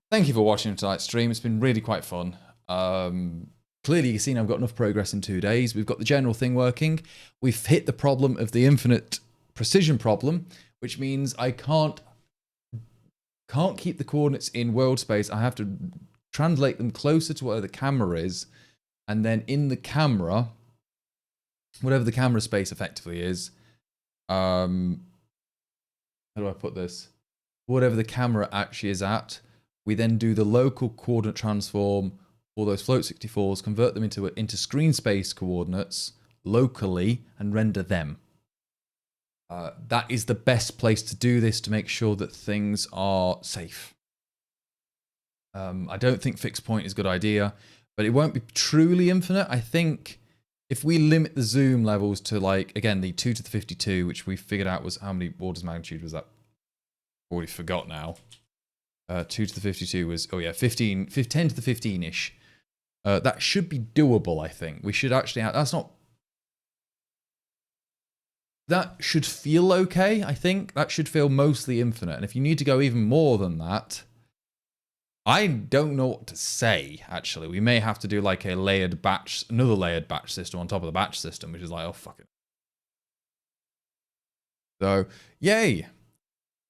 A: Thank you for watching tonight's stream. It's been really quite fun. Clearly, you've seen I've got enough progress in 2 days. We've got the general thing working. We've hit the problem of the infinite precision problem, which means I can't keep the coordinates in world space. I have to translate them closer to where the camera is, and then in the camera, whatever the camera space effectively is, how do I put this? Whatever the camera actually is at, we then do the local coordinate transform for those float 64s, convert them into screen space coordinates locally, and render them. That is the best place to do this to make sure that things are safe. I don't think fixed point is a good idea, but it won't be truly infinite. I think if we limit the zoom levels to, like, again, the 2 to the 52, which we figured out was how many orders of magnitude was that? Already forgot now. 2 to the 52 was, oh yeah, 10 to the 15-ish. That should be doable, I think. We should actually have, that should feel okay, I think. That should feel mostly infinite. And if you need to go even more than that, I don't know what to say, actually. We may have to do like another layered batch system on top of the batch system, which is like, oh, fuck it. So, yay.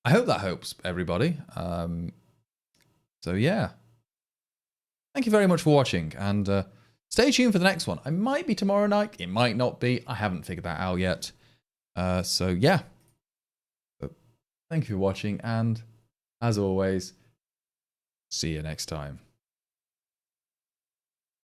A: I hope that helps everybody. So, yeah. Thank you very much for watching, and stay tuned for the next one. I might be tomorrow night. It might not be. I haven't figured that out yet. So yeah. But thank you for watching. And as always, see you next time.